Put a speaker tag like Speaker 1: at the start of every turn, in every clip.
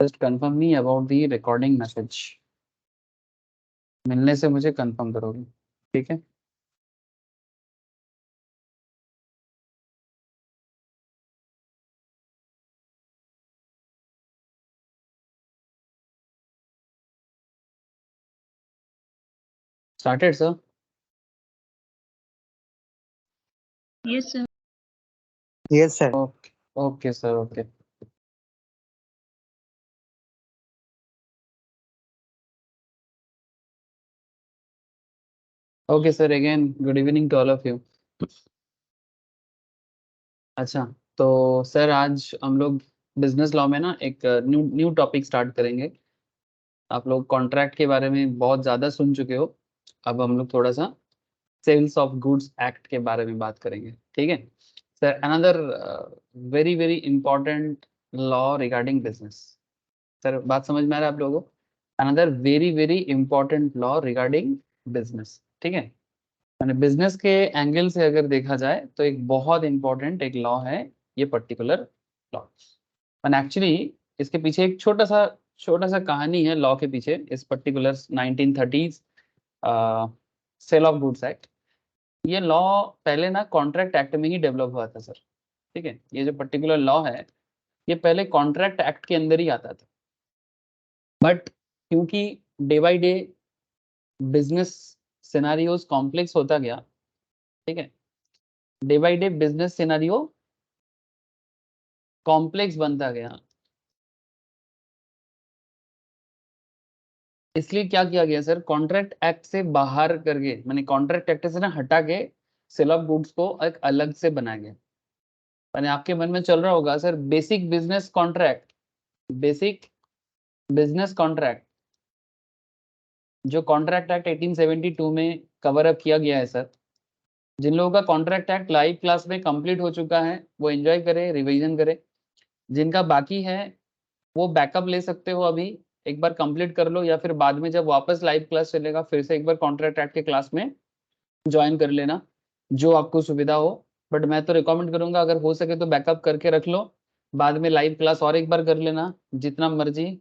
Speaker 1: Just confirm me about the recording message. मिलने से मुझे कंफर्म करोगे, ठीक है? Started sir?
Speaker 2: Yes, sir.
Speaker 3: Yes, sir.
Speaker 1: Okay okay sir, okay. Okay sir, again good evening to all of you. अच्छा, तो sir आज हम लोग बिजनेस लॉ में ना एक न्यू न्यू टॉपिक स्टार्ट करेंगे। आप लोग कॉन्ट्रैक्ट के बारे में बहुत ज़्यादा सुन चुके हो, अब हम लोग थोड़ा सा सेल्स ऑफ गुड्स एक्ट के बारे में बात करेंगे, ठीक है sir? Another very very important law regarding business. Sir बात समझ में आ रहा है आप लोगों को? Another very very important law regarding business, ठीक है? मैंने बिजनेस के एंगल से अगर देखा जाए तो एक बहुत इंपॉर्टेंट एक लॉ है ये पर्टिकुलर लॉ। एंड एक्चुअली इसके पीछे एक छोटा सा कहानी है लॉ के पीछे। इस particular 1930s sale of goods act, ये लॉ पहले ना कॉन्ट्रैक्ट एक्ट में ही डेवलप हुआ था सर, ठीक है? ये जो पर्टिकुलर लॉ है ये पहले कॉन्ट्रैक्ट एक्ट के अंदर ही आता था, बट क्योंकि day by day business scenarios complex होता गया, ठीक है? Day by day business scenario complex बनता गया, इसलिए क्या किया गया सर, कॉन्ट्रैक्ट एक्ट से बाहर करके, मैंने कॉन्ट्रैक्ट एक्ट से ना हटा के सेल ऑफ गुड्स को एक अलग से बनाया गया। मैंने आपके मन में चल रहा होगा sir basic business contract, basic business contract जो कॉन्ट्रैक्ट एक्ट 1872 में कवर अप किया गया है सर। जिन लोगों का कॉन्ट्रैक्ट एक्ट लाइव क्लास में कंप्लीट हो चुका है वो एंजॉय करें, रिवीजन करें। जिनका बाकी है वो बैकअप ले सकते हो, अभी एक बार कंप्लीट कर लो, या फिर बाद में जब वापस लाइव क्लास चलेगा फिर से एक बार कॉन्ट्रैक्ट एक्ट के क्लास में ज्वाइन कर लेना, जो आपको सुविधा हो। बट मैं तो रिकमेंड करूंगा अगर हो सके तो बैकअप करके रख लो, बाद में लाइव क्लास और एक बार कर लेना, जितना मर्जी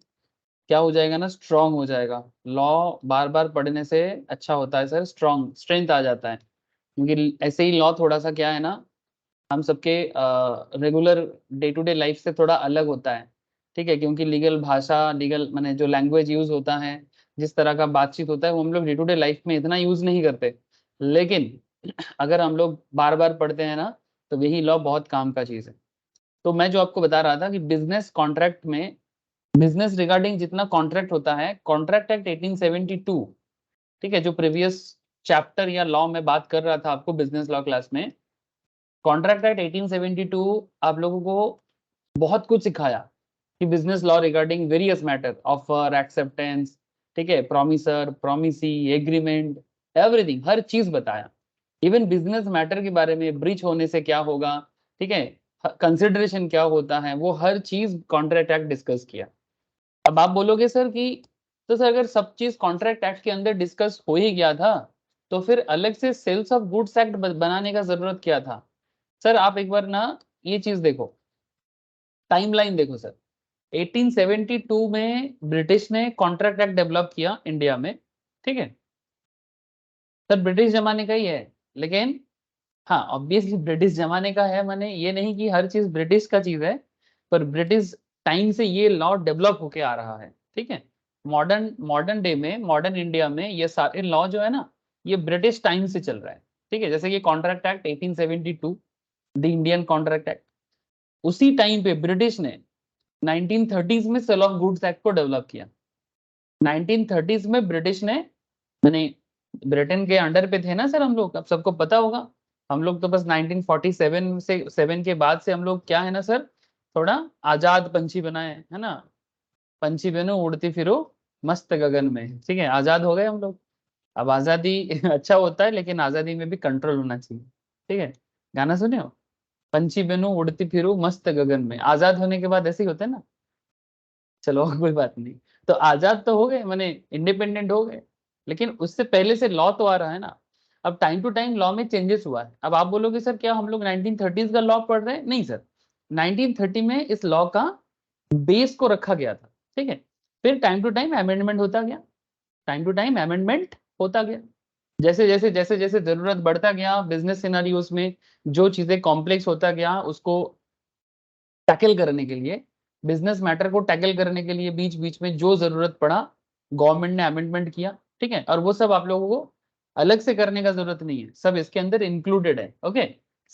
Speaker 1: क्या हो जाएगा ना, स्ट्रांग हो जाएगा। लॉ बार बार पढ़ने से अच्छा होता है सर, स्ट्रांग स्ट्रेंथ आ जाता है, क्योंकि ऐसे ही लॉ थोड़ा सा क्या है ना, हम सबके regular day to day life से थोड़ा अलग होता है, ठीक है? क्योंकि लीगल भाषा, लीगल माने जो लैंग्वेज यूज होता है, जिस तरह का बातचीत होता है वो हम लोग डे टू डे लाइफ में इतना यूज नहीं करते, लेकिन अगर हम लोग बार बार पढ़ते हैं ना तो यही लॉ बहुत काम का चीज है। तो मैं जो आपको बता रहा था कि बिजनेस कॉन्ट्रैक्ट में, बिजनेस रिगार्डिंग जितना कॉन्ट्रैक्ट होता है, कॉन्ट्रैक्ट एक्ट 1872, ठीक है, जो प्रीवियस चैप्टर या लॉ में बात कर रहा था आपको बिजनेस लॉ क्लास में, कॉन्ट्रैक्ट एक्ट 1872 आप लोगों को बहुत कुछ सिखाया कि business law regarding various matter, offer, acceptance, ठीक है, प्रॉमिसर, प्रॉमिसी, एग्रीमेंट, एवरीथिंग, हर चीज बताया। इवन बिजनेस मैटर के बारे में, ब्रीच होने से क्या होगा, ठीक है, कंसिडरेशन क्या होता है, वो हर चीज कॉन्ट्रैक्ट एक्ट डिस्कस किया। अब आप बोलोगे सर कि तो सर अगर सब चीज कॉन्ट्रैक्ट एक्ट के अंदर डिस्कस हो ही गया था तो फिर अलग से सेल्स ऑफ गुड्स एक्ट बनाने का जरूरत क्या था? सर आप एक बार ना ये चीज देखो, टाइमलाइन देखो सर। 1872 में ब्रिटिश ने कॉन्ट्रैक्ट एक्ट डेवलप किया इंडिया में, ठीक है सर? ब्रिटिश जमाने का ही है, लेकिन हाँ ऑब्वियसली ब्रिटिश जमाने का है, माने ये नहीं कि हर चीज ब्रिटिश का चीज है, पर ब्रिटिश टाइम से ये लॉ डेवलप होके आ रहा है, ठीक है? मॉडर्न मॉडर्न डे में, मॉडर्न इंडिया में ये सारे लॉ जो है ना ये ब्रिटिश टाइम से चल रहा है, ठीक है? जैसे कि contract act 1872, the Indian contract act, उसी टाइम पे ब्रिटिश ने 1930s में सेल ऑफ गुड्स एक्ट को डेवलप किया। 1930s में ब्रिटिश ने, मैंने ब्रिटेन के अंडर पे थे ना सर हम लोग, अब सबको पता होगा। हम लोग तो बस 1947 से 7 के बाद से हम लोग क्या है ना सर, थोड़ा आजाद पंछी बनाए, है ना? पंछी बनो उड़ती फिरो मस्त गगन में, ठीक है, आजाद हो गए हम लोग। अब आजादी अच्छा होता है, लेकिन आजादी में भी कंट्रोल होना चाहिए, ठीक है? गाना सुने हो, पंछी बनो उड़ती फिरो मस्त गगन में, आजाद होने के बाद ऐसे ही होता है ना। चलो कोई बात नहीं, तो आजाद तो हो गए, मैंने इंडिपेंडेंट हो गए, लेकिन उससे पहले से लॉ तो आ रहा है ना। अब टाइम टू टाइम लॉ में चेंजेस हुआ है। अब आप बोलोगे सर क्या हम लोग 1930s का लॉ पढ़ रहे हैं? नहीं सर, 1930 में इस लॉ का बेस को रखा गया था, ठीक है। फिर टाइम टू टाइम अमेंडमेंट होता गया, टाइम टू टाइम अमेंडमेंट होता गया। जैसे जैसे जैसे जैसे जरूरत बढ़ता गया बिजनेस सिनेरियोस में, जो चीजें कॉम्प्लेक्स होता गया उसको टैकल करने के लिए, बिजनेस मैटर को टैकल करने के लिए बीच बीच में जो जरूरत पड़ा गवर्नमेंट ने अमेंडमेंट किया, ठीक है। और वो सब आप लोगों को अलग से करने का जरूरत नहीं है, सब इसके अंदर इंक्लूडेड है, ओके,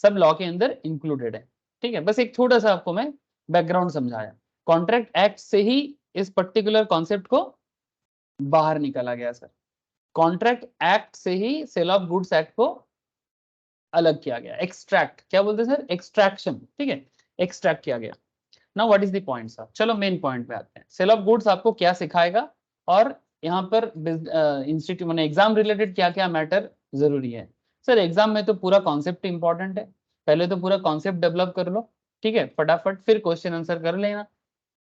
Speaker 1: सब लॉ के अंदर इंक्लूडेड है, ठीक है। बस एक छोटा सा आपको मैं बैकग्राउंड समझाया। कॉन्ट्रैक्ट एक्ट से ही इस पर्टिकुलर कॉन्सेप्ट को बाहर निकाला गया सर। कॉन्ट्रैक्ट एक्ट से ही सेल ऑफ गुड्स एक्ट को अलग किया गया, एक्सट्रैक्ट क्या बोलते हैं सर, एक्सट्रैक्शन, ठीक है, एक्सट्रैक्ट किया गया। Now what is the point sir, चलो मेन पॉइंट पे आते हैं। सेल ऑफ गुड्स आपको क्या सिखाएगा और यहाँ पर इंस्टीट्यूट मैंने एग्जाम रिलेटेड क्या क्या मैटर जरूरी है। सर एग्जाम में तो पूरा कॉन्सेप्ट इंपॉर्टेंट है, पहले तो पूरा कॉन्सेप्ट डेवलप कर लो, ठीक है, फटाफट, फिर क्वेश्चन आंसर कर लेना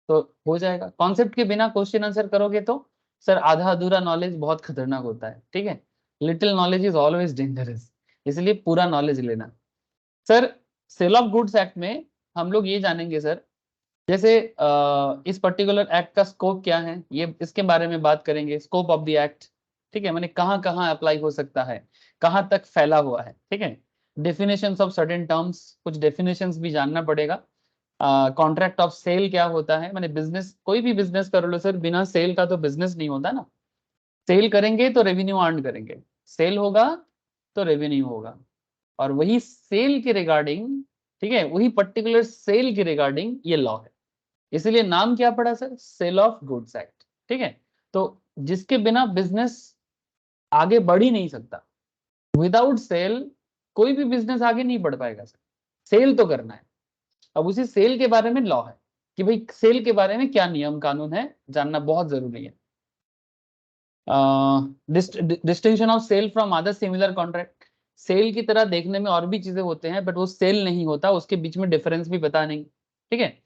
Speaker 1: तो हो जाएगा। कॉन्सेप्ट के बिना क्वेश्चन आंसर करोगे तो सर आधा अधूरा नॉलेज बहुत खतरनाक होता है, ठीक है, little knowledge is always dangerous, इसलिए पूरा नॉलेज लेना। Sir sale of goods act में हम लोग ये जानेंगे सर, जैसे इस पर्टिकुलर एक्ट का स्कोप क्या है, ये इसके बारे में बात करेंगे, स्कोप ऑफ द एक्ट, ठीक है, मैंने कहाँ कहाँ अप्लाई हो सकता है, कहाँ तक फैला हुआ है, ठीक है। डेफिनेशंस ऑफ सर्टेन टर्म्स, कुछ डेफिनेशंस भी जानना पड़ेगा। कॉन्ट्रैक्ट ऑफ सेल क्या होता है, मैंने बिजनेस, कोई भी बिजनेस कर लो सर, बिना सेल का तो बिजनेस नहीं होता ना। सेल करेंगे तो रेवेन्यू अर्न करेंगे, सेल होगा तो रेवेन्यू होगा, और वही सेल के रिगार्डिंग, ठीक है, वही पर्टिकुलर सेल के रिगार्डिंग ये लॉ है, इसलिए नाम क्या पड़ा sir, sale of goods act, ठीक है। तो जिसके बिना बिजनेस आगे बढ़ ही नहीं सकता, विदाउट सेल कोई भी बिजनेस आगे नहीं बढ़ पाएगा सर, सेल तो करना है। अब उसी सेल के बारे में लॉ है कि भाई सेल के बारे में क्या नियम कानून है, जानना बहुत जरूरी है। Distinction of sale from other similar contract, sale की तरह देखने में और भी चीजें होते हैं बट वो सेल नहीं होता, उसके बीच में डिफरेंस भी पता नहीं, ठीक है।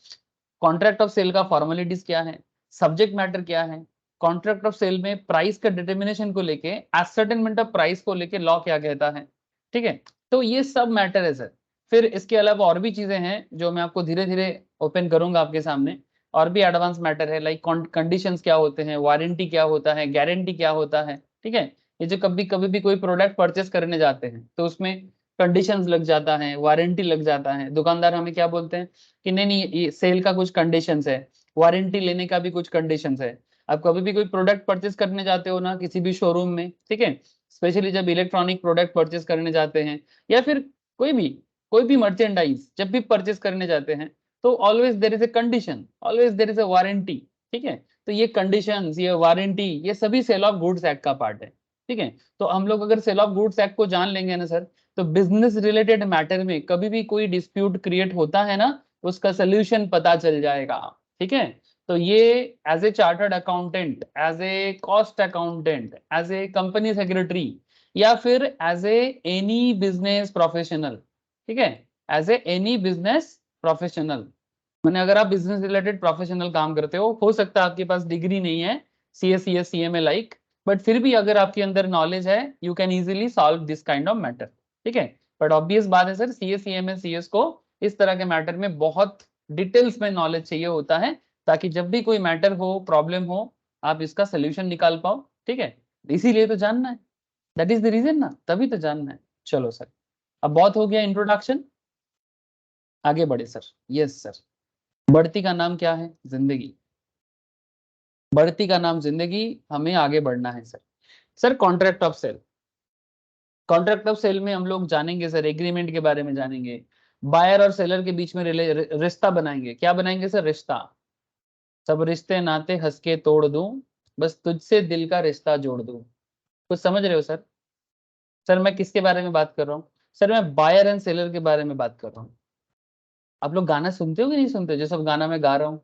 Speaker 1: कॉन्ट्रैक्ट ऑफ सेल का फॉर्मेलिटीज क्या है, सब्जेक्ट मैटर क्या है, कॉन्ट्रैक्ट ऑफ सेल में प्राइस का डिटर्मिनेशन को लेके, एसर्टेनमेंट ऑफ प्राइस को लेके लॉ क्या कहता है, ठीक है। तो ये सब मैटर है सर। फिर इसके अलावा और भी चीजें हैं जो मैं आपको धीरे धीरे ओपन करूंगा आपके सामने, और भी एडवांस मैटर है, लाइक कंडीशंस क्या होते हैं, वारंटी क्या होता है, गारंटी क्या होता है, ठीक है। ये जो कभी कभी भी कोई प्रोडक्ट परचेस करने जाते हैं तो उसमें कंडीशंस लग जाता है, वारंटी लग जाता है, दुकानदार हमें क्या बोलते हैं कि नहीं नहीं ये सेल का कुछ कंडीशंस है, वारंटी लेने का भी कुछ कंडीशंस है। आप कभी भी कोई प्रोडक्ट परचेस करने जाते हो ना किसी भी शोरूम में, ठीक है, स्पेशली जब इलेक्ट्रॉनिक प्रोडक्ट परचेस करने जाते हैं, या फिर कोई भी मर्चेंडाइज जब भी परचेस करने जाते हैं, तो always there is a condition, always there is a warranty, ठीक है। तो ये कंडीशंस, ये वारंटी, ये सभी सेल ऑफ गुड्स एक्ट का पार्ट है, ठीक है। तो हम लोग अगर सेल ऑफ गुड्स एक्ट को जान लेंगे ना सर, तो बिजनेस रिलेटेड मैटर में कभी भी कोई डिस्प्यूट क्रिएट होता है ना, उसका सोल्यूशन पता चल जाएगा, ठीक है। तो ये as a chartered accountant, as a cost accountant, as a company secretary, या फिर as a any business professional, ठीक है, as a any business professional, मैंने अगर आप बिजनेस रिलेटेड प्रोफेशनल काम करते हो सकता है आपके पास डिग्री नहीं है CS CMA लाइक, बट फिर भी अगर आपके अंदर नॉलेज है you can easily solve this kind of matter, ठीक है। बट ऑब्वियस बात है सर, CS CMA CS को इस तरह के मैटर में बहुत डिटेल्स में नॉलेज चाहिए होता है, ताकि जब भी कोई मैटर हो, प्रॉब्लम हो, आप इसका सोल्यूशन निकाल पाओ, ठीक है। इसीलिए तो जानना है, दैट इज द रीजन ना, तभी तो जानना है। चलो सर, अब बहुत हो गया इंट्रोडक्शन, आगे बढ़े सर। यस सर, बढ़ती का नाम क्या है, जिंदगी, बढ़ती का नाम जिंदगी, हमें आगे बढ़ना है sir. Sir contract of sale, contract of sale में हम लोग जानेंगे सर, एग्रीमेंट के बारे में जानेंगे, बायर और सेलर के बीच में रिश्ता बनाएंगे, क्या बनाएंगे सर, रिश्ता, सब रिश्ते नाते हंस के तोड़ दूं, बस तुझसे दिल का रिश्ता जोड़ दूं। कुछ समझ रहे हो सर? सर मैं किसके बारे में बात कर रहा हूँ सर, मैं बायर एंड सेलर के बारे में बात कर रहा हूँ। आप लोग गाना सुनते हो कि नहीं सुनते, जो सब गाना मैं गा रहा हूँ,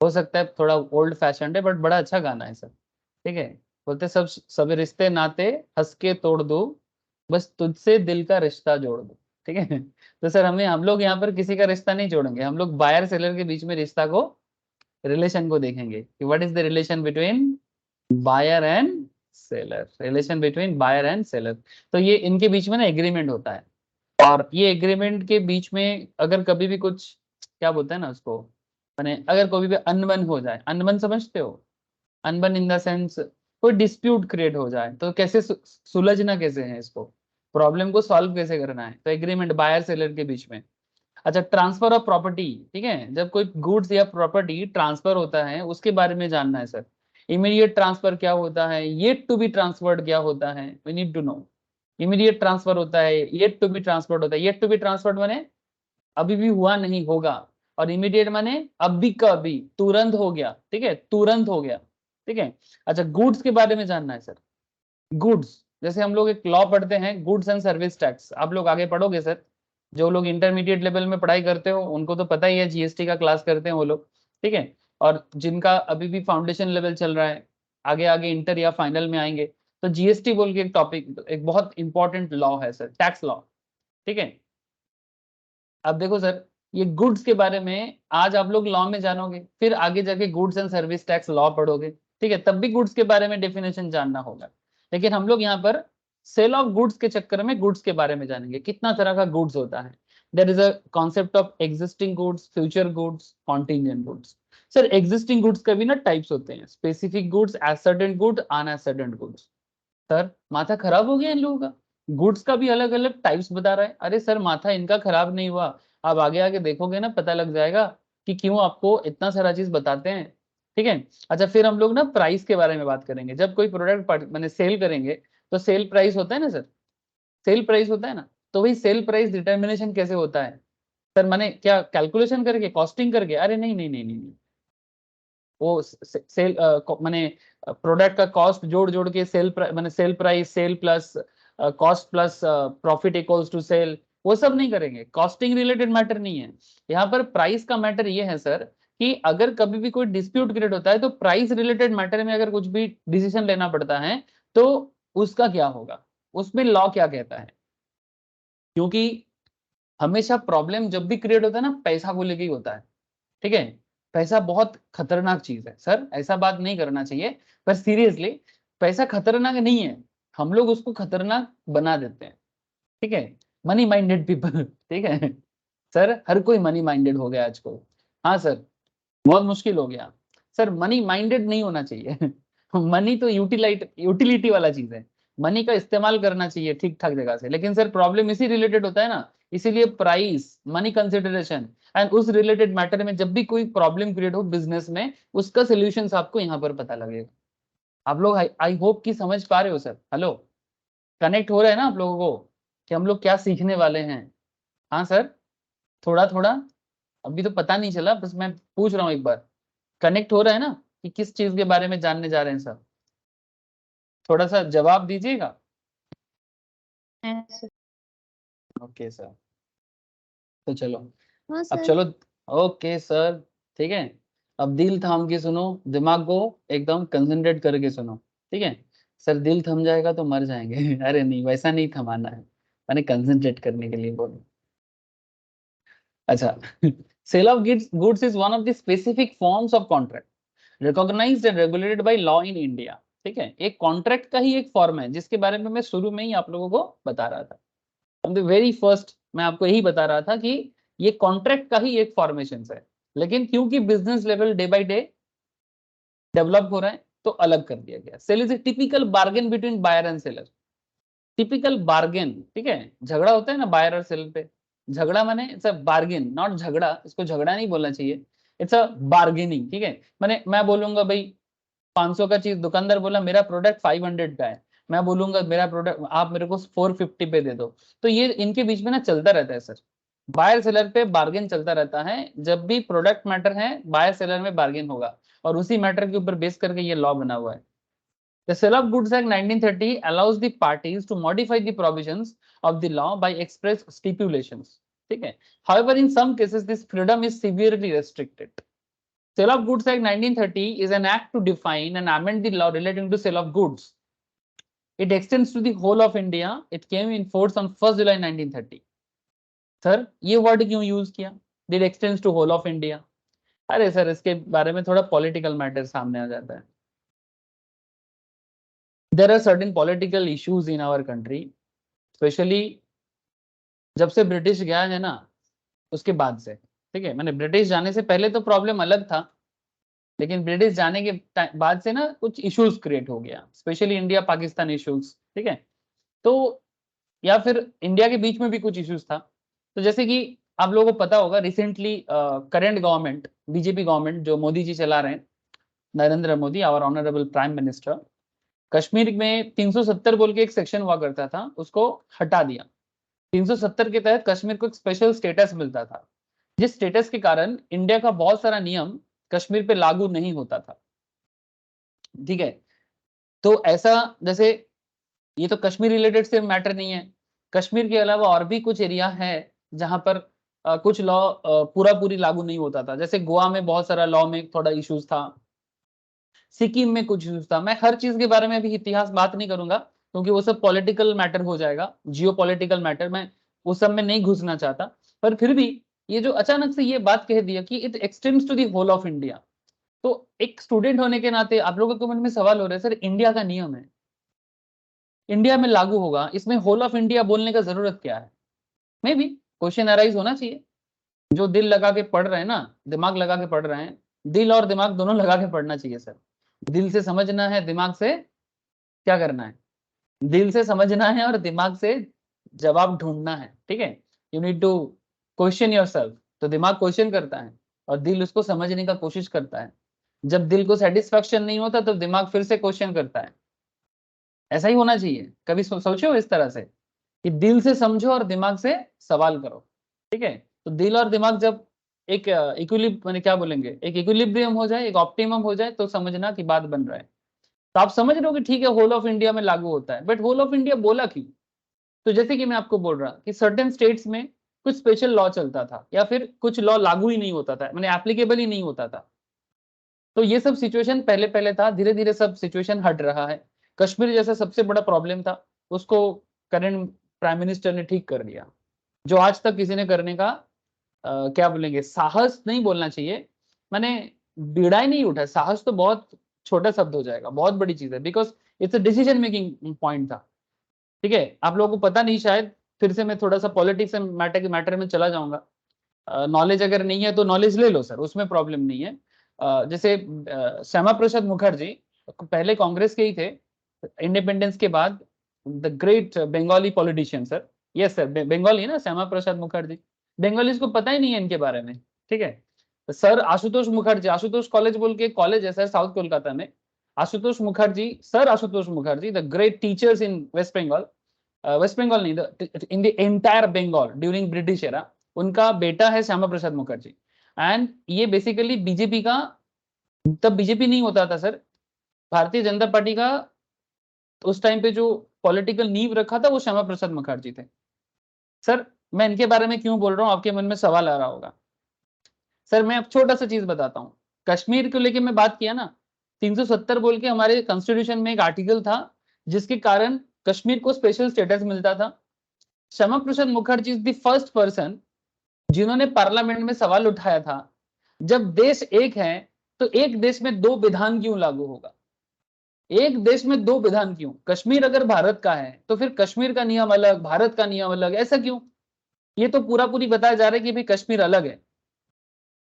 Speaker 1: हो सकता है थोड़ा ओल्ड फैशन है बट बड़ा अच्छा गाना है सर, ठीक है। बोलते सब सब रिश्ते नाते हंस के तोड़ दो, बस तुझसे दिल का रिश्ता जोड़ दो, ठीक है। तो सर हम लोग यहाँ पर किसी का रिश्ता नहीं जोड़ेंगे, हम लोग बायर सेलर के बीच में रिश्ता को, रिलेशन को देखेंगे कि what is the relation between buyer and seller, relation between buyer and seller. तो ये इनके बीच में ना एग्रीमेंट होता है, और ये एग्रीमेंट के बीच में अगर कभी भी कुछ, क्या बोलते हैं ना उसको, माने अगर कोई भी अनबन हो जाए, अनबन समझते हो, अनबन इन द सेंस कोई डिस्प्यूट क्रिएट हो जाए तो कैसे सुलझना कैसे है, इसको प्रॉब्लम को सॉल्व कैसे करना है, तो एग्रीमेंट बायर सेलर के बीच में। अच्छा, ट्रांसफर ऑफ प्रॉपर्टी, ठीक है, जब कोई गुड्स या प्रॉपर्टी ट्रांसफर होता है उसके बारे में जानना है सर। इमीडिएट ट्रांसफर क्या होता है, येट टू बी ट्रांसफर्ड क्या होता है, we need to know. Immediate transfer होता है, येट टू बी ट्रांसफर्ड होता है। येट टू बी ट्रांसफर्ड माने अभी भी हुआ नहीं, होगा। और इमीडिएट माने अभी का अभी, तुरंत हो गया, ठीक है, तुरंत हो गया, ठीक है। अच्छा, गुड्स के बारे में जानना है सर। गुड्स, जैसे हम लोग एक लॉ पढ़ते हैं, गुड्स एंड सर्विस टैक्स, आप लोग आगे पढ़ोगे सर। जो लोग इंटरमीडिएट लेवल में पढ़ाई करते हो उनको तो पता ही है, जीएसटी का क्लास करते हैं वो लोग, ठीक है। और जिनका अभी भी फाउंडेशन लेवल चल रहा है, आगे आगे इंटर या फाइनल में आएंगे, तो जीएसटी बोल के एक टॉपिक, एक बहुत इंपॉर्टेंट लॉ है सर, टैक्स लॉ, ठीक है। अब देखो सर, ये गुड्स के बारे में आज आप लोग लॉ में जानोगे, फिर आगे जाके goods and service tax law पढ़ोगे, ठीक है, तब भी गुड्स के बारे में डेफिनेशन जानना होगा। लेकिन हम लोग यहाँ पर सेल ऑफ गुड्स के चक्कर में गुड्स के बारे में जानेंगे, कितना तरह का गुड्स होता है। There is a concept of existing goods, future goods, contingent goods. Sir existing goods का भी ना टाइप्स होते हैं, specific goods, ascertained good, unascertained goods. Sir माथा खराब हो गया इन लोगों का, गुड्स का भी अलग अलग टाइप्स बता रहा है। अरे सर माथा इनका खराब नहीं हुआ, आप आगे आगे देखोगे ना, पता लग जाएगा कि क्यों आपको इतना सारा चीज बताते हैं, ठीक है। अच्छा, फिर हम लोग ना प्राइस के बारे में बात करेंगे। जब कोई प्रोडक्ट मैंने सेल करेंगे तो सेल प्राइस होता है ना सर, सेल प्राइस होता है ना, तो वही सेल प्राइस डिटर्मिनेशन कैसे होता है सर, माने क्या कैलकुलेशन करके, कॉस्टिंग करके? अरे नहीं नहीं नहीं नहीं, वो सेल माने प्रोडक्ट का कॉस्ट जोड़ जोड़ के सेल माने sale price, sale plus cost plus profit equals to sale, वो सब नहीं करेंगे, कॉस्टिंग रिलेटेड मैटर नहीं है। यहाँ पर प्राइस का मैटर ये है सर कि अगर कभी भी कोई डिस्प्यूट क्रिएट होता है तो प्राइस रिलेटेड मैटर में अगर कुछ भी डिसीजन लेना पड़ता है तो उसका क्या होगा, उसमें लॉ क्या कहता है। क्योंकि हमेशा प्रॉब्लम जब भी क्रिएट होता है ना, पैसा को लेके ही होता है, ठीक है। पैसा बहुत खतरनाक चीज है सर, ऐसा बात नहीं करना चाहिए, पर सीरियसली पैसा खतरनाक नहीं है, हम लोग उसको खतरनाक बना देते हैं, ठीक है। मनी माइंडेड पीपल, ठीक है सर, हर कोई मनी माइंडेड हो गया आजकल। हाँ सर, बहुत मुश्किल हो गया सर, मनी माइंडेड नहीं होना चाहिए मनी तो यूटिलिटी वाला चीज है, मनी का इस्तेमाल करना चाहिए ठीक ठाक जगह से। लेकिन सर प्रॉब्लम इसी रिलेटेड होता है ना, इसीलिए प्राइस, मनी कंसिडरेशन एंड उस रिलेटेड मैटर में जब भी कोई प्रॉब्लम क्रिएट हो बिजनेस में, उसका सोल्यूशन आपको यहाँ पर पता लगेगा। आप लोग आई होप कि समझ पा रहे हो सर, हेलो, कनेक्ट हो रहा है ना आप लोगों को कि हम लोग क्या सीखने वाले हैं? हाँ सर, थोड़ा थोड़ा, अभी तो पता नहीं चला, बस मैं पूछ रहा हूँ एक बार, कनेक्ट हो रहा है ना कि किस चीज के बारे में जानने जा रहे हैं सर? थोड़ा सा जवाब दीजिएगा।
Speaker 2: Yes, sir.
Speaker 1: ओके सर, तो चलो,
Speaker 2: हाँ
Speaker 1: अब
Speaker 2: सर।
Speaker 1: चलो, ओके सर, ठीक है। अब दिल थाम के सुनो, दिमाग को एकदम कंसंट्रेट करके सुनो, ठीक है। सर दिल थम जाएगा तो मर जाएंगे अरे नहीं, वैसा नहीं थमाना है, मैंने कंसंट्रेट करने के लिए बोला। अच्छा sale of goods is one of the specific forms of contract recognised and regulated by law in India, ठीक है। एक कॉन्ट्रैक्ट का ही एक फॉर्म है जिसके बारे में मैं शुरू में ही आप लोगों को बता रहा था, फ्रॉम द वेरी फर्स्ट मैं आपको यही बता रहा था कि ये कॉन्ट्रैक्ट का ही एक फॉर्मेशन है। लेकिन क्योंकि business level day by day develop हो रहा है तो अलग कर दिया गया। Sale is a typical bargain between buyer and seller, typical bargain, ठीक है। झगड़ा होता है ना बायर और सेलर पे, झगड़ा माने इट्स अ बार्गेन, नॉट झगड़ा, इसको झगड़ा नहीं बोलना चाहिए, इट्स अ बार्गेनिंग, ठीक है। माने मैं बोलूंगा भाई 500 का चीज, दुकानदार बोला मेरा प्रोडक्ट 500 का है, मैं बोलूंगा मेरा प्रोडक्ट आप मेरे को 450 पे दे दो, तो ये इनके बीच में ना चलता रहता है सर, बायर सेलर पे बार्गेन चलता रहता है। जब भी प्रोडक्ट मैटर है बायर सेलर में बार्गेन होगा, और उसी मैटर के ऊपर बेस करके ये लॉ बना हुआ है। The Sale of Goods Act 1930 allows the parties to modify the provisions of the law by express stipulations, ठीक है। However, in some cases this freedom is severely restricted. Sale of Goods Act 1930 is an act to define and amend the law relating to sale of goods. It extends to the whole of India. It came in force on 1st July 1930. Sir ये word क्यों use किया, It extends to whole of India? अरे sir इसके बारे में थोड़ा political matter सामने आ जाता है। There are certain political issues in our country, specially जब से ब्रिटिश गया है ना उसके बाद से, ठीक है, मैंने ब्रिटिश जाने से पहले तो प्रॉब्लम अलग था, लेकिन ब्रिटिश जाने के बाद से ना कुछ इश्यूज क्रिएट हो गया, स्पेशली इंडिया पाकिस्तान इश्यूज, ठीक है। तो या फिर इंडिया के बीच में भी कुछ इश्यूज था। तो जैसे कि आप लोगों को पता होगा, recently current government, BJP government जो मोदी जी चला रहे हैं, Narendra Modi, our honourable prime minister, Kashmir में 370 बोल के एक सेक्शन हुआ करता था, उसको हटा दिया। 370 के तहत कश्मीर को एक स्पेशल स्टेटस मिलता था, जिस स्टेटस के कारण इंडिया का बहुत सारा नियम कश्मीर पे लागू नहीं होता था, ठीक है। तो ऐसा, जैसे ये तो कश्मीर रिलेटेड से मैटर नहीं है, कश्मीर के अलावा और भी कुछ एरिया है जहां पर कुछ लॉ पूरा पूरी लागू नहीं होता था। जैसे गोवा में बहुत सारा लॉ में थोड़ा इश्यूज था, सिक्किम में कुछ इश्यूज था। मैं हर चीज के बारे में भी इतिहास बात नहीं करूंगा, क्योंकि वो सब पॉलिटिकल मैटर हो जाएगा, जियो पॉलिटिकल मैटर, मैं उस सब में नहीं घुसना चाहता। पर फिर भी ये जो अचानक से ये बात कह दिया कि it extends to the whole of India, तो एक स्टूडेंट होने के नाते आप लोगों के मन में सवाल हो रहा है, सर इंडिया का नियम है, इंडिया में लागू होगा, इसमें होल ऑफ इंडिया बोलने का जरूरत क्या है? मे भी क्वेश्चन अराइज होना चाहिए। जो दिल लगा के पढ़ रहे हैं ना, दिमाग लगा के पढ़ रहे हैं, दिल और दिमाग दोनों लगा के पढ़ना चाहिए सर। दिल से समझना है, दिमाग से क्या करना है? दिल से समझना है और दिमाग से जवाब ढूंढना है, ठीक है। You need to question yourself. तो दिमाग क्वेश्चन करता है और दिल उसको समझने का कोशिश करता है। जब दिल को सेटिस्फेक्शन नहीं होता तो दिमाग फिर से क्वेश्चन करता है। ऐसा ही होना चाहिए। कभी सोचो इस तरह से कि दिल से समझो और दिमाग से सवाल करो, ठीक है। तो दिल और दिमाग जब एक मैंने क्या बोलेंगे, एक इक्विलिब्रियम हो जाए, एक ऑप्टिमम हो जाए, तो समझना की बात बन रहा है। तो आप समझ रहे हो कि ठीक है, होल ऑफ इंडिया में लागू होता है, बट होल ऑफ इंडिया बोला क्यों? तो जैसे कि मैं आपको बोल रहा कि सर्टेन स्टेट्स में कुछ स्पेशल लॉ चलता था, या फिर कुछ लॉ लागू ही नहीं होता था, मैंने एप्लीकेबल ही नहीं होता था। तो ये सब सिचुएशन पहले पहले था, धीरे धीरे सब सिचुएशन हट रहा है। कश्मीर जैसा सबसे बड़ा प्रॉब्लम था, उसको करंट प्राइम मिनिस्टर ने ठीक कर दिया, जो आज तक किसी ने करने का क्या बोलेंगे, साहस नहीं बोलना चाहिए, मैंने बीड़ा ही नहीं उठा। साहस तो बहुत छोटा शब्द हो जाएगा, बहुत बड़ी चीज है, because it's a decision making point था, ठीक है। आप लोगों को पता नहीं शायद, फिर से मैं थोड़ा सा पॉलिटिक्स एंड मैटर में चला जाऊंगा। नॉलेज अगर नहीं है तो नॉलेज ले लो सर, उसमें प्रॉब्लम नहीं है। जैसे श्यामा प्रसाद मुखर्जी पहले कांग्रेस के ही थे, इंडिपेंडेंस के बाद, the great Bengali politician sir. Yes sir, Bengali है ना श्यामा प्रसाद मुखर्जी। बंगालीज को पता ही नहीं है इनके बारे में, ठीक है। सर आशुतोष मुखर्जी, आशुतोष कॉलेज बोल के कॉलेज है सर साउथ कोलकाता में, Ashutosh Mukherjee, sir Ashutosh Mukherjee, the great teachers in West Bengal, West Bengal नहीं, in the entire Bengal during British era, उनका बेटा है श्यामा प्रसाद मुखर्जी। एंड ये बेसिकली बीजेपी का, तब बीजेपी नहीं होता था सर, भारतीय जनता पार्टी का उस टाइम पे जो पॉलिटिकल नींव रखा था वो श्यामा प्रसाद मुखर्जी थे सर। मैं इनके बारे में क्यों बोल रहा हूँ, आपके मन में सवाल आ रहा होगा। सर मैं अब छोटा सा चीज बताता हूँ, कश्मीर को लेके मैं बात किया ना, 370 बोल के हमारे कॉन्स्टिट्यूशन में एक आर्टिकल था, जिसके कारण कश्मीर को स्पेशल स्टेटस मिलता था। Shyama Prasad Mukherjee is the first person जिन्होंने पार्लियामेंट में सवाल उठाया था, जब देश एक है तो एक देश में दो विधान क्यों लागू होगा? एक देश में दो विधान क्यों? कश्मीर अगर भारत का है तो फिर कश्मीर का नियम अलग, भारत का नियम अलग, ऐसा क्यों? ये तो पूरा पूरी बताया जा रहा है कि भाई कश्मीर अलग है,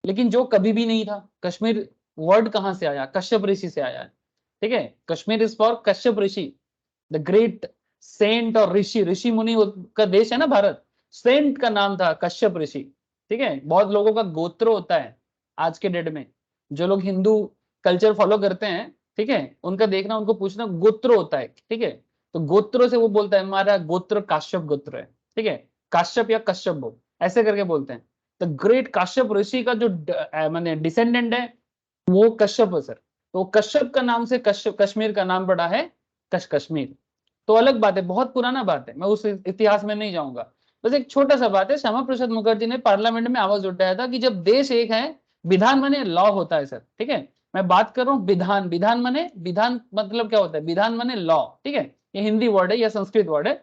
Speaker 1: लेकिन जो कभी भी नहीं था। कश्मीर वर्ड कहां से आया? कश्यप ऋषि से आया है, ठीक है। Kashmir is for Kashyap Rishi, the great saint और ऋषि, ऋषि मुनि का देश है ना भारत, सेंट का नाम था कश्यप ऋषि, ठीक है। बहुत लोगों का गोत्र होता है आज के डेट में, जो लोग हिंदू कल्चर फॉलो करते हैं, ठीक है, उनका देखना, उनको पूछना, गोत्र होता है, ठीक है। तो गोत्रों से वो बोलता है हमारा गोत्र काश्यप गोत्र है, ठीक है, काश्यप या कश्यप वो ऐसे करके बोलते हैं। तो ग्रेट काश्यप ऋषि का जो माने डिसेंडेंट है वो कश्यप है सर। तो कश्यप का नाम से कश्यप, कश्मीर का नाम पड़ा है कश्मीर। तो अलग बात है, बहुत पुराना बात है, मैं उस इतिहास में नहीं जाऊंगा। बस एक छोटा सा बात है, श्यामा प्रसाद मुखर्जी ने पार्लियामेंट में आवाज उठाया था कि जब देश एक है, विधान माने लॉ होता है सर, ठीक है। मैं बात कर रहा हूँ विधान, विधान माने, विधान मतलब क्या होता है? विधान माने लॉ, ठीक है। ये हिंदी वर्ड है या संस्कृत वर्ड है।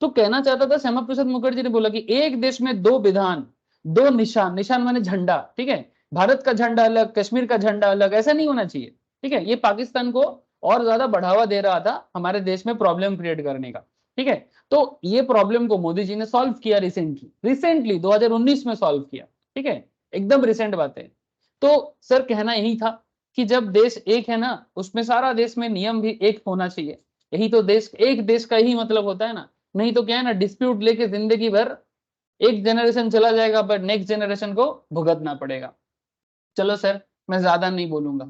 Speaker 1: तो कहना चाहता था श्यामा प्रसाद मुखर्जी ने बोला कि एक देश में दो विधान, दो निशान, निशान माने झंडा, ठीक है। भारत का झंडा अलग, कश्मीर का झंडा अलग, ऐसा नहीं होना चाहिए, ठीक है। ये पाकिस्तान को और ज्यादा बढ़ावा दे रहा था हमारे देश में प्रॉब्लम क्रिएट करने का, ठीक है। तो ये प्रॉब्लम को मोदी जी ने सॉल्व किया रिसेंटली 2019 में सॉल्व किया, ठीक है। एकदम रिसेंट बात है। तो सर कहना यही था कि जब देश एक है ना, उसमें सारा देश में नियम भी एक होना चाहिए। यही तो देश, एक देश का ही मतलब होता है ना। नहीं तो क्या है ना, डिस्प्यूट लेके जिंदगी भर एक जनरेशन चला जाएगा, पर नेक्स्ट जनरेशन को भुगतना पड़ेगा। चलो सर, मैं ज्यादा नहीं बोलूंगा,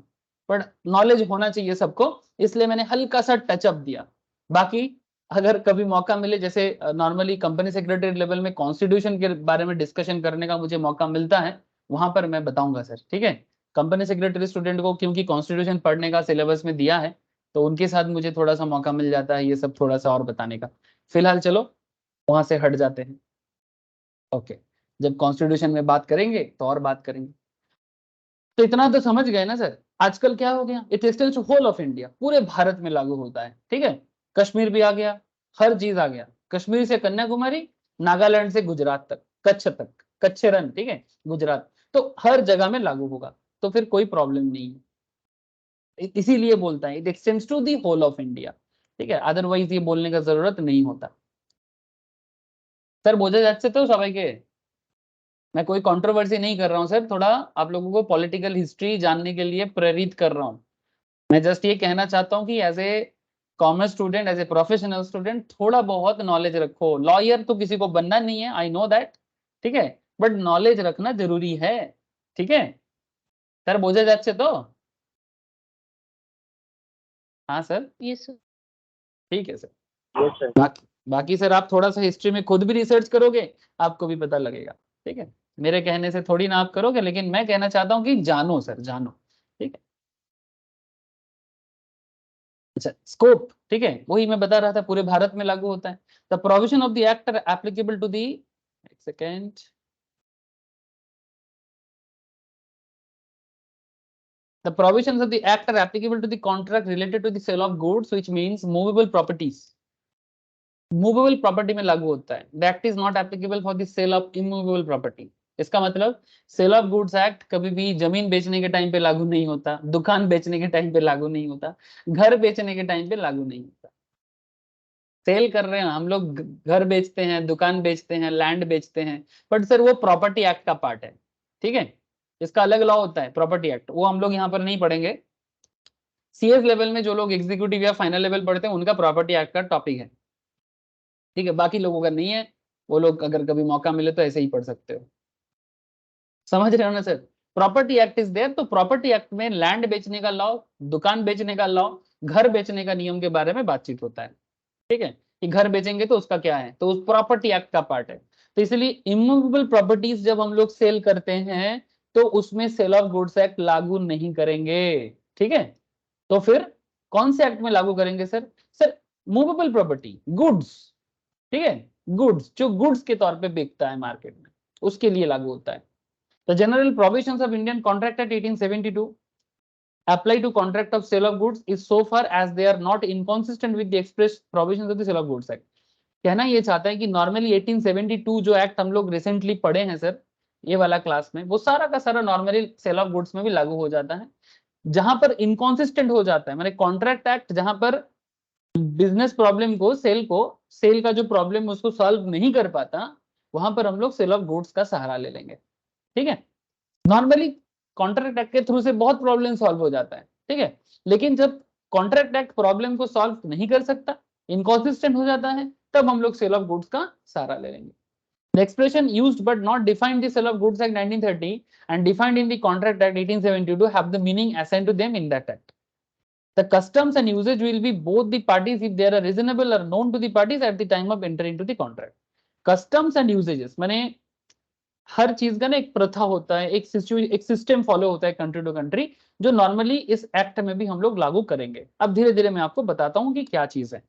Speaker 1: पर नॉलेज होना चाहिए सबको, इसलिए मैंने हल्का सा टचअप दिया। बाकी अगर कभी मौका मिले, जैसे नॉर्मली कंपनी सेक्रेटरी लेवल में कॉन्स्टिट्यूशन के बारे में डिस्कशन करने का मुझे मौका मिलता है, वहां पर मैं बताऊंगा सर, ठीक है। कंपनी सेक्रेटरी स्टूडेंट को क्योंकि कॉन्स्टिट्यूशन पढ़ने का सिलेबस में दिया है, तो उनके साथ मुझे थोड़ा सा मौका मिल जाता है ये सब थोड़ा सा और बताने का। फिलहाल चलो वहां से हट जाते हैं। ओके, जब कॉन्स्टिट्यूशन में बात करेंगे तो और बात करेंगे। तो इतना तो समझ गए ना सर, आजकल क्या हो गया, it extends to whole of India, पूरे भारत में लागू होता है, ठीक है। कश्मीर भी आ गया, हर चीज आ गया, कश्मीर से कन्याकुमारी, नागालैंड से गुजरात तक, कच्छ तक, कच्छ रन, ठीक है, गुजरात, तो हर जगह में लागू होगा, तो फिर कोई प्रॉब्लम नहीं है। इसीलिए बोलता है it extends to the whole of India, ठीक है, अदरवाइज ये बोलने का जरूरत नहीं होता। सर बोझा যাচ্ছে तो सबाई के, मैं कोई कंट्रोवर्सी नहीं कर रहा हूं सर, थोड़ा आप लोगों को पॉलिटिकल हिस्ट्री जानने के लिए प्रेरित कर रहा हूं। मैं जस्ट ये कहना चाहता हूँ कि as a commerce student, as a professional student, थोड़ा बहुत नॉलेज रखो। लॉयर तो किसी को बनना नहीं है, आई नो दैट, ठीक है, बट नॉलेज रखना जरूरी है, ठीक है। सर बोझा যাচ্ছে तो, हाँ सर,
Speaker 2: Yes, sir.
Speaker 1: ठीक है सर।
Speaker 3: Yes, sir.
Speaker 1: बाकी सर आप थोड़ा सा हिस्ट्री में खुद भी रिसर्च करोगे, आपको भी पता लगेगा, ठीक है। मेरे कहने से थोड़ी ना आप करोगे, लेकिन मैं कहना चाहता हूँ कि जानो सर, जानो, ठीक है। अच्छा, स्कोप, ठीक है, वही मैं बता रहा था, पूरे भारत में लागू होता है। The provision of the act are applicable to the, एक second, the provisions of the act are applicable to the contract related to the sale of goods, which means movable properties, movable property में लागू होता है। The act is not applicable for the sale of immovable property. इसका मतलब cell of goods act कभी भी जमीन बेचने के टाइम पे लागू नहीं होता, दुकान बेचने के टाइम पे लागू नहीं होता, घर बेचने के टाइम पे लागू नहीं होता। सेल कर रहे हैं हम लोग, घर बेचते हैं, दुकान बेचते हैं, लैंड बेचते हैं, बट सर वो प्रॉपर्टी एक्ट का पार्ट है, ठीक है। इसका अलग लॉ होता है प्रॉपर्टी एक्ट, वो हम लोग यहाँ पर नहीं पढ़ेंगे। सीएस लेवल में जो लोग एग्जीक्यूटिव या फाइनल लेवल पढ़ते हैं उनका प्रॉपर्टी एक्ट का टॉपिक है, ठीक है, बाकी लोगों का नहीं है। वो लोग अगर कभी मौका मिले तो ऐसे ही पढ़ सकते हो। समझ रहे हो ना sir, property act is there, तो प्रॉपर्टी एक्ट में लैंड बेचने का लॉ, दुकान बेचने का लॉ, घर बेचने का नियम के बारे में बातचीत होता है, ठीक है, कि घर बेचेंगे तो उसका क्या है, तो उस प्रॉपर्टी एक्ट का पार्ट है। तो इसलिए इमूवेबल प्रॉपर्टीज जब हम लोग सेल करते हैं तो उसमें सेल ऑफ गुड्स एक्ट लागू नहीं करेंगे, ठीक है। तो फिर कौन से एक्ट में लागू करेंगे sir? Sir movable property, goods, ठीक है, गुड्स जो गुड्स के तौर पे बिकता है मार्केट में, उसके लिए लागू होता है। The general provisions of Indian Contract Act 1872 apply to contract of sale of goods is so far as they are not inconsistent with the express provisions of the Sale of Goods Act। कहना ये चाहता है कि normally 1872 जो act हम लोग recently पढ़े हैं सर, ये वाला क्लास में, वो सारा का सारा नॉर्मली सेल ऑफ गुड्स में भी लागू हो जाता है। जहां पर इनकॉन्सिस्टेंट हो जाता है, माने कॉन्ट्रैक्ट एक्ट जहां पर बिजनेस प्रॉब्लम को, सेल का जो प्रॉब्लम है उसको सॉल्व नहीं कर पाता, वहां पर हम लोग सेल ऑफ गुड्स का सहारा ले लेंगे, ठीक है। नॉर्मली कॉन्ट्रैक्ट एक्ट के थ्रू से बहुत प्रॉब्लम सॉल्व हो जाता है, ठीक है, लेकिन जब कॉन्ट्रैक्ट एक्ट प्रॉब्लम को सॉल्व नहीं कर सकता, इनकॉन्सिस्टेंट हो जाता है, तब हम लोग सेल ऑफ गुड्स का सहारा ले लेंगे। The expression used but not defined the Sale of Goods Act 1930 and defined in the Contract Act 1872 have the meaning assigned to them in that act. The customs and usage will be both the parties if they are reasonable or known to the parties at the time of entering into the contract. Customs and usages माने हर चीज का ना एक प्रथा होता है, एक system follow होता है कंट्री टू कंट्री, जो नॉर्मली इस एक्ट में भी हम लोग लागू करेंगे। अब धीरे धीरे मैं आपको बताता हूं कि क्या चीज है।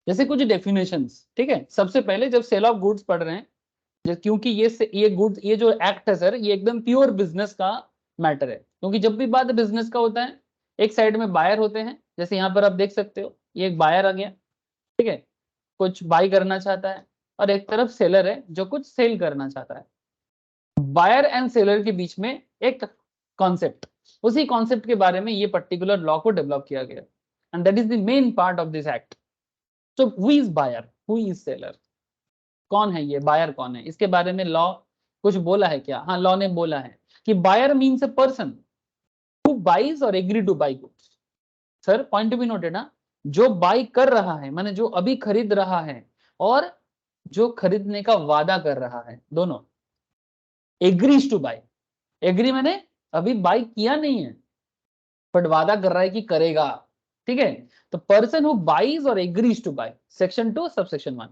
Speaker 1: जैसे कुछ डेफिनेशंस, ठीक है, सबसे पहले जब सेल ऑफ गुड्स पढ़ रहे हैं, क्योंकि ये गुड्स, ये जो एक्ट है सर, ये एकदम प्योर बिजनेस का मैटर है, क्योंकि जब भी बात बिजनेस का होता है, एक साइड में बायर होते हैं, जैसे यहाँ पर आप देख सकते हो, ये एक बायर आ गया, ठीक है, कुछ बाई करना चाहता है, और एक तरफ सेलर है जो कुछ सेल करना चाहता है। बायर एंड सेलर के बीच में एक कॉन्सेप्ट, उसी कॉन्सेप्ट के बारे में ये पर्टिकुलर लॉ को डेवलप किया गया, and that is the main part of this act. So who is buyer, who is seller, कौन है ये बायर, कौन है, इसके बारे में लॉ कुछ बोला है क्या? हाँ, लॉ ने बोला है कि buyer means a person who buys और agree to buy goods. Sir point भी नोटेड ना, जो बाई कर रहा है माने जो अभी खरीद रहा है और जो खरीदने का वादा कर रहा है, दोनों। एग्रीज टू बाई, एग्री माने अभी बाई किया नहीं है बट वादा कर रहा है कि करेगा, ठीक है। तो पर्सन हु बाइज और agrees to by, section 2 subsection 1।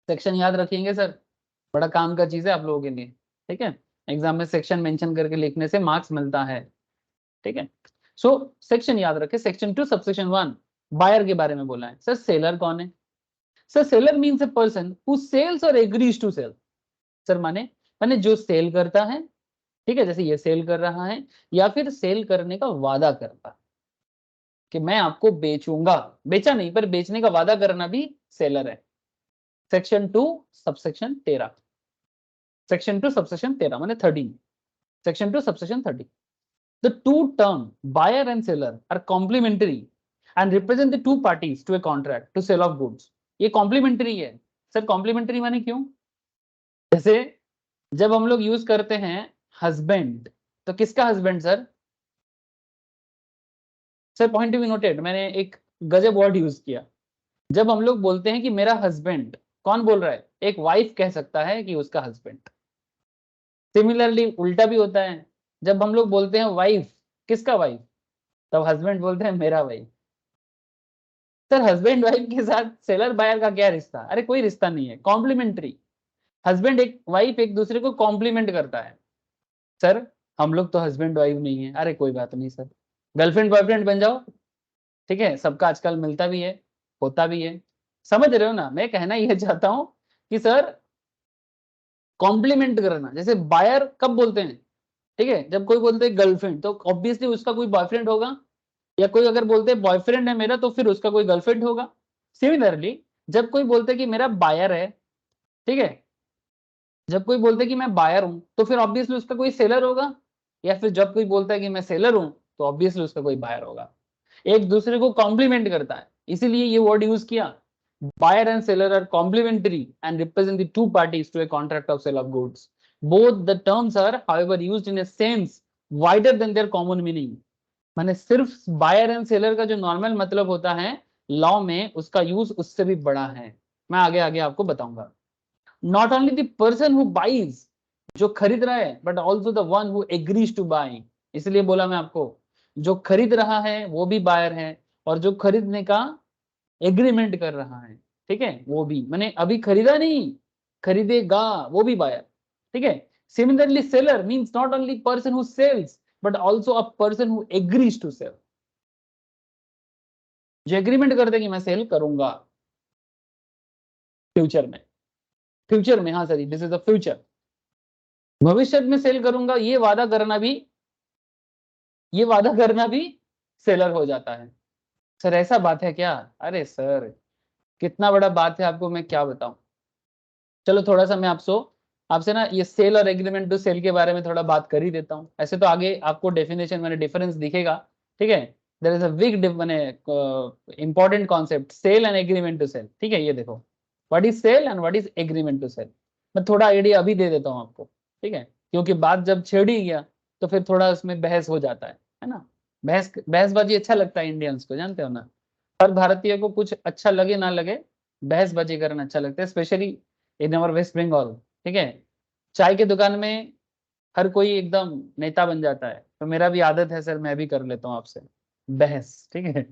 Speaker 1: Section याद रखेंगे सर, बड़ा काम का चीज है आप लोगों के लिए, ठीक है। एग्जाम में सेक्शन मेंशन करके लिखने से मार्क्स मिलता है, ठीक है। सो सेक्शन याद रखे, सेक्शन 2 सबसेक्शन 1 बायर के बारे में बोला है। सर सेलर कौन है? Sir seller means a person who sells और एग्रीज टू सेल। सर माने माने जो सेल करता है, ठीक है, जैसे ये सेल कर रहा है या फिर सेल करने का वादा करता है कि मैं आपको बेचूंगा, बेचा नहीं पर बेचने का वादा करना भी सेलर है। सेक्शन 2 सबसेक्शन 13, सेक्शन 2 सबसेक्शन 13 माने 13, section 2 subsection 13। The two term buyer and seller are complementary and represent the two parties to a contract to sell of goods। ये complementary है। सर complementary माने क्यों? जैसे जब हम लोग यूज करते हैं हस्बैंड, तो किसका husband sir? Sir point to be noted, मैंने एक गजब वर्ड यूज किया। जब हम लोग बोलते हैं कि मेरा हस्बैंड, कौन बोल रहा है? एक वाइफ कह सकता है कि उसका हस्बैंड। सिमिलरली उल्टा भी होता है, जब हम लोग बोलते हैं वाइफ, किसका वाइफ? तब हस्बैंड बोलते हैं मेरा वाइफ। सर हस्बैंड वाइफ के साथ सेलर बायर का क्या रिश्ता? अरे कोई रिश्ता नहीं है, कॉम्प्लीमेंट्री। हस्बैंड एक वाइफ एक दूसरे को कॉम्प्लीमेंट करता है। सर हम लोग तो हस्बैंड वाइफ नहीं है, अरे कोई बात नहीं सर, गर्लफ्रेंड बॉयफ्रेंड बन जाओ, ठीक है, सबका आजकल मिलता भी है, होता भी है। समझ रहे हो ना? मैं कहना यह चाहता हूं कि सर कॉम्प्लीमेंट करना, जैसे बायर कब बोलते हैं, ठीक है, जब कोई बोलते हैं गर्लफ्रेंड तो ऑब्वियसली उसका कोई बॉयफ्रेंड होगा, या कोई अगर बोलते हैं बॉयफ्रेंड है मेरा तो फिर उसका कोई गर्लफ्रेंड होगा। सिमिलरली जब कोई बोलते हैं कि मेरा बायर है, ठीक है, जब कोई बोलता है कि मैं बायर हूं तो फिर ऑब्वियसली उसका कोई सेलर होगा, या फिर जब कोई बोलता है कि मैं सेलर हूं तो ऑब्वियसली उसका कोई बायर होगा। एक दूसरे को कॉम्प्लीमेंट करता है, इसीलिए ये वर्ड यूज किया। Buyer and seller are complementary and represent the two parties to a contract of sale of goods. Both the terms are however used in a sense wider than their common meaning. माने सिर्फ buyer and seller का जो normal मतलब होता है law में, उसका use उससे भी बड़ा है। मैं आगे आगे आपको बताऊंगा। Not only the person who buys, जो खरीद रहा है, but also the one who agrees to buy. इसलिए बोला मैं आपको, जो खरीद रहा है वो भी बायर है और जो खरीदने का एग्रीमेंट कर रहा है, ठीक है, वो भी, मैंने अभी खरीदा नहीं, खरीदेगा, वो भी बायर, ठीक है। Similarly seller means not only person who sells but also a person who agrees to sell. जो एग्रीमेंट कर दे कि मैं सेल करूंगा फ्यूचर में, फ्यूचर में, हाँ sir this is the future, भविष्य में सेल करूंगा, ये वादा करना भी, ये वादा करना भी सेलर हो जाता है। सर ऐसा बात है क्या? अरे सर कितना बड़ा बात है, आपको मैं क्या बताऊं। चलो थोड़ा सा मैं आपसे ना ये सेल और एग्रीमेंट टू सेल के बारे में थोड़ा बात कर ही देता हूँ। ऐसे तो आगे आपको डेफिनेशन मैंने डिफरेंस दिखेगा, ठीक है। देयर इज अ बिग मैंने important concept, sale and agreement to sell, ठीक है। ये देखो what is sale and what is agreement to sell. मैं थोड़ा आइडिया अभी दे देता हूँ आपको, ठीक है, क्योंकि बात जब छेड़ ही गया तो फिर थोड़ा उसमें बहस हो जाता है ना। बहसबाजी अच्छा लगता है इंडियंस को, जानते हो ना। हर भारतीय को कुछ अच्छा लगे ना लगे, बहसबाजी करना अच्छा लगता है, specially in our West Bengal, ठीक है। चाय की दुकान में हर कोई एकदम नेता बन जाता है, तो मेरा भी आदत है सर, मैं भी कर लेता हूँ आपसे बहस, ठीक है।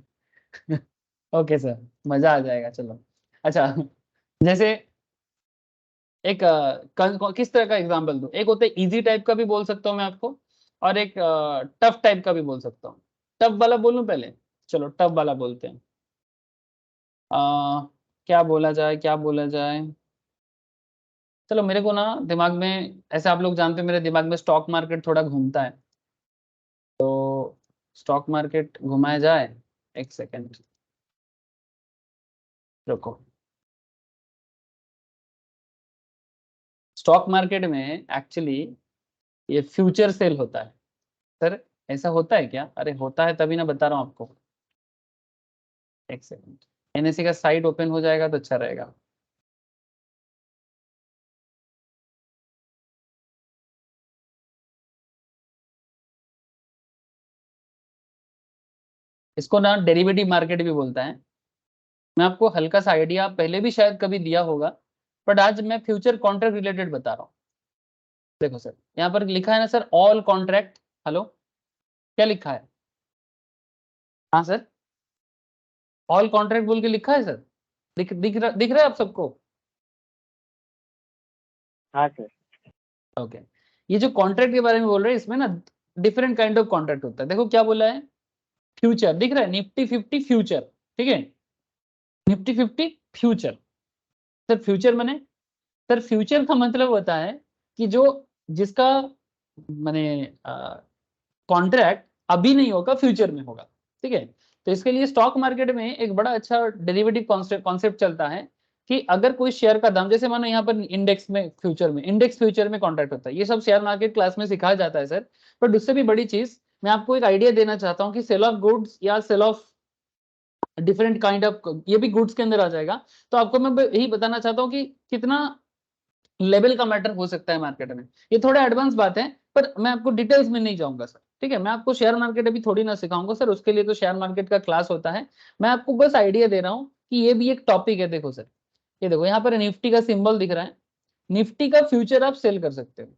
Speaker 1: ओके सर, मजा आ जाएगा, चलो। अच्छा, जैसे एक किस तरह का एग्जांपल दूं? एक होता है इजी टाइप का भी बोल सकता हूँ मैं आपको, और एक टफ टाइप का भी बोल सकता हूँ। टफ वाला बोलूं पहले? चलो टफ वाला बोलते हैं। क्या बोला जाए, क्या बोला जाए? चलो मेरे को ना दिमाग में, ऐसे आप लोग जानते हो मेरे दिमाग में स्टॉक मार्केट थोड़ा घूमता है, तो स्टॉक मार्केट घुमाया जाए। एक सेकेंड रुको। स्टॉक मार्केट में एक्चुअली ये फ्यूचर सेल होता है। सर ऐसा होता है क्या? अरे होता है, तभी ना बता रहा हूँ आपको। एक सेकेंड, एनएससी का साइट ओपन हो जाएगा तो अच्छा रहेगा। इसको ना डेरिवेटिव मार्केट भी बोलता है। मैं आपको हल्का सा आइडिया पहले भी शायद कभी दिया होगा, बट आज मैं फ्यूचर कॉन्ट्रैक्ट रिलेटेड बता रहा हूँ। देखो सर, यहाँ पर लिखा है ना सर, ऑल कॉन्ट्रैक्ट। हेलो, क्या लिखा है? हाँ सर, ऑल कॉन्ट्रैक्ट बोल के लिखा है सर। दिख रहा है आप सबको?
Speaker 3: हाँ सर।
Speaker 1: ओके। ये जो कॉन्ट्रैक्ट के बारे में बोल रहे हैं, इसमें ना डिफरेंट काइंड ऑफ कॉन्ट्रैक्ट होता है। देखो क्या बोला है, फ्यूचर दिख रहा है, निफ्टी 50 फ्यूचर, ठीक है, निफ्टी 50 फ्यूचर। सर फ्यूचर माने, सर फ्यूचर का मतलब होता है कि जो जिसका माने कॉन्ट्रैक्ट अभी नहीं होगा, फ्यूचर में होगा, ठीक है। तो इसके लिए स्टॉक मार्केट में एक बड़ा अच्छा डेरिवेटिव कॉन्सेप्ट चलता है कि अगर कोई शेयर का दाम, जैसे मानो यहाँ पर इंडेक्स में फ्यूचर में, इंडेक्स फ्यूचर में कॉन्ट्रैक्ट होता है, ये सब शेयर मार्केट क्लास में सिखाया जाता है सर। बट उससे भी बड़ी चीज मैं आपको एक आइडिया देना चाहता हूँ कि सेल ऑफ गुड्स या sale of different kind of, ये भी गुड्स के अंदर आ जाएगा। तो आपको मैं यही बताना चाहता हूँ कि कितना लेवल का मैटर हो सकता है मार्केट में। ये थोड़ा एडवांस बात है, पर मैं आपको डिटेल्स में नहीं जाऊंगा सर, ठीक है। मैं आपको शेयर मार्केट अभी थोड़ी ना सिखाऊंगा सर, उसके लिए तो शेयर मार्केट का क्लास होता है। मैं आपको बस आइडिया दे रहा हूँ कि ये भी एक टॉपिक है। देखो सर, ये देखो यहाँ पर निफ्टी का सिंबल दिख रहा है, निफ्टी का फ्यूचर आप सेल कर सकते हो।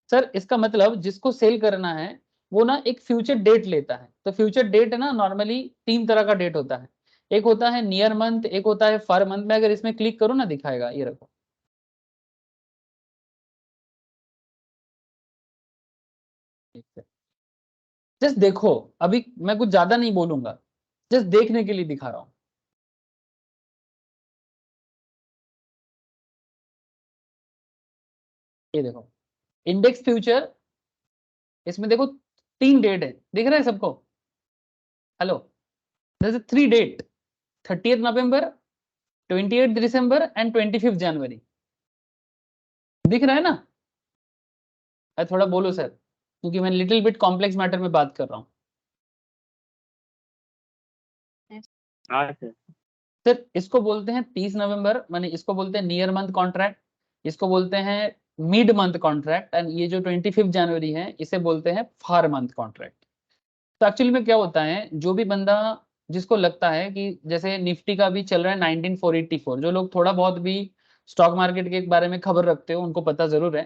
Speaker 1: सर इसका मतलब जिसको सेल करना है वो ना एक फ्यूचर डेट लेता है। तो फ्यूचर डेट है ना, नॉर्मली 3 तरह का डेट होता है। एक होता है नियर मंथ, एक होता है फर मंथ। मैं अगर इसमें क्लिक करूँ ना, दिखाएगा, ये रखो। जस्ट देखो, अभी मैं कुछ ज्यादा नहीं बोलूंगा, जस्ट देखने के लिए दिखा रहा हूं। ये देखो, इंडेक्स फ्यूचर, इसमें देखो 3 डेट है, दिख रहा है सबको? हेलो, जैसे 3 डेट, 30 नवंबर, 28 दिसंबर एंड 25 जनवरी। दिख रहा है ना? अरे थोड़ा बोलो सर, क्योंकि मैं लिटिल बिट कॉम्प्लेक्स मैटर में बात कर रहा हूँ।
Speaker 3: हाँ सर।
Speaker 1: सर इसको बोलते हैं 30 नवंबर, माने इसको बोलते हैं नियर मंथ कॉन्ट्रैक्ट, इसको बोलते हैं मिड मंथ कॉन्ट्रैक्ट, एंड ये जो 25 जनवरी है इसे बोलते हैं फार मंथ कॉन्ट्रैक्ट। तो एक्चुअली में क्या होता है, जो भी बंदा, जिसको लगता है कि जैसे निफ्टी का भी चल रहा है 19484, जो लोग थोड़ा बहुत भी स्टॉक मार्केट के बारे में खबर रखते हो उनको पता जरूर है।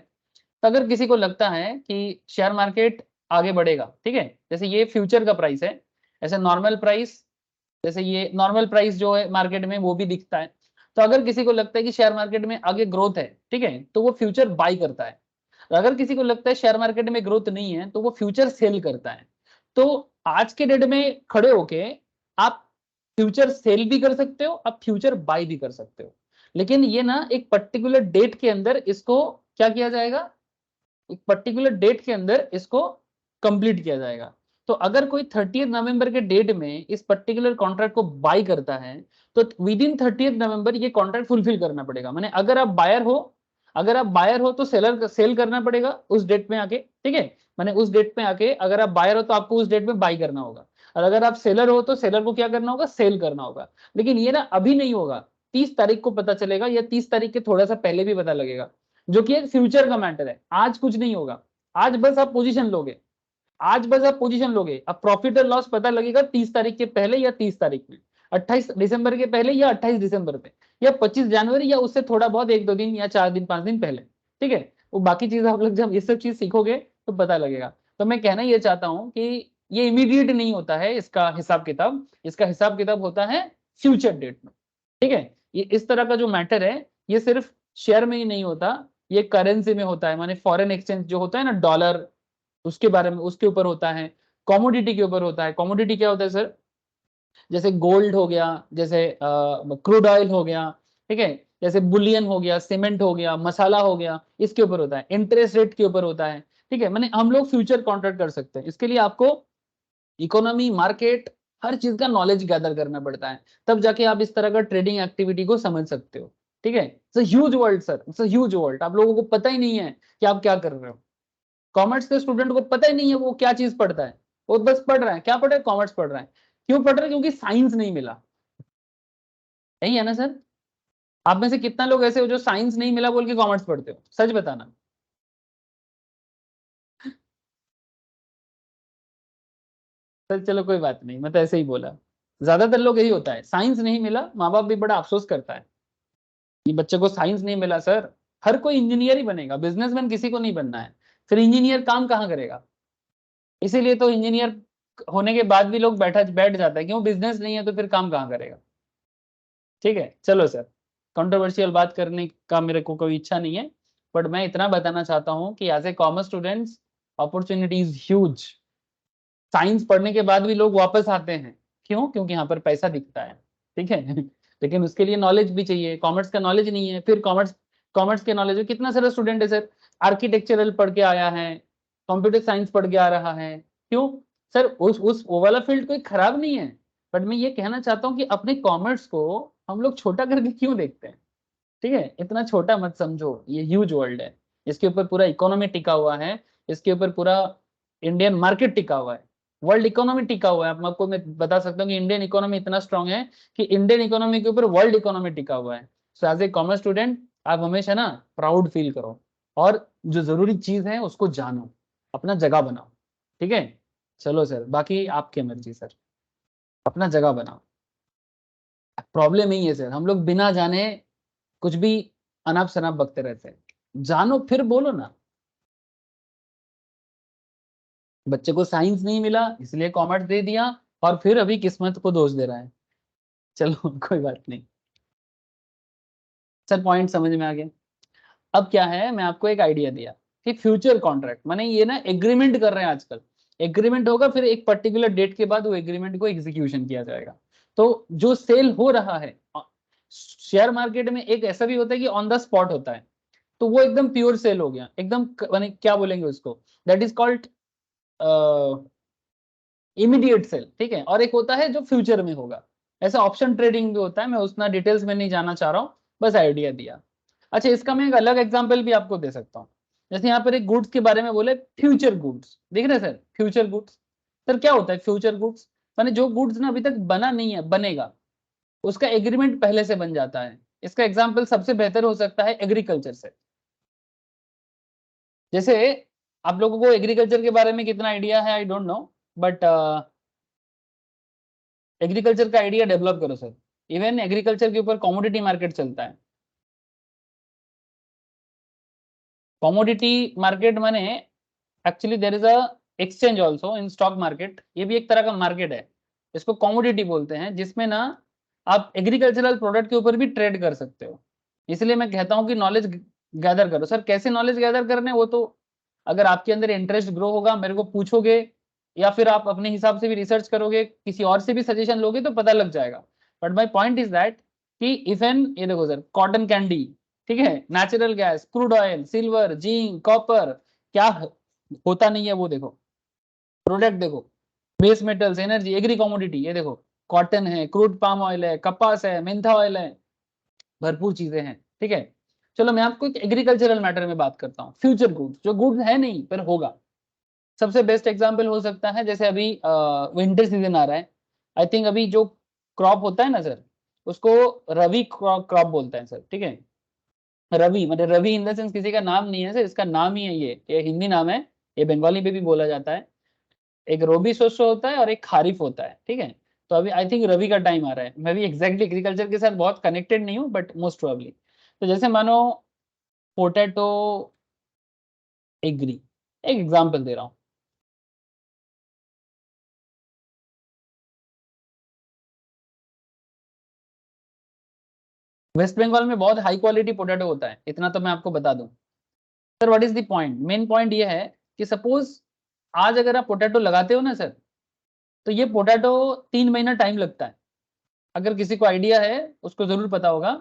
Speaker 1: तो अगर किसी को लगता है कि शेयर मार्केट आगे बढ़ेगा, ठीक है, जैसे ये फ्यूचर का प्राइस है, ऐसे नॉर्मल प्राइस, जैसे ये नॉर्मल प्राइस जो है मार्केट में वो भी दिखता है। तो अगर किसी को लगता है कि शेयर मार्केट में आगे ग्रोथ है, ठीक है, तो वो फ्यूचर बाई करता है। अगर किसी को लगता है शेयर मार्केट में ग्रोथ नहीं है, तो वो फ्यूचर सेल करता है। तो आज के डेट में खड़े होके आप फ्यूचर सेल भी कर सकते हो, आप फ्यूचर बाई भी कर सकते हो। लेकिन ये ना एक पर्टिकुलर डेट के अंदर इसको क्या किया जाएगा, एक पर्टिकुलर डेट के अंदर इसको कंप्लीट किया जाएगा। तो अगर कोई 30 नवंबर के डेट में इस पर्टिकुलर कॉन्ट्रैक्ट को बाय करता है, तो विद इन 30 नवंबर ये कॉन्ट्रैक्ट फुलफिल करना पड़ेगा। माने अगर आप बायर हो, अगर आप बायर हो तो सेलर सेल करना पड़ेगा उस डेट में आके, ठीक है। माने उस डेट में आके अगर आप बायर हो तो आपको उस डेट में बाई करना होगा, और अगर आप सेलर हो तो सेलर को क्या करना होगा, सेल करना होगा। लेकिन ये ना अभी नहीं होगा, 30 तारीख को पता चलेगा, या 30 तारीख के थोड़ा सा पहले भी पता लगेगा, जो कि एक फ्यूचर का मैटर है। आज कुछ नहीं होगा, आज बस आप पोजीशन लोगे, आज बस आप पोजीशन लोगे। अब प्रॉफिट और लॉस पता लगेगा 30 तारीख के पहले या 30 तारीख में, 28 दिसंबर के पहले या 28 दिसंबर पे, या 25 जनवरी, या उससे थोड़ा बहुत 1-2 दिन या 4 दिन 5 दिन पहले, ठीक है। वो बाकी चीज आप लोग जब ये सब चीज सीखोगे तो पता लगेगा। तो मैं कहना ये चाहता हूँ कि ये इमीडिएट नहीं होता है इसका हिसाब किताब, इसका हिसाब किताब होता है फ्यूचर डेट में, ठीक है। ये इस तरह का जो मैटर है, ये सिर्फ शेयर में ही नहीं होता, ये करेंसी में होता है। माने फॉरेन एक्सचेंज जो होता है ना, डॉलर, उसके बारे में, उसके ऊपर होता है। कमोडिटी के ऊपर होता है। कमोडिटी क्या होता है सर, जैसे गोल्ड हो गया, जैसे क्रूड ऑयल हो गया, ठीक है, जैसे बुलियन हो गया, सीमेंट हो गया, मसाला हो गया, इसके ऊपर होता है। इंटरेस्ट रेट के ऊपर होता है, ठीक है। माने हम लोग फ्यूचर कॉन्ट्रैक्ट कर सकते हैं। इसके लिए आपको इकोनॉमी, मार्केट, हर चीज का नॉलेज गैदर करना पड़ता है, तब जाके आप इस तरह का ट्रेडिंग एक्टिविटी को समझ सकते हो, ठीक है। It's a huge world sir, it's a huge world. आप लोगों को पता ही नहीं है कि आप क्या कर रहे हो। कॉमर्स के स्टूडेंट को पता ही नहीं है वो क्या चीज पढ़ता है, वो बस पढ़ रहा है, क्या पढ़ रहा है, कॉमर्स पढ़ रहा है। क्यों पढ़ रहा है? क्योंकि साइंस नहीं मिला। यही है ना सर? आप में से कितना लोग ऐसे हो जो साइंस नहीं मिला बोल के कॉमर्स पढ़ते हो? सच बताना। सर चलो कोई बात नहीं, मैं तो ऐसे ही बोला। ज्यादातर लोग यही होता है, साइंस नहीं मिला, माँ बाप भी बड़ा अफसोस करता है कि बच्चे को साइंस नहीं मिला। सर हर कोई इंजीनियर ही बनेगा, बिजनेसमैन किसी को नहीं बनना है। फिर इंजीनियर काम कहाँ करेगा? इसीलिए तो इंजीनियर होने के बाद भी लोग बैठ जाता है, क्यों? बिजनेस नहीं है तो फिर काम कहाँ करेगा? ठीक है, चलो सर, कंट्रोवर्शियल बात करने का मेरे को कोई इच्छा नहीं है, बट मैं इतना बताना चाहता हूँ कि as a commerce students opportunity is huge. Science पढ़ने के बाद भी लोग वापस आते हैं, क्यों? क्योंकि यहाँ पर पैसा दिखता है, ठीक है। लेकिन उसके लिए नॉलेज भी चाहिए, कॉमर्स का नॉलेज नहीं है। फिर कॉमर्स के नॉलेज में कितना सारा स्टूडेंट है सर, आर्किटेक्चरल पढ़ के आया है, कंप्यूटर साइंस पढ़ के आ रहा है, क्यों? सर उस वो वाला फील्ड कोई खराब नहीं है, बट मैं ये कहना चाहता हूँ कि अपने कॉमर्स को हम लोग छोटा करके क्यों देखते हैं? ठीक है, इतना छोटा मत समझो, ये ह्यूज वर्ल्ड है, इसके ऊपर पूरा इकोनॉमी टिका हुआ है, इसके ऊपर पूरा इंडियन मार्केट टिका हुआ है, वर्ल्ड इकोनॉमी टिका हुआ है। आपको मैं बता सकता हूँ कि इंडियन इकोनॉमी इतना स्ट्रांग है कि इंडियन इकोनॉमी के ऊपर वर्ल्ड इकोनॉमी टिका हुआ है। So as a commerce student आप हमेशा ना प्राउड फील करो, और जो जरूरी चीज है उसको जानो, अपना जगह बनाओ। ठीक है, चलो सर, बाकी आपकी मर्जी सर, अपना जगह बनाओ। प्रॉब्लम यही है सर, हम लोग बिना जाने कुछ भी अनाप शनाप बकते रहते हैं। जानो फिर बोलो ना। बच्चे को साइंस नहीं मिला इसलिए कॉमर्स दे दिया, और फिर अभी किस्मत को दोष दे रहा है। चलो कोई बात नहीं सर, पॉइंट समझ में आ गया। अब क्या है, मैं आपको एक आइडिया दिया कि फ्यूचर कॉन्ट्रैक्ट माने ये ना एग्रीमेंट कर रहे हैं आजकल। एग्रीमेंट होगा, फिर एक पर्टिकुलर डेट के बाद वो एग्रीमेंट को एग्जीक्यूशन किया जाएगा। तो जो सेल हो रहा है शेयर मार्केट में, एक ऐसा भी होता है कि ऑन द स्पॉट होता है, तो वो एकदम प्योर सेल हो गया, एकदम माने क्या बोलेंगे उसको, that is called immediate sale. ठीक है, और एक होता है जो फ्यूचर में होगा, ऐसा ऑप्शन ट्रेडिंग भी होता है। मैं उतना डिटेल्स में नहीं जाना चाह रहा हूँ, बस आइडिया दिया। अच्छा, इसका मैं एक अलग एग्जांपल भी आपको दे सकता हूँ। जैसे यहाँ पर एक गुड्स के बारे में बोले, फ्यूचर गुड्स, देख रहे हैं सर? फ्यूचर गुड्स, सर क्या होता है फ्यूचर गुड्स? माने जो गुड्स ना अभी तक बना नहीं है, बनेगा, उसका एग्रीमेंट पहले से बन जाता है। इसका एग्जाम्पल सबसे बेहतर हो सकता है एग्रीकल्चर से। जैसे आप लोगों को एग्रीकल्चर के बारे में कितना आइडिया है I don't know, but agriculture का आइडिया डेवलप करो सर। इवन एग्रीकल्चर के ऊपर कमोडिटी मार्केट चलता है। कमोडिटी मार्केट माने actually there is a exchange also in stock market, ये भी एक तरह का मार्केट है, इसको कमोडिटी बोलते हैं, जिसमें ना आप एग्रीकल्चरल प्रोडक्ट के ऊपर भी ट्रेड कर सकते हो। इसलिए मैं कहता हूं कि नॉलेज गैदर करो। सर कैसे नॉलेज गैदर करने, वो तो अगर आपके अंदर इंटरेस्ट ग्रो होगा, मेरे को पूछोगे, या फिर आप अपने हिसाब से भी रिसर्च करोगे, किसी और से भी सजेशन लोगे, तो पता लग जाएगा। But my point is that कि इफ एन, ये देखो सर, कॉटन कैंडी, ठीक है, natural gas, crude oil, silver, zinc, copper, क्या होता नहीं है वो देखो, प्रोडक्ट देखो, base metals, energy, agree commodity, ये देखो, कॉटन है, क्रूड पाम ऑयल है, कपास है, मेंथा ऑयल है, भरपूर चीजें हैं। ठीक है, चलो मैं आपको एक एग्रीकल्चरल मैटर में बात करता हूँ। फ्यूचर गुड्स, जो गुड्स है नहीं पर होगा, सबसे बेस्ट एग्जांपल हो सकता है, जैसे अभी विंटर सीजन आ रहा है, आई थिंक अभी जो क्रॉप होता है ना सर, उसको रवि क्रॉप बोलते हैं सर। ठीक है, रवि मतलब रवि इन द सेंस किसी का नाम नहीं है सर, इसका नाम ही है, ये हिंदी नाम है, ये बंगाली में भी बोला जाता है। एक रोबी शस्य होता है और एक खारिफ होता है। ठीक है, तो अभी आई थिंक रवि का टाइम आ रहा है। मैं भी एग्जैक्टली एग्रीकल्चर के साथ बहुत कनेक्टेड नहीं हूँ, बट मोस्ट प्रोबेबली। तो जैसे मानो पोटैटो एग्री, एक एग्जांपल दे रहा हूँ, वेस्ट बंगाल में बहुत हाई क्वालिटी पोटैटो होता है, इतना तो मैं आपको बता दूं। Sir what is the point, main point ये है कि सपोज आज अगर आप पोटैटो लगाते हो ना सर, तो ये पोटैटो 3 महीना टाइम लगता है। अगर किसी को आइडिया है उसको जरूर पता होगा,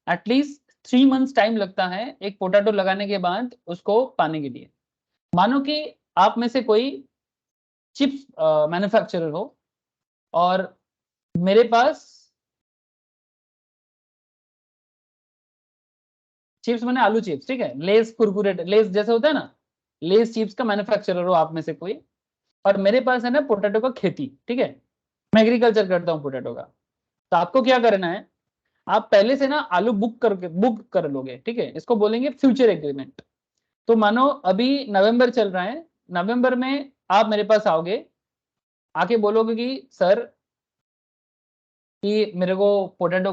Speaker 1: एटलीस्ट 3 मंथ्स टाइम लगता है एक पोटैटो लगाने के बाद उसको पाने के लिए। मानो कि आप में से कोई चिप्स मैन्युफैक्चरर हो, और मेरे पास चिप्स मैंने आलू चिप्स, ठीक है, लेस कुरकुरे, लेस जैसे होता है ना, लेस चिप्स का मैन्युफैक्चरर हो आप में से कोई, और मेरे पास है ना पोटैटो का खेती। ठीक है, मैं एग्रीकल्चर करता हूँ पोटैटो का। तो आपको क्या करना है, आप पहले से ना आलू बुक कर लोगे। ठीक है, इसको बोलेंगे फ्यूचर एग्रीमेंट। तो मानो अभी नवंबर चल रहा है, नवंबर में आप मेरे पास आओगे, आके बोलोगे कि सर कि मेरे को पोटैटो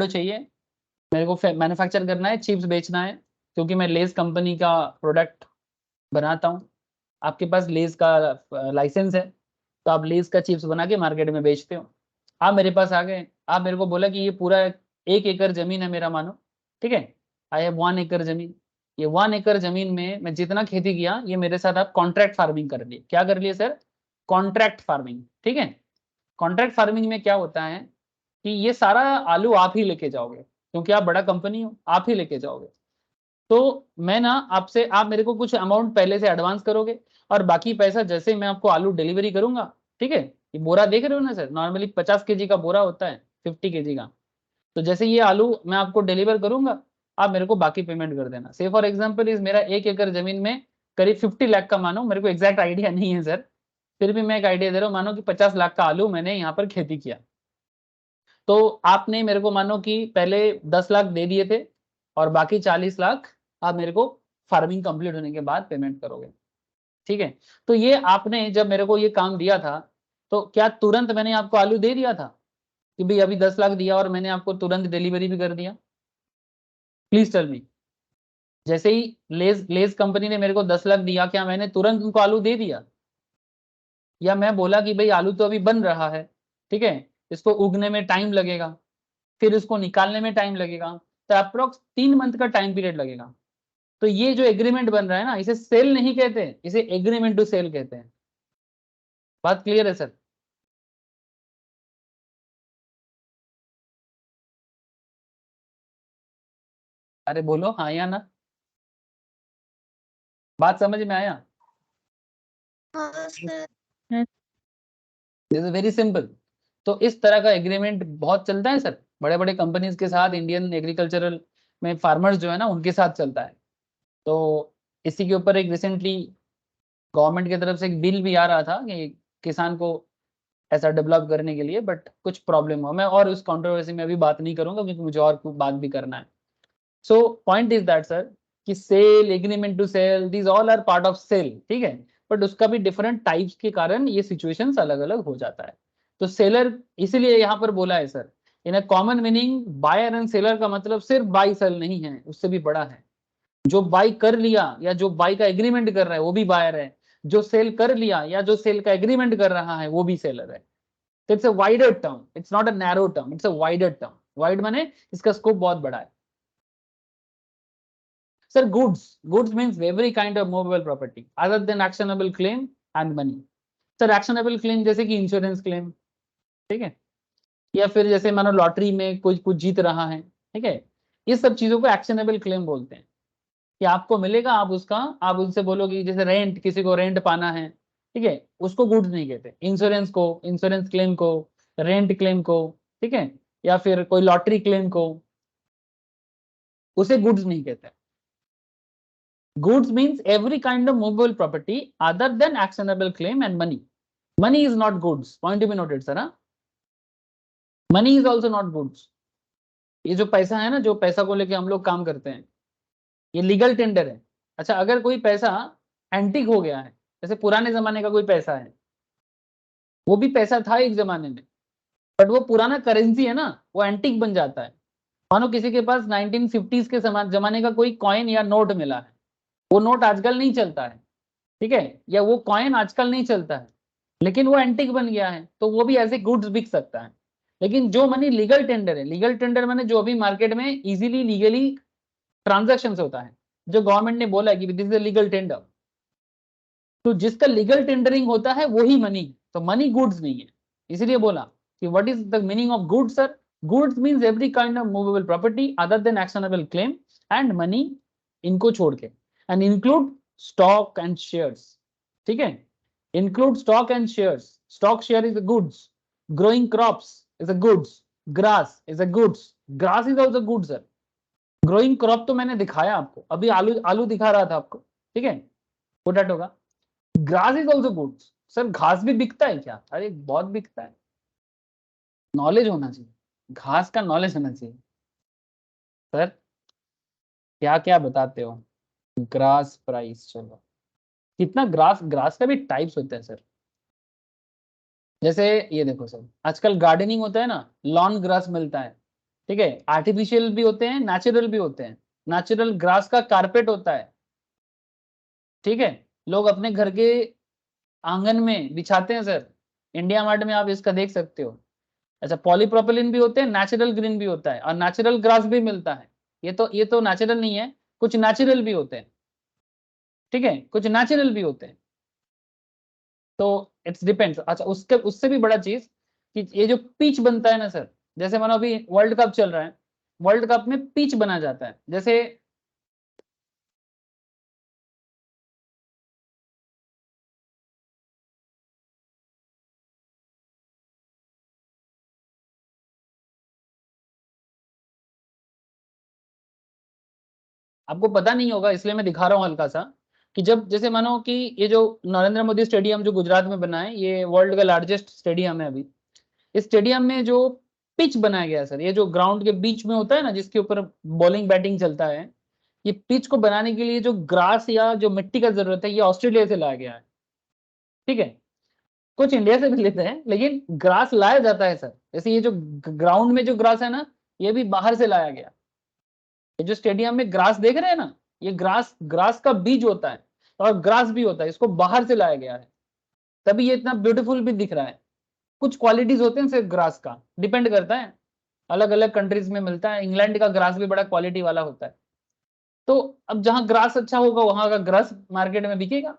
Speaker 1: चाहिए, मेरे को मैन्युफैक्चर करना है, चिप्स बेचना है, क्योंकि मैं लेस कंपनी का प्रोडक्ट बनाता हूँ। आपके पास लेस का लाइसेंस है, तो आप लेस का चिप्स बना के मार्केट में बेचते हो। आप मेरे पास आ गए, आप मेरे को बोला कि ये पूरा 1 एकड़ जमीन है मेरा, मानो, ठीक है, आई हैव 1 एकड़ जमीन। ये 1 एकड़ जमीन में मैं जितना खेती किया, ये मेरे साथ आप कॉन्ट्रैक्ट फार्मिंग कर लिए। क्या कर लिए सर? कॉन्ट्रैक्ट फार्मिंग, ठीक है। कॉन्ट्रैक्ट फार्मिंग में क्या होता है कि ये सारा आलू आप ही लेके जाओगे, क्योंकि आप बड़ा कंपनी हो, आप ही लेके जाओगे। तो मैं ना आपसे, आप मेरे को कुछ अमाउंट पहले से एडवांस करोगे, और बाकी पैसा जैसे मैं आपको आलू डिलीवरी करूंगा, ठीक है। ये बोरा देख रहे हो ना सर, नॉर्मली 50 kg का बोरा होता है, 50 kg का। तो जैसे ये आलू मैं आपको डिलीवर करूंगा, आप मेरे को बाकी पेमेंट कर देना। से फॉर एग्जाम्पल इस मेरा 1 एकड़ जमीन में करीब 50 लाख का, मानो, मेरे को एग्जैक्ट आइडिया नहीं है सर, फिर भी मैं एक आइडिया दे रहा हूँ, मानो कि 50 लाख का आलू मैंने यहाँ पर खेती किया। तो आपने मेरे को मानो कि पहले 10 लाख दे दिए थे, और बाकी 40 लाख आप मेरे को फार्मिंग कंप्लीट होने के बाद पेमेंट करोगे, ठीक है। तो ये आपने जब मेरे को ये काम दिया था, तो क्या तुरंत मैंने आपको आलू दे दिया था कि भाई अभी 10 लाख दिया और मैंने आपको तुरंत डिलीवरी भी कर दिया? Please tell me. जैसे ही लेज लेज कंपनी ने मेरे को 10 लाख दिया, क्या मैंने तुरंत उनको आलू दे दिया? या मैं बोला कि भाई आलू तो अभी बन रहा है, ठीक है, इसको उगने में टाइम लगेगा, फिर इसको निकालने में टाइम लगेगा, तो अप्रोक्स 3 मंथ का टाइम पीरियड लगेगा। तो ये जो एग्रीमेंट बन रहा है ना, इसे सेल नहीं कहते, इसे एग्रीमेंट टू सेल कहते हैं। बात क्लियर है सर? अरे बोलो हाँ या ना, बात समझ में आया?
Speaker 2: हाँ sir.
Speaker 1: This is very simple. तो इस तरह का एग्रीमेंट बहुत चलता है सर, बड़े बड़े कंपनीज के साथ, इंडियन एग्रीकल्चरल में फार्मर्स जो है ना, उनके साथ चलता है। तो इसी के ऊपर एक रिसेंटली गवर्नमेंट की तरफ से एक बिल भी आ रहा था कि किसान को ऐसा डेवलप करने के लिए, बट कुछ प्रॉब्लम हो, मैं और उस कंट्रोवर्सी में अभी बात नहीं करूंगा, क्योंकि मुझे और बात भी करना है। So point is that sir, कि sale, agreement to sale, these all are part of sale, ठीक है। बट उसका भी डिफरेंट टाइप्स के कारण ये सिचुएशंस अलग अलग हो जाता है। तो सेलर, इसीलिए यहाँ पर बोला है sir, in a common meaning, buyer and seller का मतलब सिर्फ बाई सेल नहीं है, उससे भी बड़ा है। जो बाई कर लिया या जो बाई का एग्रीमेंट कर रहा है वो भी बायर है, जो सेल कर लिया या जो सेल का एग्रीमेंट कर रहा है वो भी सेलर है। It's a wider term, it's not a narrow term, it's a wider term. Wide माने इसका स्कोप बहुत बड़ा है sir. Goods means every kind of movable property other than actionable claim and money. Sir actionable claim जैसे कि insurance claim, ठीक है, या फिर जैसे मानो लॉटरी में कोई कुछ जीत रहा है, ठीक है, ये सब चीजों को एक्शनेबल क्लेम बोलते हैं, कि आपको मिलेगा, आप उसका, आप उनसे बोलोगे, जैसे रेंट, किसी को रेंट पाना है, ठीक है, उसको गुड्स नहीं कहते। इंश्योरेंस को, इंश्योरेंस क्लेम को, रेंट क्लेम को, ठीक है, या फिर कोई लॉटरी क्लेम को, उसे गुड्स नहीं कहते। Goods means every kind of movable property other than actionable claim and money. Money is not goods, point to be noted sir. Money is also not goods. ये जो पैसा है ना, जो पैसा को लेके हम लोग काम करते हैं, ये लीगल टेंडर है। अच्छा, अगर कोई पैसा एंटिक हो गया है, जैसे पुराने जमाने का कोई पैसा है, वो भी पैसा था एक जमाने में, बट वो पुराना करेंसी है ना, वो एंटिक बन जाता है। मानो किसी के पास 1950s के जमाने का कोई कॉइन या नोट मिला है, वो नोट आजकल नहीं चलता है, ठीक है, या वो कॉइन आजकल नहीं चलता है, लेकिन वो एंटिक बन गया है, तो वो भी एज गुड्स बिक सकता है। लेकिन जो मनी लीगल टेंडर है, लीगल टेंडर माने जो अभी मार्केट में इजीली लीगली ट्रांजेक्शन होता है, जो गवर्नमेंट ने बोला है कि this is a legal tender, तो जिसका लीगल टेंडरिंग होता है वही मनी। तो मनी गुड्स नहीं है। इसलिए बोला कि what is the meaning of goods sir? Goods means every kind of movable property other than actionable claim and money, इनको छोड़ के, and include stock and shares, ठीक है, include stock and shares. Stock share is a goods, growing crops is a goods, grass is a goods, grass is also good sir. Growing crop तो मैंने दिखाया आपको, अभी आलू आलू दिखा रहा था आपको, ठीक है, पोटैटो का। Grass is also good sir. घास भी बिकता है क्या? अरे बहुत बिकता है। नॉलेज होना चाहिए, घास का नॉलेज होना चाहिए सर। क्या क्या बताते हो? ग्रास प्राइस, चलो, कितना ग्रास, ग्रास का भी टाइप्स होते हैं सर। जैसे ये देखो सर, आजकल गार्डनिंग होता है ना, लॉन ग्रास मिलता है, ठीक है, आर्टिफिशियल भी होते हैं, नेचुरल भी होते हैं। नेचुरल ग्रास का कारपेट होता है, ठीक है, लोग अपने घर के आंगन में बिछाते हैं सर। इंडिया मार्ट में आप इसका देख सकते हो। अच्छा, पॉलीप्रोपिलीन भी होते हैं, नेचुरल ग्रीन भी होता है, और नेचुरल ग्रास भी मिलता है। ये तो नेचुरल नहीं है, कुछ नेचुरल भी होते हैं, ठीक है, कुछ नेचुरल भी होते हैं। तो इट्स डिपेंड्स। अच्छा, उसके उससे भी बड़ा चीज कि ये जो पिच बनता है ना सर, जैसे मानो अभी वर्ल्ड कप चल रहा है, वर्ल्ड कप में पिच बना जाता है। जैसे आपको पता नहीं होगा, इसलिए मैं दिखा रहा हूँ हल्का सा, कि जब जैसे मानो कि ये जो नरेंद्र मोदी स्टेडियम जो गुजरात में बना है, ये वर्ल्ड का लार्जेस्ट स्टेडियम है अभी। इस स्टेडियम में जो पिच बनाया गया है सर, ये जो ग्राउंड के बीच में होता है ना, जिसके ऊपर बॉलिंग बैटिंग चलता है, ये पिच को बनाने के लिए जो ग्रास या जो मिट्टी का जरूरत है, ये ऑस्ट्रेलिया से लाया गया है, ठीक है। कुछ इंडिया से भी लेते हैं, लेकिन ग्रास लाया जाता है सर। जैसे ये जो ग्राउंड में जो ग्रास है ना, ये भी बाहर से लाया गया। ये जो स्टेडियम में ग्रास देख रहे हैं ना, ये ग्रास ग्रास का बीज होता है, और ग्रास भी होता है, इसको बाहर से लाया गया है, तभी ये इतना ब्यूटीफुल भी दिख रहा है। कुछ क्वालिटीज होते हैं सिर्फ ग्रास का, डिपेंड करता है, अलग अलग कंट्रीज में मिलता है। इंग्लैंड का ग्रास भी बड़ा क्वालिटी वाला होता है। तो अब जहां ग्रास अच्छा होगा, वहां का ग्रास मार्केट में बिकेगा।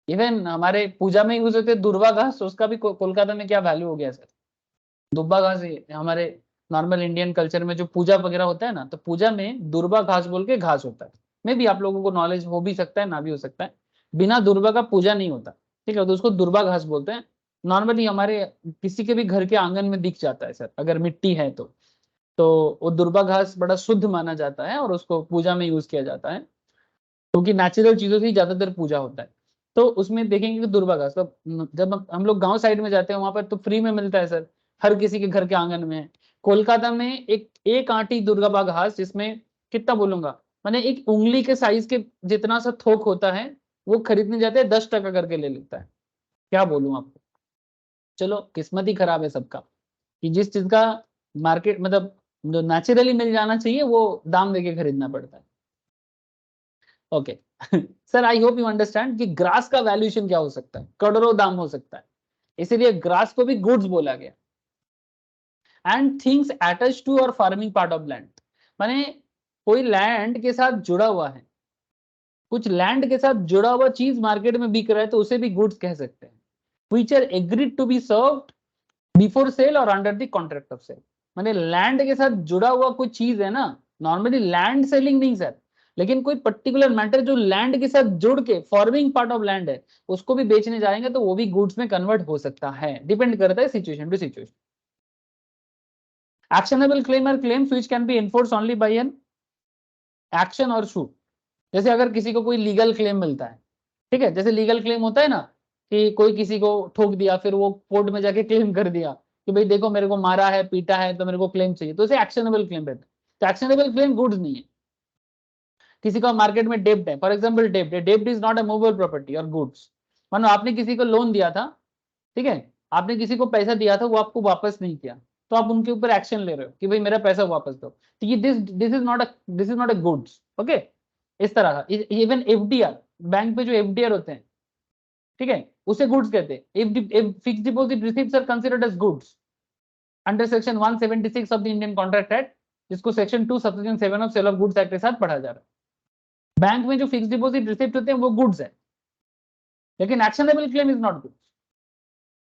Speaker 1: इवन हमारे पूजा में यूज होते दुर्वा घास, उसका भी कोलकाता में क्या वैल्यू हो गया सर। दुब्बा घास हमारे नॉर्मल इंडियन कल्चर में जो पूजा वगैरह होता है ना, तो पूजा में दुर्बा घास बोल के घास होता है। मे भी आप लोगों को नॉलेज हो भी सकता है, ना भी हो सकता है। बिना दुर्बा का पूजा नहीं होता, ठीक है, तो उसको दुर्बा घास बोलते हैं। नॉर्मली हमारे किसी के भी घर के आंगन में दिख जाता है सर, अगर मिट्टी है तो वो दुर्बा घास बड़ा शुद्ध माना जाता है, और उसको पूजा में यूज किया जाता है, क्योंकि नेचुरल चीजों से ज्यादातर पूजा होता है। तो उसमें देखेंगे कि दुर्बा घास, तो जब हम लोग गांव साइड में जाते हैं, वहां पर तो फ्री में मिलता है सर, हर किसी के घर के आंगन में है। कोलकाता में एक आंटी दुर्गा घास, जिसमें कितना बोलूंगा, मैंने एक उंगली के साइज के जितना सा थोक होता है, वो खरीदने जाते हैं, 10 टका करके ले लेता है। क्या बोलूं आपको। चलो, किस्मत ही खराब है सबका, कि जिस चीज का मार्केट मतलब जो नेचुरली मिल जाना चाहिए, वो दाम देके खरीदना पड़ता है। Okay sir, I hope you understand कि ग्रास का वैल्यूएशन क्या हो सकता है, करोड़ों दाम हो सकता है। इसीलिए ग्रास को भी गुड्स बोला गया। एंड थिंग्स अटैच टू और फार्मिंग पार्ट ऑफ लैंड, माने कोई लैंड के साथ जुड़ा हुआ है, कुछ लैंड के साथ जुड़ा हुआ चीज मार्केट में बिक रहा है, तो उसे भी गुड्स कह सकते हैं। Which are agreed to be served before sale और under the contract of sale. माने लैंड के साथ जुड़ा हुआ कोई चीज है ना, नॉर्मली लैंड सेलिंग नहीं सर, लेकिन कोई पर्टिकुलर मैटर जो लैंड के साथ जुड़ के फॉर्मिंग पार्ट ऑफ लैंड है, उसको भी बेचने जाएंगे तो वो भी गुड्स में कन्वर्ट हो सकता है। डिपेंड करता है situation to situation. Actionable claim are claims which can be enforce only by an action और सूट। जैसे अगर किसी को कोई लीगल क्लेम मिलता है, ठीक है, जैसे लीगल क्लेम होता है ना, कि कोई किसी को ठोक दिया, फिर वो कोर्ट में जाके क्लेम कर दिया कि भाई देखो मेरे को मारा है, पीटा है, तो मेरे को क्लेम चाहिए, तो उसे एक्शनेबल क्लेम रहता है। तो एक्शनेबल क्लेम गुड्स नहीं है। किसी का मार्केट में डेब्ट है, फॉर एग्जाम्पल डेब्ट is not a movable property और गुड्स। मानो आपने किसी को लोन दिया था, ठीक है, आपने किसी को पैसा दिया था, वो आपको वापस नहीं किया, तो आप उनके ऊपर एक्शन ले रहे हो कि भाई मेरा पैसा वापस दो, तो ये this is not a goods. Okay, इस तरह का। इवन एफडीआर, बैंक पे जो एफडीआर होते हैं, ठीक है, उसे गुड्स कहते हैं। If fixed deposit receipts are considered as goods under section 176 of the Indian contract act, जिसको section 2 subsection 7 of sale of goods act के साथ पढ़ा जा रहा है। बैंक में जो फिक्स्ड डिपॉजिट रिसिप्ट होते हैं वो गुड्स है, लेकिन actionable claim is not goods.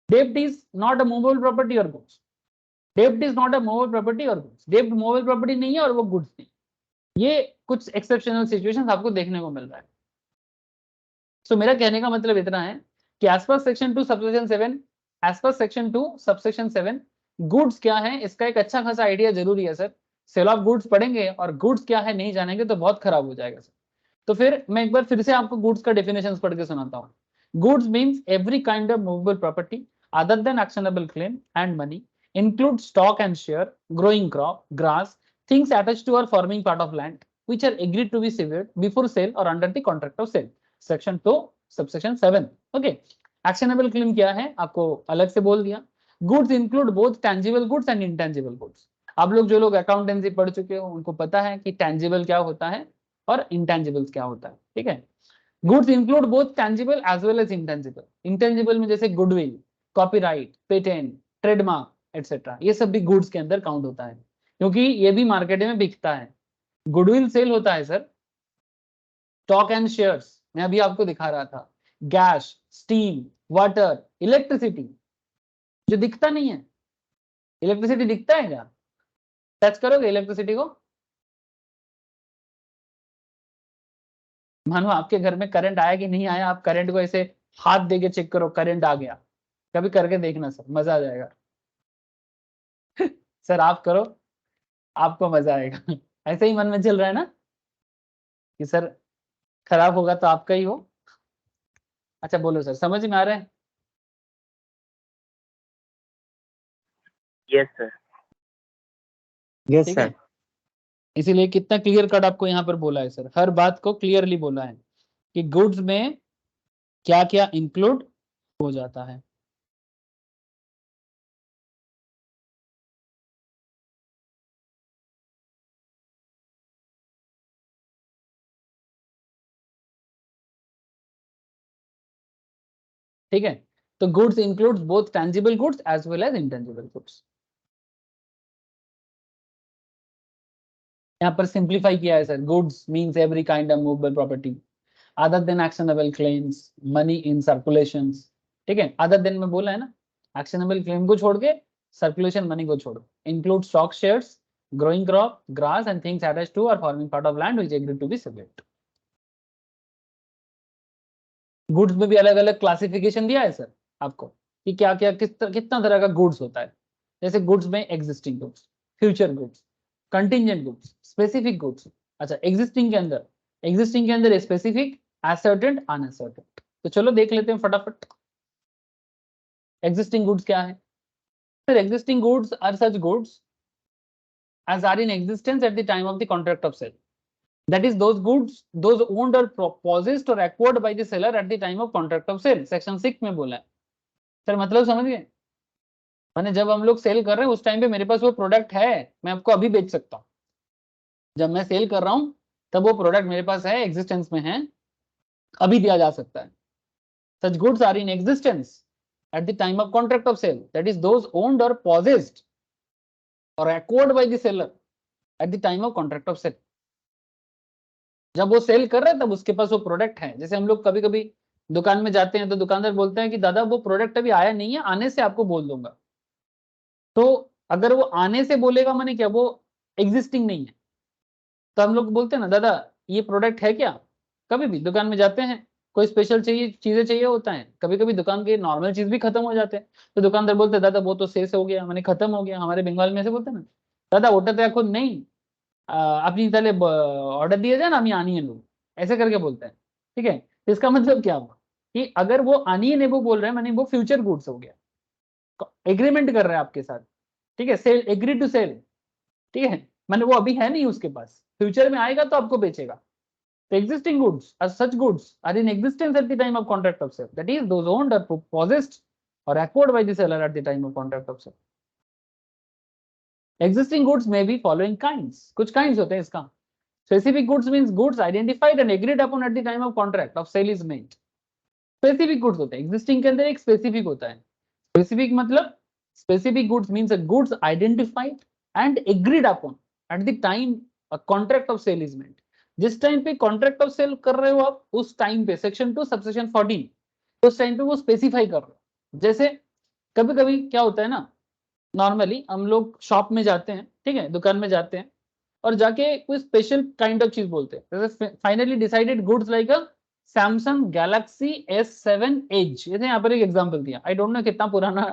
Speaker 1: डेब्ट is not a movable property और गुड्स। डेब्ट is not a movable property और गुड्स। डेब्ट मूवेबल प्रॉपर्टी नहीं है और वो गुड्स नहीं। ये कुछ एक्सेप्शनल सिचुएशंस आपको देखने को मिल रहा है। सो मेरा कहने का मतलब इतना है कि as per section 2 subsection 7, as per section 2 subsection 7, goods क्या है इसका एक अच्छा खासा आइडिया जरूरी है सर। सेल ऑफ गुड्स पढ़ेंगे और गुड्स क्या है नहीं जानेंगे तो बहुत खराब हो जाएगा सर। तो फिर मैं एक बार फिर से आपको गुड्स का डेफिनेशन पढ़ के सुनाता हूँ। Goods means every kind of movable property other than actionable claim and money, include stock and share, growing crop, grass, things attached to और forming part of land which are agreed to be severed before sale or under the contract of sale, section 2 subsection 7. Okay, actionable claim क्या है आपको अलग से बोल दिया। Goods include both tangible goods and intangible goods. आप लोग जो लोग अकाउंटेंसी पढ़ चुके हो उनको पता है कि टैंजिबल क्या होता है और इंटेंजिबल क्या होता है, ठीक है। Goods include both tangible as well as intangible. Intangible में जैसे goodwill, copyright, patent, trademark etcetera, ये सब भी गुड्स के अंदर काउंट होता है, क्योंकि ये भी मार्केट में बिकता है। गुडविल सेल होता है सर, स्टॉक एंड शेयर्स मैं अभी आपको दिखा रहा था, गैस, स्टीम, वाटर, इलेक्ट्रिसिटी, जो दिखता नहीं है। इलेक्ट्रिसिटी दिखता है क्या? टच करोगे इलेक्ट्रिसिटी को? मानो आपके घर में करंट आया कि नहीं आया, आप करंट को ऐसे हाथ दे के चेक करो, करंट आ गया, कभी करके देखना सर, मजा आ जाएगा। सर आप करो, आपको मजा आएगा। ऐसे ही मन में चल रहा है ना कि सर खराब होगा तो आपका ही हो। अच्छा बोलो सर, समझ में आ रहा है?
Speaker 3: Yes sir.
Speaker 4: यस
Speaker 1: ठीक
Speaker 4: सर।
Speaker 1: है, इसीलिए कितना क्लियर कट आपको यहाँ पर बोला है सर, हर बात को क्लियरली बोला है कि गुड्स में क्या क्या इंक्लूड हो जाता है। ठीक है, तो goods includes both tangible goods as well as intangible goods. यहाँ पर सिंप्लीफाई किया है sir, goods means every kind of movable property other than actionable claims, money in circulations. ठीक है, अदर देन में बोला है ना, एक्शनेबल क्लेम को छोड़ के सर्कुलेशन मनी को छोड़ो, include stock shares, growing crop, grass and things attached to और forming part of land which agreed to be separate. Goods में भी अलग अलग क्लासिफिकेशन दिया है सर आपको कि क्या क्या कितना तरह का गुड्स होता है। जैसे गुड्स में existing goods, future goods, contingent goods, specific goods. अच्छा, एग्जिस्टिंग के अंदर स्पेसिफिक, असर्टेंड, अनअसर्टेंड। तो चलो देख लेते हैं फटाफट एग्जिस्टिंग गुड्स क्या है। Sir existing goods are such goods as are in existence at the time of the contract of sale. That is those goods, those owned or possessed or acquired by the seller at the time of contract of sale. Section 6 में बोला है sir, मतलब समझ गए? मैंने जब हम लोग सेल कर रहे हैं उस टाइम पे मेरे पास वो प्रोडक्ट है, मैं आपको अभी बेच सकता हूँ। जब मैं सेल कर रहा हूँ तब वो प्रोडक्ट मेरे पास है, एग्जिस्टेंस में है, अभी दिया जा सकता है। Such goods are in existence at the time of contract of sale. That is those owned or possessed or acquired by the seller at the time of contract of sale. जब वो cell कर रहा है तब उसके पास वो product है। जैसे हम लोग कभी कभी दुकान में जाते हैं तो दुकानदार बोलते हैं कि दादा वो प्रोडक्ट अभी आया नहीं है, आने से आपको बोल दूंगा। तो अगर वो आने से बोलेगा माने क्या, वो एग्जिस्टिंग नहीं है, तो हम लोग बोलते हैं ना दादा ये प्रोडक्ट है क्या। कभी भी दुकान में जाते हैं, कोई स्पेशल चाहिए, चीजें चाहिए होता है, कभी कभी दुकान के नॉर्मल चीज भी खत्म हो जाते हैं, तो दुकानदार बोलते हैं दादा वो तो शेष हो गया, मैंने खत्म हो गया। हमारे बंगाल में ऐसे बोलते हैं ना, दादा ওটা তো এখন नहीं, আপনি তাহলে ऑर्डर दिए जाए ना, আমি आनी है लोग, ऐसे करके बोलते हैं। ठीक है, तो इसका मतलब क्या हुआ कि अगर वो आनी है वो बोल रहे हैं माने वो फ्यूचर गुड्स हो गया, एग्रीमेंट कर रहे हैं आपके साथ। ठीक है, सेल, एग्री टू सेल। ठीक है, माने वो अभी है नहीं उसके पास, फ्यूचर में आएगा तो आपको बेचेगा। The existing goods as such goods are in existence at the time of contract of sale. That is, those owned or possessed or acquired by the seller at the time of contract of sale. Existing goods may be following kinds. कुछ kinds होते हैं इसका। Specific goods means goods identified and agreed upon at the time of contract of sale is made. Specific goods होते हैं, existing के अंदर एक specific होता है। Specific मतलब specific goods means a goods identified and agreed upon at the time a contract of sale is made. जिस time पे कॉन्ट्रैक्ट ऑफ सेल कर रहे हो आप, उस टाइम पे सेक्शन 2 सबसेक्शन 14, उस टाइम पे वो स्पेसिफाई कर रहे हो। जैसे कभी कभी क्या होता है ना, नॉर्मली हम लोग शॉप में जाते हैं, ठीक है, दुकान में जाते हैं और जाके कोई स्पेशल काइंड ऑफ चीज बोलते हैं, जैसे finally decided goods like a Samsung Galaxy S7 edge. जैसे यहाँ पर एक एग्जांपल दिया, आई डोंट नो कितना पुराना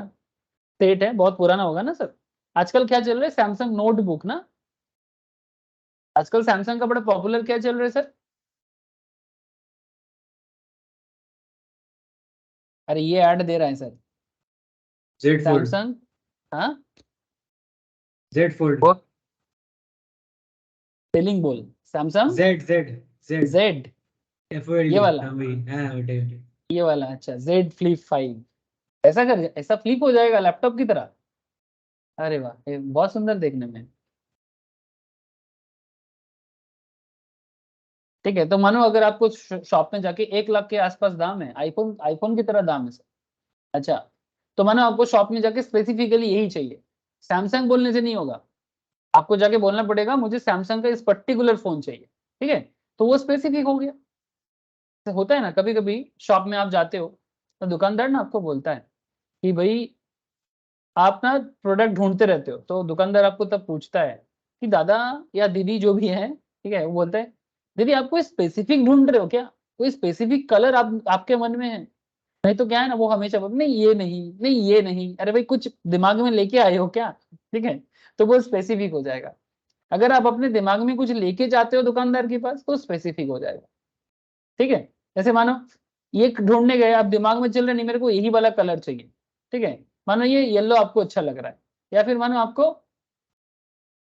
Speaker 1: सेट है, बहुत पुराना होगा ना सर। आजकल क्या चल रहा है, सैमसंग नोटबुक ना, आजकल सैमसंग का बड़ा पॉपुलर क्या चल रहा है सर? अरे ये ऐड दे रहा है सर,
Speaker 4: जेड फोल्ड।
Speaker 1: सैमसंग, हाँ
Speaker 4: जेड फोल्ड।
Speaker 1: सेलिंग बोल, Samsung
Speaker 4: Z Z Z
Speaker 1: Z,
Speaker 4: F O L D.
Speaker 1: ये वाला।
Speaker 4: हाँ वही, हाँ वही।
Speaker 1: ये वाला, अच्छा Z Flip 5 ऐसा कर, ऐसा फ्लिप हो जाएगा लैपटॉप की तरह। अरे वाह, ये बहुत सुंदर देखने में। ठीक है, तो मानो अगर आपको शॉप में जाके 1 लाख के आसपास दाम है, आईफोन आईफोन की तरह दाम है सर। अच्छा, तो मानो आपको शॉप में जाके स्पेसिफिकली यही चाहिए, सैमसंग बोलने से नहीं होगा, आपको जाके बोलना पड़ेगा मुझे सैमसंग का इस पर्टिकुलर फोन चाहिए। ठीक है, तो वो स्पेसिफिक हो गया। तो होता है ना, कभी कभी शॉप में आप जाते हो तो दुकानदार ना आपको बोलता है कि भाई आप ना प्रोडक्ट ढूंढते रहते हो, तो दुकानदार आपको तब पूछता है कि दादा या दीदी जो भी है, ठीक है, वो बोलता है दीदी आप कोई स्पेसिफिक ढूंढ रहे हो क्या, कोई स्पेसिफिक कलर आपके मन में है। नहीं तो क्या है ना, वो हमेशा बोलते नहीं ये नहीं, नहीं ये नहीं, अरे भाई कुछ दिमाग में लेके आए हो क्या। ठीक है, तो वो स्पेसिफिक हो जाएगा। अगर आप अपने दिमाग में कुछ लेके जाते हो दुकानदार के पास तो स्पेसिफिक हो जाएगा। ठीक है, जैसे मानो ये ढूंढने गए, आप दिमाग में चल रहे नहीं मेरे को यही वाला कलर चाहिए। ठीक है, मानो ये येलो आपको अच्छा लग रहा है, या फिर मानो आपको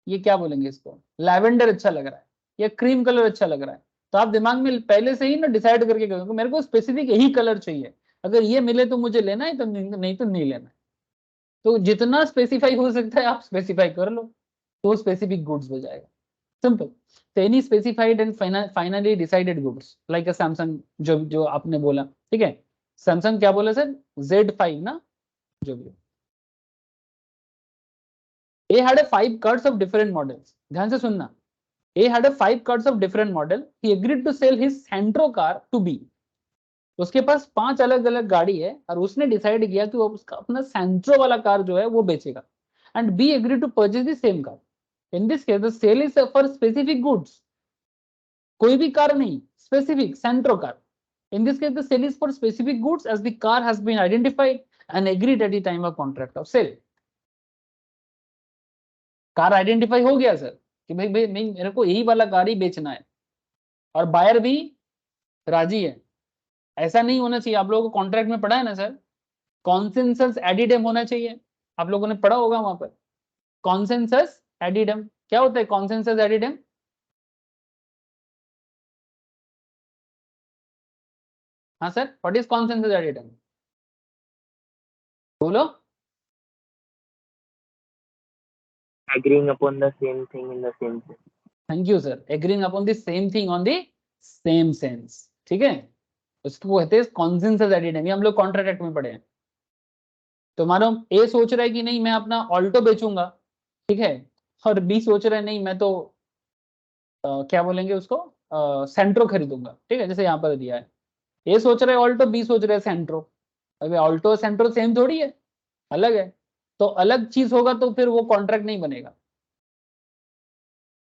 Speaker 1: ये क्या बोलेंगे इसको, लैवेंडर अच्छा लग रहा है, या क्रीम कलर अच्छा लग रहा है, तो आप दिमाग में पहले से ही ना डिसाइड करके गए मेरे को स्पेसिफिक यही कलर चाहिए, अगर ये मिले तो मुझे लेना है, तो नहीं तो नहीं लेना है। तो जितना स्पेसिफाई हो सकता है आप स्पेसिफाई कर लो, तो स्पेसिफिक गुड्स हो जाएगा। सिंपल। तो any specified and finally decided goods like a Samsung, जो जो आपने बोला। ठीक है, सैमसंग क्या बोला सर, Z5 ना, जो भी। A had 5 cards of different models, ध्यान से सुनना। A had 5 cards of different model, he agreed to sell his Santro car to B. उसके पास 5 अलग अलग गाड़ी है और उसने डिसाइड किया कि वो उसका अपना सेंट्रो वाला कार जो है वो बेचेगा, and B agree to purchase the same car. In this case the sale is for specific goods, कोई भी कार नहीं, specific Santro car. In this case, the sale is for specific goods as the car has been identified and agreed at the time of contract of sale. Car identify हो गया sir कि भाई भाई मेरे को यही वाला गाड़ी बेचना है, और बायर भी राजी है। ऐसा नहीं होना चाहिए, आप लोगों को कॉन्ट्रैक्ट में पढ़ा है ना सर, कॉन्सेंसस एडिडम होना चाहिए, आप लोगों ने पढ़ा होगा वहां पर। कॉन्सेंसस एडिडम क्या होता है, कॉन्सेंसस एडिडम? हाँ सर, व्हाट इज कॉन्सेंसस एडिडम, बोलो।
Speaker 3: agreeing upon the same thing in the same sense.
Speaker 1: Thank you sir, agreeing upon the same thing on the same sense. ठीक है, उसको कहते हैं कॉन्सेंसस एडिडम, ये हम लोग कॉन्ट्रैक्ट एक्ट में पढ़े हैं। तो मानो ए सोच रहा है कि नहीं मैं अपना ऑल्टो बेचूंगा, ठीक है, और बी सोच रहा है नहीं मैं तो क्या बोलेंगे उसको, सेंट्रो खरीदूंगा। ठीक है, जैसे यहाँ पर दिया है, ए सोच रहा है ऑल्टो, बी सोच रहा है सेंट्रो। अभी ऑल्टो सेंट्रो सेम थोड़ी है, अलग है। तो अलग चीज होगा तो फिर वो कॉन्ट्रैक्ट नहीं बनेगा।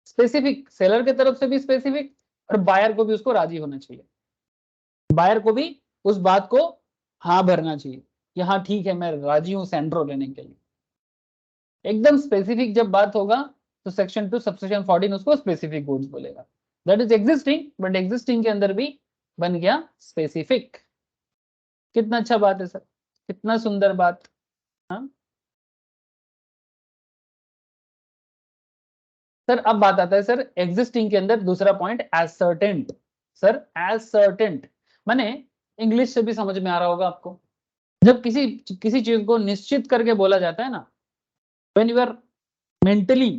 Speaker 1: स्पेसिफिक, सेलर की तरफ से भी स्पेसिफिक, और बायर को भी उसको राजी होना चाहिए, बायर को भी उस बात को हाँ भरना चाहिए कि हाँ ठीक है मैं राजी हूँ सेंट्रो लेने के लिए। एकदम स्पेसिफिक जब बात होगा तो सेक्शन 2 सबसेक्शन 14 उसको स्पेसिफिक गुड्स बोलेगा। That is existing, but existing के अंदर भी बन गया स्पेसिफिक। कितना अच्छा बात है सर, कितना सुंदर बात। हाँ सर, अब बात आता है सर एग्जिस्टिंग के अंदर दूसरा पॉइंट, एसर्टेंट। सर एसर्टेंट माने इंग्लिश से भी समझ में आ रहा होगा आपको, जब किसी किसी चीज को निश्चित करके बोला जाता है ना, व्हेन यू आर मेंटली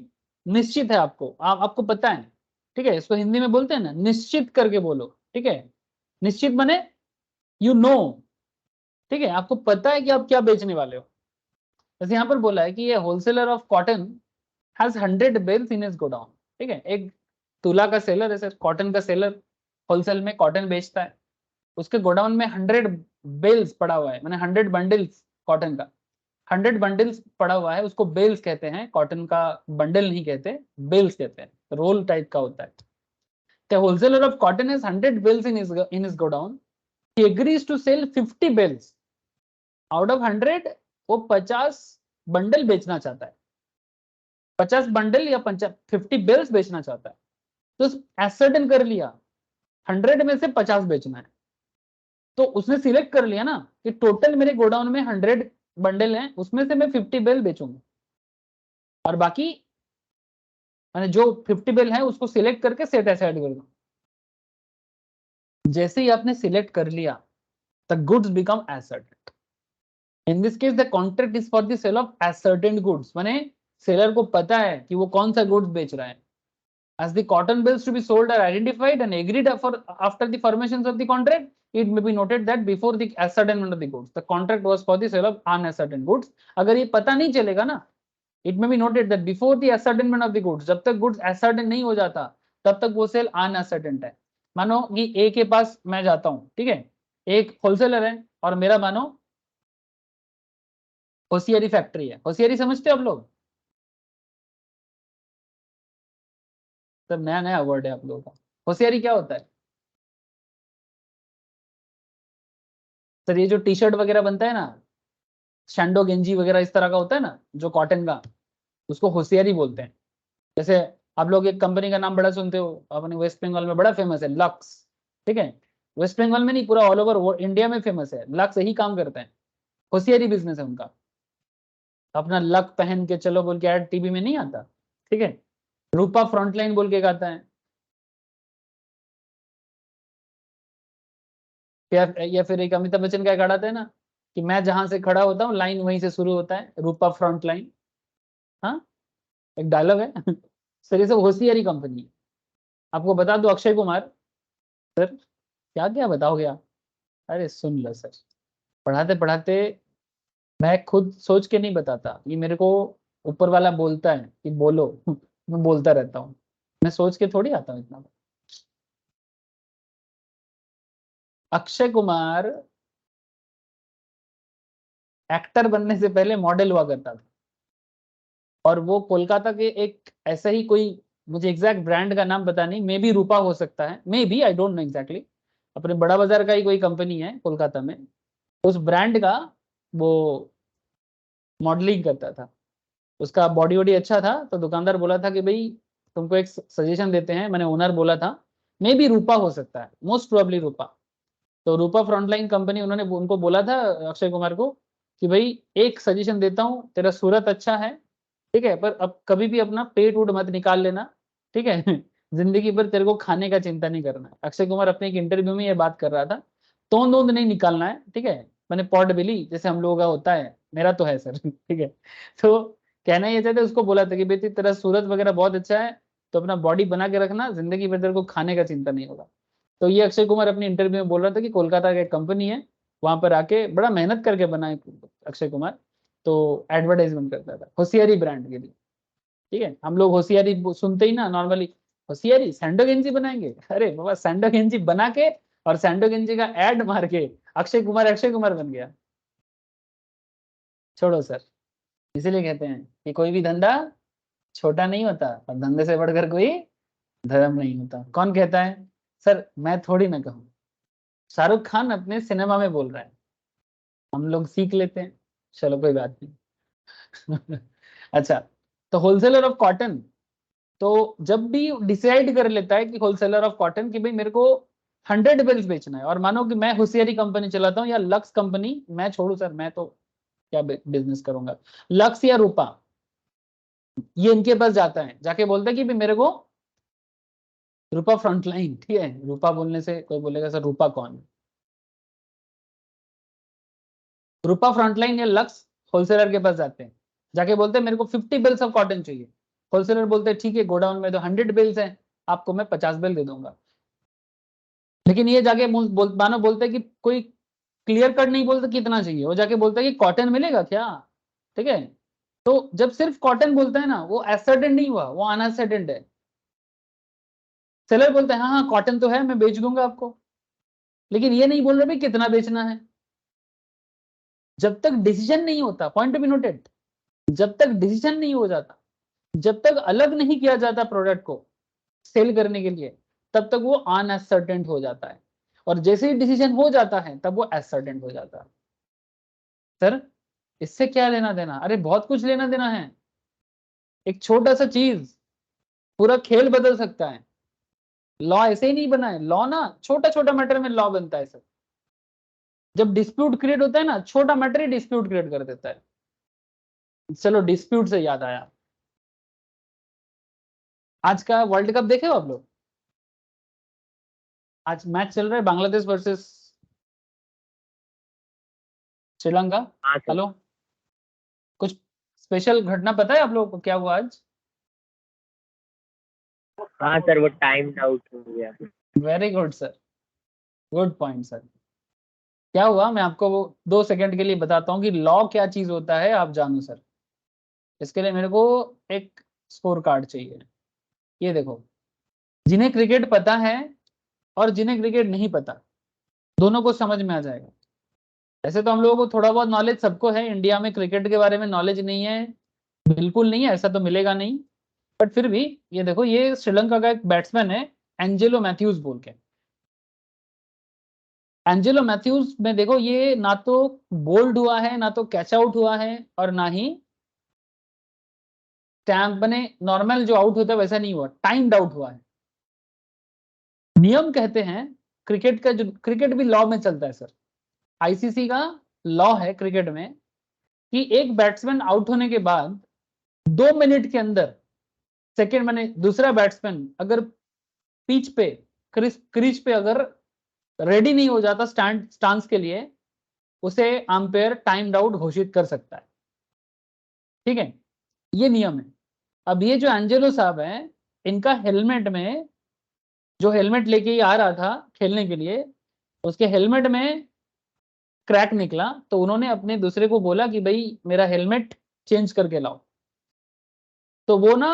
Speaker 1: निश्चित है आपको, आपको पता है। ठीक है, इसको हिंदी में बोलते हैं ना निश्चित करके बोलो। ठीक है, निश्चित माने यू नो, ठीक है, आपको पता है कि आप क्या बेचने वाले हो। जैसे यहाँ पर बोला है कि ये wholesaler of cotton has 100 bales in his godown. ठीक है, एक तुला का सेलर है सर, कॉटन का सेलर, होलसेल में कॉटन बेचता है, उसके गोडाउन में 100 बेल्स पड़ा हुआ है, मैंने 100 बंडल्स कॉटन का, 100 बंडल्स पड़ा हुआ है, उसको बेल्स कहते हैं, कॉटन का बंडल नहीं कहते, बेल्स कहते हैं, रोल टाइप का होता है। The wholesaler of cotton has 100 bales in his godown. He agrees to sell 50 bales. Out of 100 वो 50 बंडल बेचना चाहता है, 50 बंडल या 50 बेल्स बेचना चाहता है। तो एसर्टेन कर लिया 100 में से 50 बेचना है, तो उसने सिलेक्ट कर लिया ना कि टोटल मेरे गोडाउन में 100 बंडल हैं, उसमें से मैं 50 बेल बेचूंगा, और बाकी मैंने जो 50 बेल है उसको सिलेक्ट करके सेट असाइड कर दूं। जैसे ही आपने सिलेक्ट कर लिया the goods become ascertained. In this case, the contract is for the sale of ascertained goods. माने seller को पता है कि वो कौन सा goods बेच रहा है. As the cotton bales to be sold are identified and agreed for after the formations of the contract, it may be noted that before the ascertainment of the goods, the contract was for the sale of unascertained goods. अगर ये पता नहीं चलेगा ना, it may be noted that before the ascertainment of the goods, जब तक goods ascertain नहीं हो जाता, तब तक वो सेल unascertained है. मानो कि ए के पास मैं जाता हूँ, ठीक है, एक होलसेलर है और मेरा मानो होशियारी फैक्ट्री है. होशियारी समझते हो आप लोग? तो नया नया वर्ड है आप लोगों का. होशियारी क्या होता है सर? ये जो टी शर्ट वगैरह बनता है ना, शैंडो गेंजी वगैरह इस तरह का होता है ना, जो कॉटन का, उसको होशियारी बोलते हैं. जैसे आप लोग एक कंपनी का नाम बड़ा सुनते हो, अपने वेस्ट बंगाल में बड़ा फेमस है, लक्स. ठीक है, वेस्ट बंगाल में नहीं, पूरा ऑल ओवर इंडिया में फेमस है. लक्स यही काम करते हैं, होशियारी बिजनेस है उनका. अपना लक पहन के चलो बोल के ऐड टीवी में नहीं आता. ठीक है, रूपा फ्रंटलाइन बोल के गाता है, या फिर एक अमिताभ बच्चन का गाता है ना कि मैं जहां से खड़ा होता हूँ लाइन वहीं से शुरू होता है, रूपा फ्रंट लाइन. हाँ, एक डायलॉग है. सर ये सब होशियारी कंपनी है. आपको बता दो अक्षय कुमार, सर क्या क्या बताओगे आप? अरे सुन लो सर, पढ़ाते पढ़ाते मैं खुद सोच के नहीं बताता, ये मेरे को ऊपर वाला बोलता है कि बोलो. मैं बोलता रहता हूँ, मैं सोच के थोड़ी आता हूँ इतना. अक्षय कुमार एक्टर बनने से पहले मॉडल हुआ करता था, और वो कोलकाता के एक ऐसा ही कोई, मुझे एग्जैक्ट ब्रांड का नाम पता नहीं, मे बी रूपा हो सकता है, may be, I don't know exactly. अपने बड़ा बाजार का ही कोई कंपनी है कोलकाता में, उस ब्रांड का वो मॉडलिंग करता था. उसका बॉडी वॉडी अच्छा था, तो दुकानदार बोला था कि भाई तुमको एक सजेशन देते हैं. मैंने ओनर बोला था, मे बी रूपा हो सकता है, मोस्ट प्रोबेबली रूपा. तो रूपा फ्रंटलाइन कंपनी, उन्होंने उनको बोला था अक्षय कुमार को कि भाई एक सजेशन देता हूँ, तेरा सूरत अच्छा है, ठीक है, पर अब कभी भी अपना पेट वूट मत निकाल लेना, ठीक है. जिंदगी भर तेरे को खाने का चिंता नहीं करना है. अक्षय कुमार अपने एक इंटरव्यू में ये बात कर रहा था. तोंद वोंद नहीं निकालना है, ठीक है. मैंने पॉट बिली जैसे हम लोगों का होता है, मेरा तो है सर. ठीक है, तो कहना ये चाहते, उसको बोला था कि बेटी तेरा सूरत वगैरह बहुत अच्छा है, तो अपना बॉडी बना के रखना, जिंदगी भर तेरे को खाने का चिंता नहीं होगा. तो ये अक्षय कुमार अपनी इंटरव्यू में बोल रहा था कि कोलकाता का एक कंपनी है, वहां पर आके बड़ा मेहनत करके बना है अक्षय कुमार, तो एडवर्टाइजमेंट करता था होशियारी ब्रांड के लिए. ठीक है, हम लोग होशियारी सुनते ही ना नॉर्मली, होशियारी सैंडो गेंजी बनाएंगे. अरे बाबा, सैंडो गेंजी बना के और सैंडो गेंजी का एड मार के अक्षय कुमार बन गया. छोड़ो सर, इसीलिए कहते हैं कि कोई भी धंधा छोटा नहीं होता, और धंधे से बढ़कर कोई धर्म नहीं होता. कौन कहता है सर? मैं थोड़ी ना कहूँ, शाहरुख खान अपने सिनेमा में बोल रहा है, हम लोग सीख लेते हैं. चलो कोई बात नहीं. अच्छा, तो होलसेलर ऑफ कॉटन, तो जब भी डिसाइड कर लेता है कि होलसेलर ऑफ कॉटन कि भाई मेरे को 100 बेल्स बेचना है, और मानो कि मैं होशियारी कंपनी चलाता हूँ या लक्स कंपनी, मैं छोड़ू सर, मैं तो क्या बिजनेस करूंगा, लक्स या रूपा, ये इनके पास जाता है, जाके बोलता है कि भाई मेरे को रूपा फ्रंटलाइन, ठीक है, रूपा बोलने से कोई बोलेगा सर रूपा कौन है? रूपा फ्रंटलाइन या लक्स होलसेलर के पास जाते हैं, जाके बोलते हैं मेरे को 50 बेल्स ऑफ कॉटन चाहिए. होलसेलर बोलते हैं ठीक है, गोडाउन में तो 100 बेल्स हैं, आपको मैं 50 बेल दे दूंगा. लेकिन ये जाके मानो बोलते हैं कि कोई क्लियर कट नहीं बोलता कितना चाहिए, वो जाके बोलता है कि कॉटन मिलेगा क्या. ठीक है, तो जब सिर्फ कॉटन बोलता है ना, वो असर्टेन नहीं हुआ, वो अनअसर्टेन है. सेलर बोलता है हाँ हाँ कॉटन तो है, मैं बेच दूंगा आपको, लेकिन ये नहीं बोल रहे भाई कितना बेचना है. जब तक डिसीजन नहीं होता, पॉइंट टू बी नोटेड, जब तक डिसीजन नहीं हो जाता, जब तक अलग नहीं किया जाता प्रोडक्ट को सेल करने के लिए, तब तक वो अनअसर्टेन हो जाता है. और जैसे ही डिसीजन हो जाता है, तब वो असर्टेन हो जाता है. सर इससे क्या लेना देना? अरे बहुत कुछ लेना देना है. एक छोटा सा चीज पूरा खेल बदल सकता है. लॉ ऐसे ही नहीं बना है, लॉ ना छोटा छोटा मैटर में लॉ बनता है सर. जब डिस्प्यूट क्रिएट होता है ना, छोटा मैटर ही डिस्प्यूट क्रिएट कर देता है. चलो डिस्प्यूट से याद आया, आज का वर्ल्ड कप देखे हो आप लोग? आज मैच चल रहा है बांग्लादेश वर्सेस श्रीलंका।
Speaker 3: हाँ सर।
Speaker 1: हेलो, कुछ स्पेशल घटना पता है आप लोगों को क्या हुआ आज?
Speaker 3: हाँ सर, वो टाइम आउट हो गया।
Speaker 1: Very good sir, good point sir. क्या हुआ मैं आपको वो 2 सेकंड के लिए बताता हूँ कि लॉ क्या चीज होता है, आप जानो सर। इसके लिए मेरे को एक स्कोर कार्ड चाहिए। ये देखो, जिन्हें क्रिकेट पता है और जिन्हें क्रिकेट नहीं पता, दोनों को समझ में आ जाएगा। ऐसे तो हम लोगों को थोड़ा बहुत नॉलेज सबको है, इंडिया में क्रिकेट के बारे में नॉलेज नहीं है बिल्कुल नहीं है, ऐसा तो मिलेगा नहीं। बट फिर भी ये देखो, ये श्रीलंका का एक बैट्समैन है एंजेलो मैथ्यूज बोल के। एंजेलो मैथ्यूज में देखो, ये ना तो बोल्ड हुआ है, ना तो कैच आउट हुआ है, और ना ही स्टैम्प बने नॉर्मल जो आउट होता है वैसा नहीं हुआ, टाइम्ड आउट हुआ है। नियम कहते हैं क्रिकेट का, जो क्रिकेट भी लॉ में चलता है सर, आईसीसी का लॉ है क्रिकेट में कि एक बैट्समैन आउट होने के बाद 2 मिनट के अंदर, सेकेंड मैंने दूसरा बैट्समैन अगर पिच पे, क्रीज पे अगर रेडी नहीं हो जाता स्टांस के लिए, उसे अंपायर टाइम्ड आउट घोषित कर सकता है। ठीक है, ये नियम है। अब ये जो एंजेलो साहब है, इनका हेलमेट में, जो हेलमेट लेके ही आ रहा था खेलने के लिए, उसके हेलमेट में क्रैक निकला, तो उन्होंने अपने दूसरे को बोला कि भाई मेरा हेलमेट चेंज करके लाओ। तो वो ना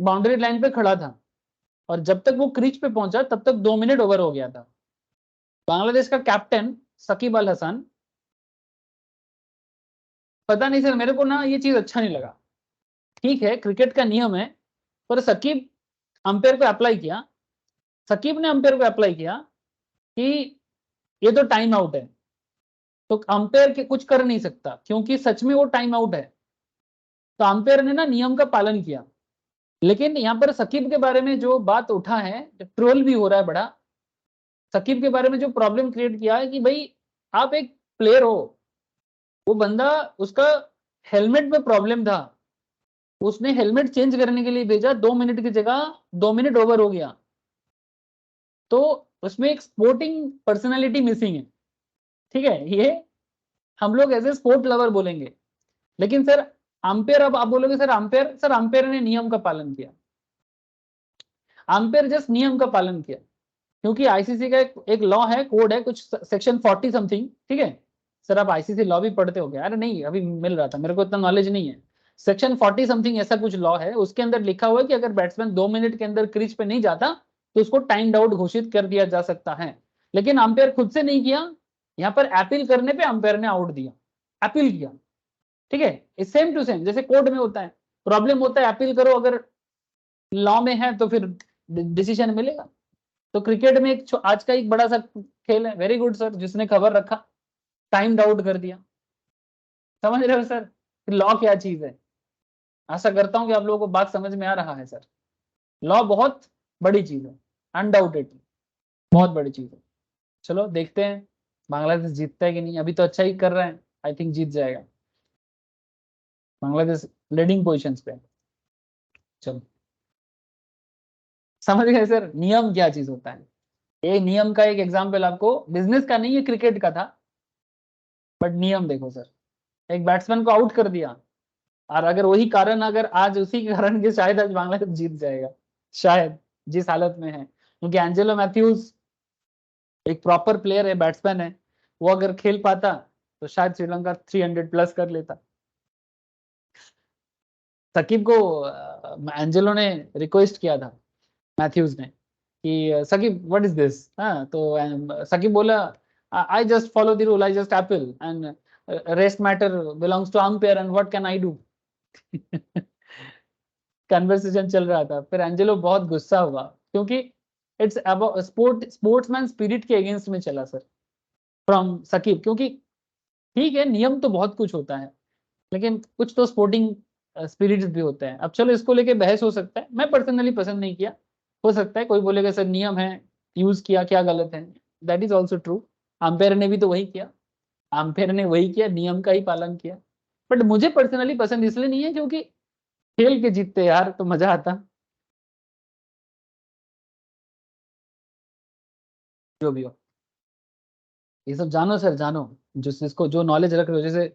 Speaker 1: बाउंड्री लाइन पे खड़ा था, और जब तक वो क्रीज पे पहुंचा तब तक 2 मिनट ओवर हो गया था। बांग्लादेश का कैप्टन सकीब अल हसन, पता नहीं सर मेरे को ना ये चीज अच्छा नहीं लगा। ठीक है क्रिकेट का नियम है, पर सकीब अंपायर को अप्लाई किया, सकीब ने अंपायर को अप्लाई किया कि ये तो टाइम आउट है, तो अंपायर के कुछ कर नहीं सकता क्योंकि सच में वो टाइम आउट है। तो अंपायर ने ना नियम का पालन किया। लेकिन यहाँ पर सकीब के बारे में जो बात उठा है, ट्रोल भी हो रहा है बड़ा, सकीब के बारे में जो प्रॉब्लम क्रिएट किया है कि भाई आप एक प्लेयर हो, वो बंदा, उसका हेलमेट में प्रॉब्लम था, उसने हेलमेट चेंज करने के लिए भेजा, 2 मिनट की जगह 2 मिनट ओवर हो गया, तो उसमें एक स्पोर्टिंग पर्सनालिटी मिसिंग है। ठीक है, ये हम लोग एज ए स्पोर्ट लवर बोलेंगे। लेकिन सर अंपायर, अब आप बोलोगे सर अंपायर ने नियम का पालन किया, अंपायर जस्ट नियम का पालन किया, क्योंकि आईसीसी का एक लॉ है, कोड है कुछ, सेक्शन 40 समथिंग। ठीक है सर, आप आईसीसी लॉ भी पढ़ते हो गया? अरे नहीं, अभी मिल रहा था, मेरे को इतना नॉलेज नहीं है। सेक्शन 40 समथिंग ऐसा कुछ लॉ है, उसके अंदर लिखा हुआ है कि अगर बैट्समैन 2 मिनट के अंदर क्रीज पे नहीं जाता तो उसको टाइम्ड आउट घोषित कर दिया जा सकता है। लेकिन अंपायर खुद से नहीं किया, यहाँ पर अपील करने पे अंपायर ने आउट दिया, अपील किया। ठीक है, सेम टू सेम जैसे कोर्ट में होता है, प्रॉब्लम होता है अपील करो, अगर लॉ में है तो फिर डिसीजन मिलेगा। तो क्रिकेट में एक आज का एक बड़ा सा खेल है, वेरी गुड सर जिसने खबर रखा, टाइम्ड आउट कर दिया। समझ रहे हो सर लॉ क्या चीज है? आशा करता हूं कि आप लोगों को बात समझ में आ रहा है सर। लॉ बहुत बड़ी चीज है, अनडाउटेडली बहुत बड़ी चीज है। चलो देखते हैं बांग्लादेश जीतता है कि नहीं, अभी तो अच्छा ही कर रहे हैं, आई थिंक जीत जाएगा बांग्लादेश, लीडिंग पोजिशन पे। चलो समझ गए सर नियम क्या चीज होता है। एक नियम का एक एग्जाम्पल आपको, बिजनेस का नहीं है, क्रिकेट का था, बट नियम देखो सर, एक बैट्समैन को आउट कर दिया, और अगर वही कारण, अगर आज उसी के कारण के शायद आज बांग्लादेश जीत जाएगा, शायद, जिस हालत में है, क्योंकि एंजेलो मैथ्यूज एक प्रॉपर प्लेयर है, बैट्समैन है, वो अगर खेल पाता तो शायद श्रीलंका 300 प्लस कर लेता। सकीब को एंजेलो ने रिक्वेस्ट किया था, मैथ्यूज ने, कि सकीब व्हाट इज दिस, हाँ तो सकीब बोला I just follow the rule, I just appeal and rest matter belongs to umpire and what can I do. Conversation चल रहा था, फिर एंजेलो बहुत गुस्सा हुआ, क्योंकि इट्स अबाउट स्पोर्ट्समैन स्पिरिट के अगेंस्ट में चला सर फ्रॉम सकीब। क्योंकि ठीक है नियम तो बहुत कुछ होता है, लेकिन कुछ तो स्पोर्टिंग स्पिरिट भी होते हैं। अब चलो इसको लेके बहस हो सकता है, मैं पर्सनली पसंद नहीं किया, हो सकता है कोई बोलेगा सर नियम है, यूज किया, क्या गलत है, that is also true. Umpire ने भी तो वही किया, अंपायर ने वही किया, नियम का ही पालन किया। बट मुझे पर्सनली पसंद इसलिए नहीं है क्योंकि खेल के जीतते यार तो मजा आता। जो भी हो, ये सब जानो सर, जानो जिसको जो नॉलेज रख रहे हो, जैसे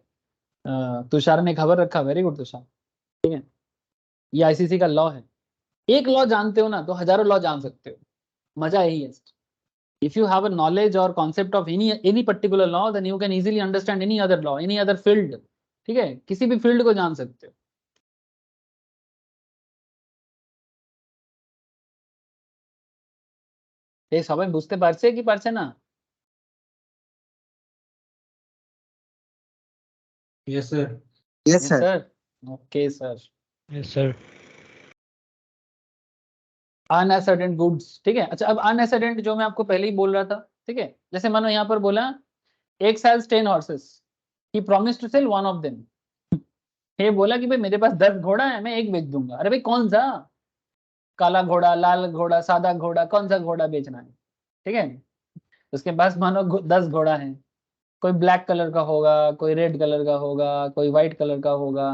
Speaker 1: तुषार ने खबर रखा, वेरी गुड तुषार, ठीक है, ये आईसीसी का लॉ है। एक लॉ जानते हो ना तो हजारों लॉ जान सकते हो, मजा यही है। If you have a knowledge और concept of any particular law, then you can easily understand any other law, any other field, ठीक है, किसी भी फील्ड को जान सकते हो। ये সবাই বুঝতে পারছে কি পারছে না?
Speaker 4: Yes, sir.
Speaker 3: Yes,
Speaker 1: Yes
Speaker 3: sir.
Speaker 1: sir. Okay sir.
Speaker 5: Yes, sir.
Speaker 1: Unascertained goods, ठीक है। अच्छा, अब अनएसेडेंट जो मैं आपको पहले ही बोल रहा था, ठीक है, जैसे मानो यहाँ पर बोला एक sells 10 horses, he promise to sell one of them. ये बोला कि भाई मेरे पास 10 घोड़ा है, मैं एक बेच दूंगा। अरे भाई कौन सा, काला घोड़ा, लाल घोड़ा, सादा घोड़ा, कौन सा घोड़ा बेचना है, ठीक है। उसके पास मानो 10 घोड़ा है, कोई ब्लैक कलर का होगा, कोई रेड कलर का होगा, कोई व्हाइट कलर का होगा।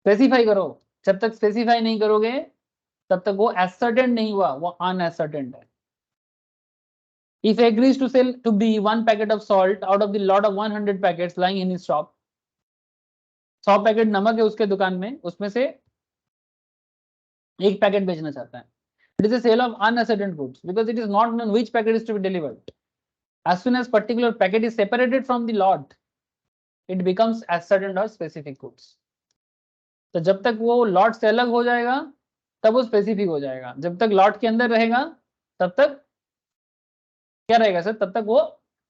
Speaker 1: स्पेसिफाई करो, जब तक स्पेसिफाई नहीं करोगे तब तक वो एसर्टेंट नहीं हुआ, वो अनएसर्टेंट है। If he agrees to sell to B 1 packet of salt out of the lot of 100 packets lying in his shop, 100 packet नमक है उसके दुकान में, उसमें से एक पैकेट बेचना चाहता है। It is a sale of unascertain goods because it is not known which packet is to be delivered. As soon as particular packet is separated from the lot, it becomes ascertain or specific goods. तो जब तक वो lot से अलग हो जाएगा तब वो स्पेसिफिक हो जाएगा, जब तक लॉट के अंदर रहेगा तब तक क्या रहेगा सर, तब तक वो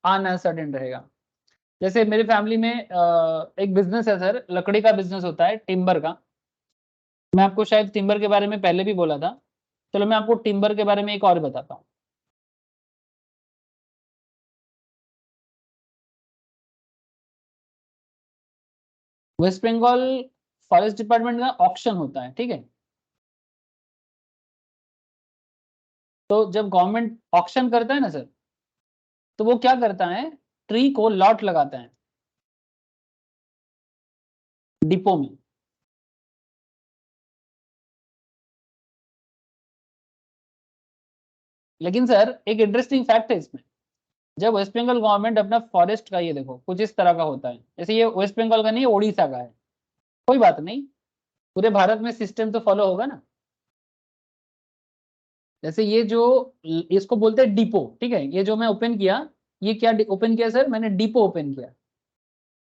Speaker 1: अनसर्टेन रहेगा। जैसे मेरी फैमिली में एक बिजनेस है सर, लकड़ी का बिजनेस होता है, टिम्बर का। मैं आपको शायद टिम्बर के बारे में पहले भी बोला था, चलो मैं आपको टिम्बर के बारे में एक और बताता हूँ। वेस्ट बंगाल फॉरेस्ट डिपार्टमेंट का ऑक्शन होता है, ठीक है। तो जब गवर्नमेंट ऑक्शन करता है ना सर, तो वो क्या करता है, ट्री को लॉट लगाता है डिपो में। लेकिन सर एक इंटरेस्टिंग फैक्ट है इसमें, जब वेस्ट बंगाल गवर्नमेंट अपना फॉरेस्ट का, ये देखो कुछ इस तरह का होता है, जैसे ये वेस्ट बंगाल का नहीं है, ओडिशा का है, कोई बात नहीं, पूरे भारत में सिस्टम तो फॉलो होगा ना। जैसे ये जो इसको बोलते हैं डिपो, ठीक है, ये जो मैं ओपन किया, ये क्या ओपन किया सर, मैंने डिपो ओपन किया।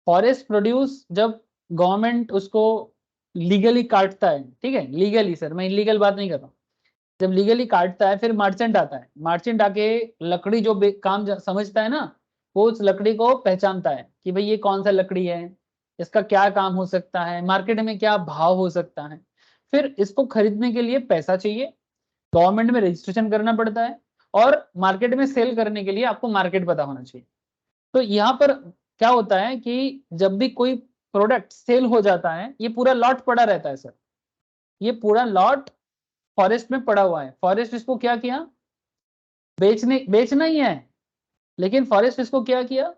Speaker 1: फॉरेस्ट प्रोड्यूस जब गवर्नमेंट उसको लीगली काटता है, ठीक है, लीगली सर, मैं इलीगल बात नहीं कर रहा हूँ, जब लीगली काटता है फिर मर्चेंट आता है, मर्चेंट आके लकड़ी जो काम समझता है ना, वो उस लकड़ी को पहचानता है कि भाई ये कौन सा लकड़ी है, इसका क्या काम हो सकता है, मार्केट में क्या भाव हो सकता है। फिर इसको खरीदने के लिए पैसा चाहिए, गवर्नमेंट में रजिस्ट्रेशन करना पड़ता है, और मार्केट में सेल करने के लिए आपको मार्केट पता होना चाहिए। तो यहाँ पर क्या होता है कि जब भी कोई प्रोडक्ट सेल हो जाता है, ये पूरा लॉट पड़ा रहता है सर, ये पूरा लॉट फॉरेस्ट में पड़ा हुआ है। फॉरेस्ट इसको क्या किया, बेचना ही है, लेकिन फॉरेस्ट इसको क्या किया,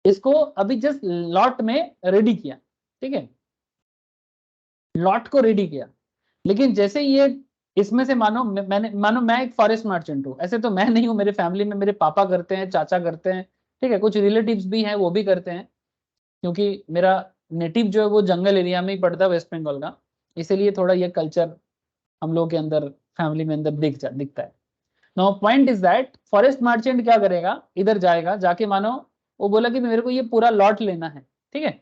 Speaker 1: इसको अभी जस्ट लॉट में रेडी किया, ठीक है, लॉट को रेडी किया। लेकिन जैसे ये इसमें से मानो मैं एक फॉरेस्ट मर्चेंट हूँ, ऐसे तो मैं नहीं हूँ, मेरे फैमिली में मेरे पापा करते हैं, चाचा करते हैं, ठीक है, कुछ रिलेटिव्स भी हैं वो भी करते हैं, क्योंकि मेरा नेटिव जो है वो जंगल एरिया में ही पड़ता है वेस्ट बंगाल का, इसीलिए थोड़ा ये कल्चर हम लोग के अंदर फैमिली में अंदर दिखता है। Now point is that forest merchant क्या करेगा, इधर जाएगा, जाके मानो वो बोला कि मेरे को ये पूरा लॉट लेना है, ठीक है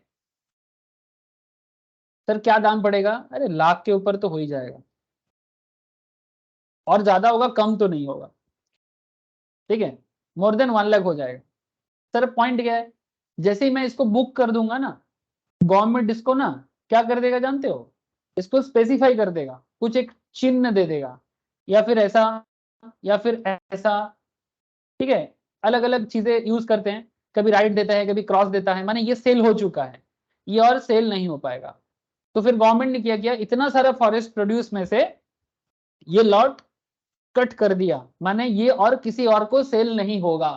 Speaker 1: सर, क्या दाम पड़ेगा, अरे लाख के ऊपर तो हो ही जाएगा, और ज्यादा होगा, कम तो नहीं होगा, ठीक है, मोर देन 1 लाख हो जाएगा। सर पॉइंट क्या है, जैसे ही मैं इसको बुक कर दूंगा ना, गवर्नमेंट इसको ना क्या कर देगा जानते हो, इसको स्पेसिफाई कर देगा, कुछ एक चिन्ह दे देगा, या फिर ऐसा या फिर ऐसा, ठीक है, अलग अलग चीजें यूज करते हैं, कभी राइट देता है, कभी क्रॉस देता है, माने ये सेल हो चुका है, ये और सेल नहीं हो पाएगा। तो फिर गवर्नमेंट ने क्या किया, इतना सारा फॉरेस्ट प्रोड्यूस में से ये लॉट कट कर दिया, माने ये और किसी और को सेल नहीं होगा।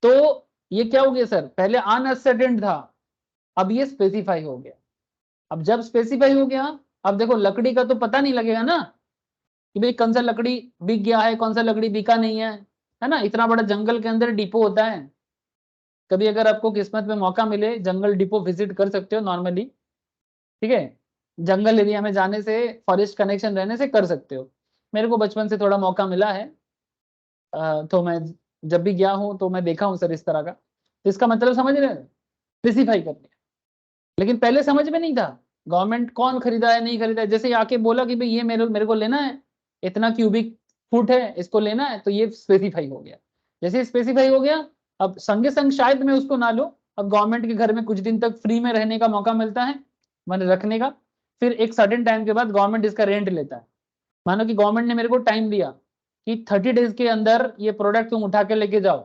Speaker 1: तो ये क्या हो गया सर, पहले अनसर्टेन था, अब ये स्पेसिफाई हो गया। अब जब स्पेसिफाई हो गया, अब देखो लकड़ी का तो पता नहीं लगेगा ना कि भाई कौन सा लकड़ी बिक गया है, कौन सा लकड़ी बिका नहीं है ना, इतना बड़ा जंगल के अंदर डिपो होता है, कभी अगर आपको किस्मत में मौका मिले जंगल डिपो विजिट कर सकते हो नॉर्मली, ठीक है, जंगल एरिया में जाने से, फॉरेस्ट कनेक्शन रहने से कर सकते हो। मेरे को बचपन से थोड़ा मौका मिला है, तो मैं जब भी गया हूँ तो मैं देखा हूँ सर इस तरह का। तो इसका मतलब समझ रहे हैं, स्पेसिफाई करने। लेकिन पहले समझ में नहीं था गवर्नमेंट कौन खरीदा है नहीं खरीदा है। जैसे ही आके बोला कि भाई ये मेरे को लेना है, इतना क्यूबिक फुट है, इसको लेना है, तो ये स्पेसिफाई हो गया। जैसे स्पेसिफाई हो गया, अब संगे संग शायद मैं उसको ना लूं, अब गवर्नमेंट के घर में कुछ दिन तक फ्री में रहने का मौका मिलता है, मैंने रखने का। फिर एक सर्टेन टाइम के बाद गवर्नमेंट इसका रेंट लेता है। मानो कि गवर्नमेंट ने मेरे को टाइम दिया कि 30 डेज के अंदर ये प्रोडक्ट तुम उठा के लेके जाओ।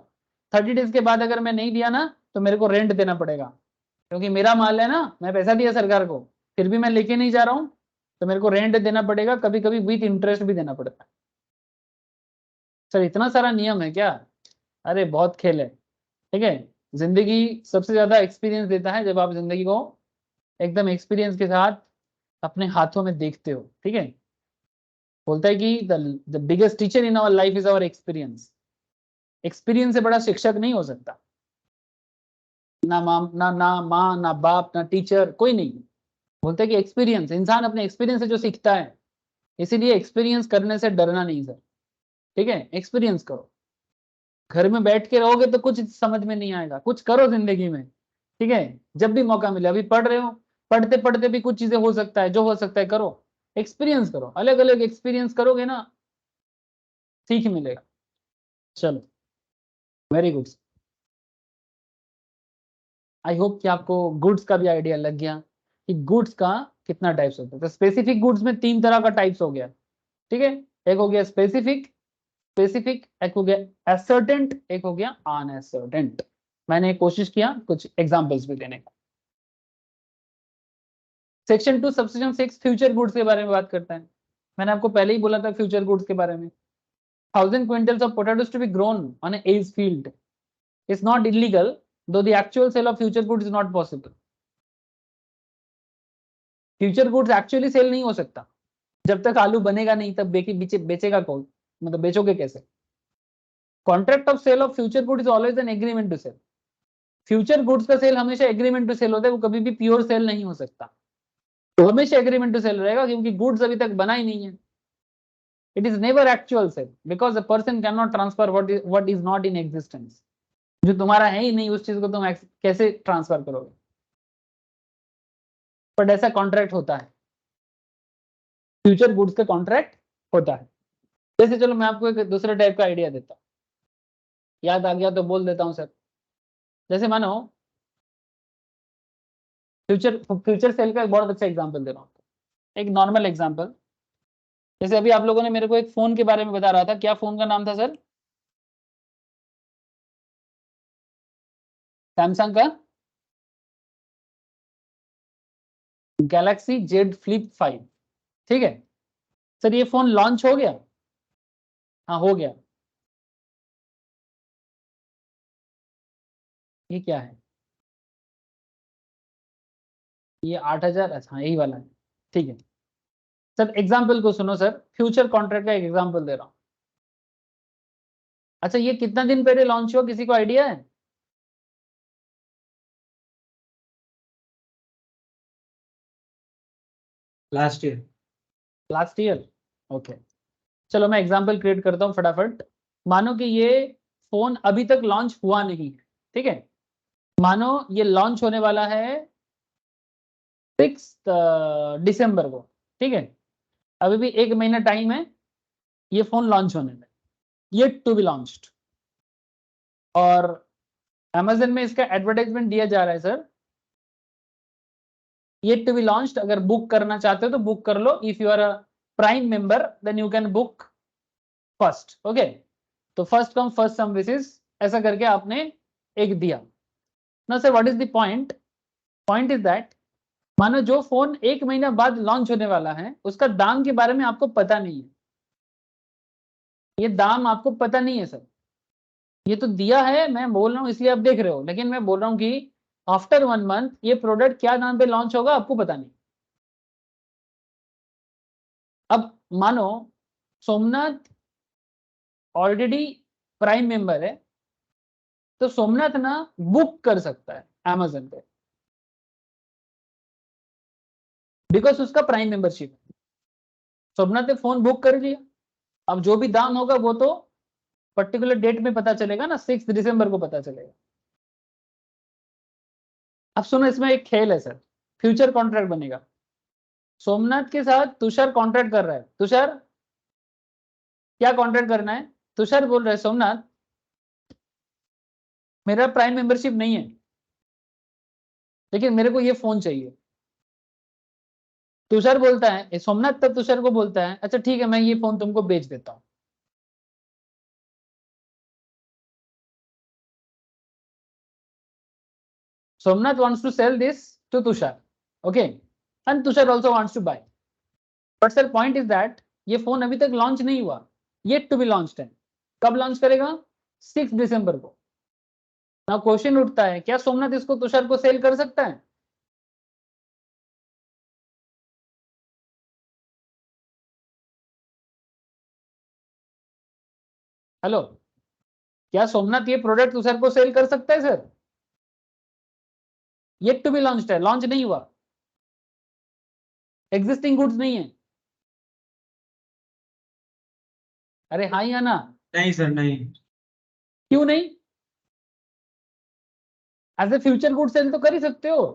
Speaker 1: 30 डेज के बाद अगर मैं नहीं दिया ना तो मेरे को रेंट देना पड़ेगा, क्योंकि मेरा माल है ना, मैं पैसा दिया सरकार को, फिर भी मैं लेके नहीं जा रहा हूँ, तो मेरे को रेंट देना पड़ेगा, कभी कभी विथ इंटरेस्ट भी देना पड़ता है। सर इतना सारा नियम है क्या? अरे बहुत खेल है, ठीक है। जिंदगी सबसे ज्यादा एक्सपीरियंस देता है जब आप जिंदगी को एकदम एक्सपीरियंस के साथ अपने हाथों में देखते हो, ठीक है। बोलता है कि the biggest teacher in our life is our experience. Experience से बड़ा शिक्षक नहीं हो सकता, ना माँ ना बाप ना टीचर, कोई नहीं। बोलते हैं कि एक्सपीरियंस, इंसान अपने एक्सपीरियंस से जो सीखता है, इसीलिए एक्सपीरियंस करने से डरना नहीं सर, ठीक है। एक्सपीरियंस करो, घर में बैठ के रहोगे तो कुछ समझ में नहीं आएगा, कुछ करो जिंदगी में, ठीक है। जब भी मौका मिले, अभी पढ़ रहे हो, पढ़ते पढ़ते भी कुछ चीजें हो सकता है, जो हो सकता है करो, एक्सपीरियंस करो, अलग अलग एक्सपीरियंस करोगे ना, सीख मिलेगा। चलो, वेरी गुड। आई होप कि आपको गुड्स का भी आइडिया लग गया कि गुड्स का कितना टाइप्स होता है। तो स्पेसिफिक गुड्स में 3 तरह का टाइप्स हो गया, ठीक है। एक हो गया स्पेसिफिक, एक हो गया असर्टेंट, एक हो गया अनअसर्टेंट। मैंने कोशिश किया कुछ एग्जांपल्स भी देने का। सेक्शन 2 सबसेक्शन 6 फ्यूचर गुड्स के बारे में बात करता है। मैंने आपको पहले ही बोला था फ्यूचर गुड्स के बारे में। 1000 quintals of potatoes to be grown on a एज field is not illegal, though the actual sale of future goods is not possible। Future goods actually sale नहीं हो सकता, जब तक आलू बनेगा नहीं तब बेचेगा कौन, मतलब बेचोगे कैसे? Contract of sale of future good is always an agreement to sell. Future goods का सेल हमेशा एग्रीमेंट टू सेल होता है, वो कभी भी प्योर सेल नहीं हो सकता, तो हमेशा एग्रीमेंट टू सेल रहेगा, क्योंकि गुड्स अभी तक बना ही नहीं है। It is never actual sale because a person can not transfer what is not in existence. जो तुम्हारा है ही नहीं उस चीज को तुम कैसे ट्रांसफर करोगे? बट ऐसा कॉन्ट्रैक्ट होता है, फ्यूचर गुड्स का कॉन्ट्रैक्ट होता है। जैसे चलो मैं आपको एक दूसरे टाइप का आइडिया देता हूँ, याद आ गया तो बोल देता हूँ सर। जैसे मानो फ्यूचर सेल का एक बहुत अच्छा एग्जांपल दे रहा हूँ, एक नॉर्मल एग्जांपल। जैसे अभी आप लोगों ने मेरे को एक फोन के बारे में बता रहा था, क्या फोन का नाम था सर? सैमसंग का गैलेक्सी जेड फ्लिप 5, ठीक है। सर ये फोन लॉन्च हो गया? हाँ हो गया। ये क्या है? ये 8000, अच्छा हाँ यही वाला है, ठीक है। सर एग्जाम्पल को सुनो सर, फ्यूचर कॉन्ट्रैक्ट का एक एग्जाम्पल दे रहा हूँ। अच्छा ये कितना दिन पहले लॉन्च हुआ, किसी को आइडिया है?
Speaker 4: Last year.
Speaker 1: Last year, okay. चलो मैं एग्जाम्पल क्रिएट करता हूँ फटाफट। मानो कि ये फोन अभी तक लॉन्च हुआ नहीं है, ठीक है। मानो ये लॉन्च होने वाला है 6 दिसंबर को, ठीक है। अभी भी 1 महीना टाइम है ये फोन लॉन्च होने में, ये टू बी लॉन्च्ड। और अमेजन में इसका एडवर्टाइजमेंट दिया जा रहा है सर, ये टू बी लॉन्च्ड। अगर बुक करना चाहते हो तो बुक कर लो, if you are a prime member then you can book first, okay. तो first come first serve basis ऐसा करके आपने एक दिया ना sir. What is the point? Point is that मानो जो फोन 1 महीना बाद लॉन्च होने वाला है उसका दाम के बारे में आपको पता नहीं है, ये दाम आपको पता नहीं है सर। ये तो दिया है, मैं बोल रहा हूँ इसलिए आप देख रहे हो, लेकिन मैं बोल रहा हूँ कि आफ्टर 1 मंथ ये प्रोडक्ट क्या दाम पे लॉन्च होगा आपको पता नहीं। अब मानो सोमनाथ ऑलरेडी प्राइम मेंबर है, तो सोमनाथ ना बुक कर सकता है अमेजन पे, बिकॉज उसका प्राइम मेंबरशिप है। सोमनाथ ने फोन बुक कर लिया, अब जो भी दाम होगा वो तो पर्टिकुलर डेट में पता चलेगा ना, 6 दिसंबर को पता चलेगा। अब सुनो, इसमें एक खेल है सर, फ्यूचर कॉन्ट्रैक्ट बनेगा। सोमनाथ के साथ तुषार कॉन्ट्रैक्ट कर रहा है। तुषार क्या कॉन्ट्रैक्ट करना है? तुषार बोल रहा है सोमनाथ मेरा प्राइम मेंबरशिप नहीं है, लेकिन मेरे को ये फोन चाहिए। तुषार बोलता है, सोमनाथ तब तुषार को बोलता है अच्छा ठीक है मैं ये फोन तुमको बेच देता हूं। Somnath wants to sell this to Tushar, okay, and Tushar also wants to buy. But sir, point is that ये फोन अभी तक लॉन्च नहीं हुआ, yet to be launched है। कब लॉन्च करेगा? 6 दिसंबर को। ना क्वेश्चन उठता है, क्या सोमनाथ इसको तुषार को सेल कर सकता है? हेलो, क्या सोमनाथ ये प्रोडक्ट तुषार को सेल कर सकता है sir? Yet to be launched है, लॉन्च नहीं हुआ, एग्जिस्टिंग गुड्स नहीं है। अरे हाँ या ना?
Speaker 4: नहीं सर नहीं।
Speaker 1: क्यों नहीं? As a future good sale तो कर ही सकते हो।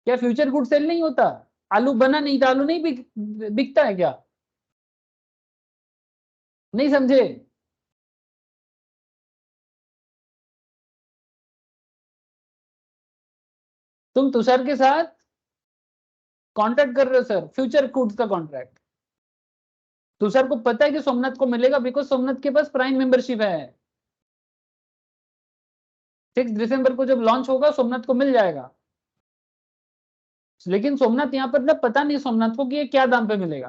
Speaker 1: क्या फ्यूचर गुड सेल नहीं होता? आलू बना नहीं था, आलू नहीं बिकता है क्या? नहीं समझे? तुम तुषार के साथ कॉन्ट्रैक्ट कर रहे हो सर, फ्यूचर गुड्स का कॉन्ट्रैक्ट। तुषार को पता है कि सोमनाथ को मिलेगा, बिकॉज सोमनाथ के पास प्राइम मेंबरशिप है। 6 दिसंबर को जब लॉन्च होगा सोमनाथ को मिल जाएगा। लेकिन सोमनाथ यहाँ पर ना पता नहीं सोमनाथ को कि ये क्या दाम पे मिलेगा।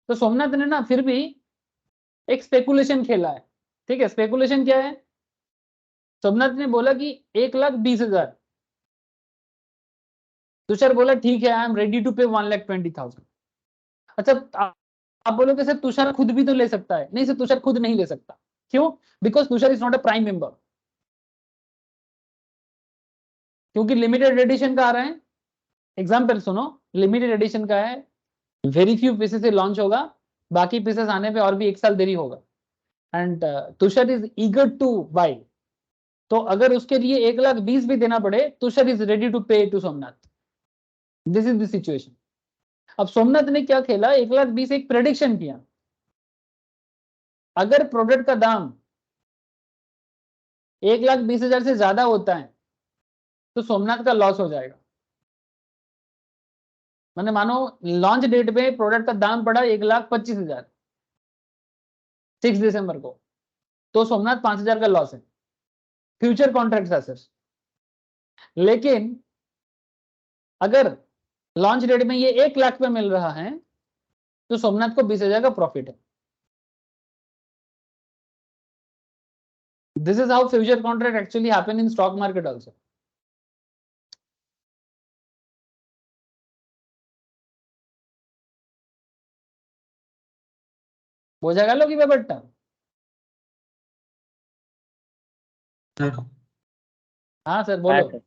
Speaker 1: तो सोमनाथ ने ना फिर भी एक स्पेकुलेशन खेला है। ठीक है, स्पेकुलेशन क्या है? सोमनाथ ने बोला कि 1,20,000। तुषार बोला ठीक है, आई एम रेडी टू पे 1,20,000। अच्छा, आप बोलोगे सर तुषार खुद भी तो ले सकता है। नहीं सर, तुषार खुद नहीं ले सकता। क्यों? Because Tushar is not a prime member. क्योंकि लिमिटेड एडिशन का आ रहा है। एग्जाम्पल सुनो, लिमिटेड एडिशन का है, वेरी फ्यू पीसेस से लॉन्च होगा, बाकी पीसेस आने पे और भी 1 साल देरी होगा। And Tushar is eager to buy. तो अगर उसके लिए 1,20,000 भी देना पड़े, Tushar is ready to pay to Somnath. This is the situation. अब सोमनाथ ने क्या खेला, 1,20,000 एक प्रेडिक्शन किया, अगर प्रोडक्ट का दाम 1,20,000 से ज्यादा होता है तो सोमनाथ का लॉस हो जाएगा। मैंने मानो लॉन्च डेट पे प्रोडक्ट का दाम पड़ा 1,25,000 6 दिसंबर को, तो सोमनाथ 5,000 का लॉस है। फ्यूचर कॉन्ट्रैक्ट था सर। लेकिन अगर लॉन्च डेट में ये 1,00,000 पे मिल रहा है तो सोमनाथ को 20,000 का प्रॉफिट है। This is how future contract actually happen in stock market also. बोझा गया कि बेटा?
Speaker 4: सर
Speaker 1: हाँ सर बोलो।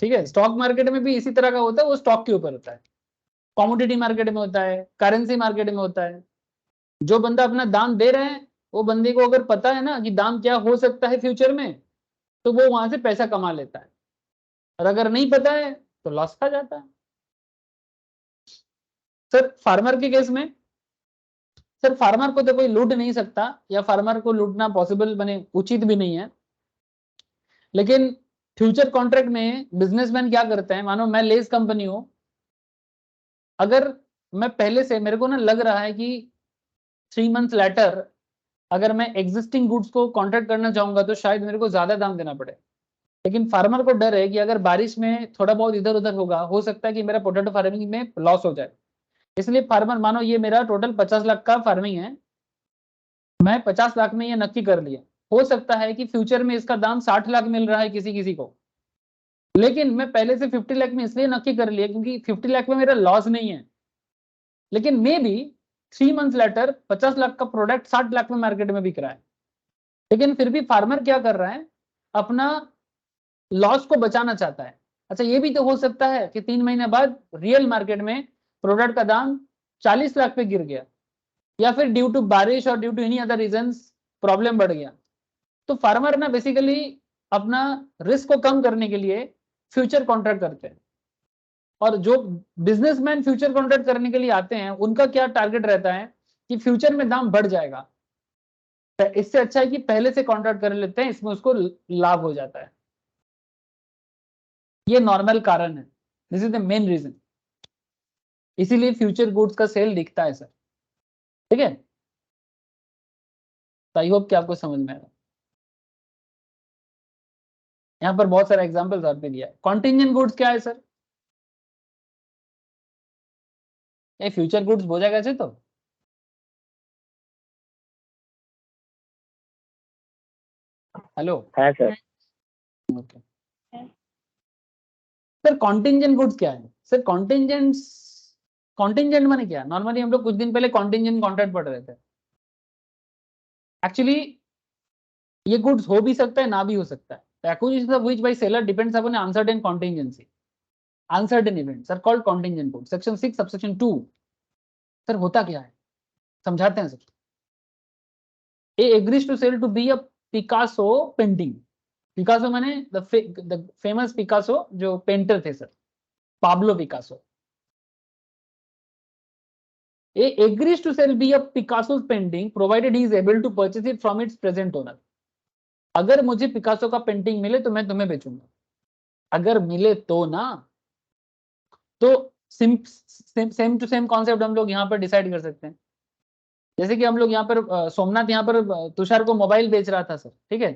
Speaker 1: ठीक है, स्टॉक मार्केट में भी इसी तरह का होता है, वो स्टॉक के ऊपर होता है। कमोडिटी मार्केट में होता है, करेंसी मार्केट में होता है। जो बंदा अपना दाम दे रहे हैं, वो बंदे को अगर पता है ना कि दाम क्या हो सकता है फ्यूचर में, तो वो वहां से पैसा कमा लेता है। और अगर नहीं पता है तो लॉस खा जाता है। सर फार्मर के केस में, सर फार्मर को तो कोई लूट नहीं सकता, या फार्मर को लूटना पॉसिबल बने उचित भी नहीं है। लेकिन फ्यूचर कॉन्ट्रैक्ट में बिजनेसमैन क्या करते हैं, मानो मैं लेस कंपनी हूं, अगर मैं पहले से मेरे को ना लग रहा है कि 3 मंथ्स लेटर अगर मैं एग्जिस्टिंग गुड्स को कॉन्ट्रैक्ट करना चाहूंगा तो शायद मेरे को ज्यादा दाम देना पड़े। लेकिन फार्मर को डर है कि अगर बारिश में थोड़ा बहुत इधर उधर होगा, हो सकता है कि मेरा पोटैटो फार्मिंग में लॉस हो जाए। इसलिए फार्मर, मानो ये मेरा टोटल 50 लाख का फार्मिंग है, मैं 50 लाख में ये नक्की कर लिया। हो सकता है कि फ्यूचर में इसका दाम 60 लाख मिल रहा है किसी किसी को, लेकिन मैं पहले से 50 लाख में इसलिए नक्की कर लिया क्योंकि 50 लाख में मेरा लॉस नहीं है। लेकिन maybe 3 months later 50 lakh का प्रोडक्ट 60 लाख में मार्केट में बिक रहा है, लेकिन फिर भी फार्मर क्या कर रहा है, अपना लॉस को बचाना चाहता है। अच्छा, ये भी तो हो सकता है कि 3 महीने बाद रियल मार्केट में प्रोडक्ट का दाम 40 लाख पे गिर गया, या फिर ड्यू टू बारिश और due to any other reasons problem बढ़ गया। तो फार्मर ना बेसिकली अपना रिस्क को कम करने के लिए फ्यूचर कॉन्ट्रैक्ट करते हैं, और जो बिजनेसमैन फ्यूचर कॉन्ट्रैक्ट करने के लिए आते हैं उनका क्या टारगेट रहता है कि फ्यूचर में दाम बढ़ जाएगा, तो इससे अच्छा है कि पहले से कॉन्ट्रैक्ट कर लेते हैं, इसमें उसको लाभ हो जाता है। ये नॉर्मल कारण है, this is the main reason, इसीलिए फ्यूचर गुड्स का सेल दिखता है सर। ठीक है, तो आई होप कि आपको समझ में आएगा। यहाँ पर बहुत सारे एग्जांपल्स आपने दिया है। कॉन्टिंजेंट गुड्स क्या है सर? ये फ्यूचर गुड्स बोझा कैसे तो हेलो
Speaker 3: हाँ sir.
Speaker 1: Okay sir, contingent goods क्या है सर? कॉन्टिंजेंट माने क्या? नॉर्मली हम लोग कुछ दिन पहले कॉन्टिंजेंट कॉन्ट्रैक्ट पढ़ रहे थे। एक्चुअली ये गुड्स हो भी सकता है, ना भी हो सकता है। The acquisition of which by seller depends upon an uncertain contingency. Uncertain events are called contingent goods. Section 6 subsection 2 sir होता क्या है, समझाते हैं sir. A agrees to sell to B a Picasso painting. Picasso माने the famous Picasso जो painter थे sir, Pablo Picasso. A agrees to sell B a Picasso's painting provided he is able to purchase it from its present owner. अगर मुझे Picasso का painting मिले तो मैं तुम्हें बेचूंगा, अगर मिले तो ना। तो सेम टू सेम कॉन्सेप्ट हम लोग यहाँ पर डिसाइड कर सकते हैं। जैसे कि हम लोग यहाँ पर सोमनाथ यहाँ पर तुषार को मोबाइल बेच रहा था सर, ठीक है।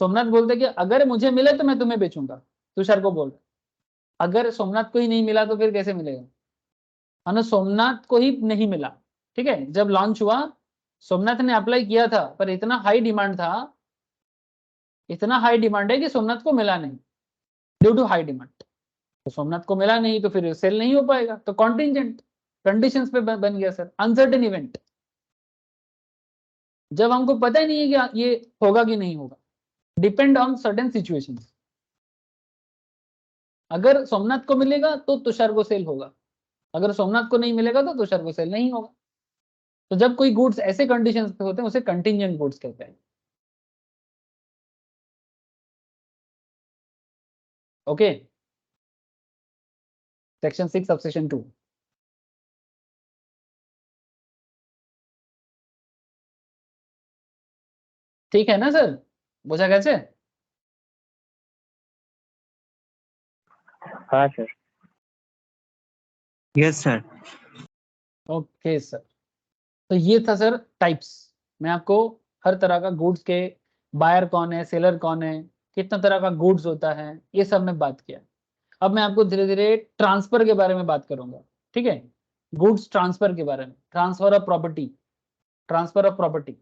Speaker 1: सोमनाथ बोलते कि अगर मुझे मिले तो मैं तुम्हें बेचूंगा, तुषार को बोल रहे। अगर सोमनाथ को ही नहीं मिला तो फिर कैसे मिलेगा? है ना, सोमनाथ को ही नहीं मिला, ठीक है। जब लॉन्च हुआ सोमनाथ ने अप्लाई किया था, पर इतना हाई डिमांड था, इतना हाई डिमांड है कि सोमनाथ को मिला नहीं, ड्यू टू हाई डिमांड। तो सोमनाथ को मिला नहीं तो फिर सेल नहीं हो पाएगा। तो कॉन्टिंजेंट कंडीशंस पे बन गया सर, अनसर्टेन इवेंट। जब हमको पता ही नहीं है कि ये होगा कि नहीं होगा, डिपेंड ऑन सर्टेन सिचुएशंस। अगर सोमनाथ को मिलेगा तो तुषार को सेल होगा, अगर सोमनाथ को नहीं मिलेगा तो तुषार को सेल नहीं होगा। तो जब कोई गुड्स ऐसे कंडीशंस पे होते हैं उसे कंटिंजेंट गुड्स कहते हैं। Okay, section 6 subsection 2। ठीक है ना सर, बुझा कैसे?
Speaker 3: हाँ sir.
Speaker 4: Yes sir.
Speaker 1: Okay sir, तो ये था सर टाइप्स। मैं आपको हर तरह का गुड्स के बायर कौन है, सेलर कौन है, कितना तरह का गुड्स होता है, ये सब मैं बात किया। अब मैं आपको धीरे धीरे ट्रांसफर के बारे में बात करूंगा, ठीक है। गुड्स ट्रांसफर के बारे में, transfer of property, transfer of property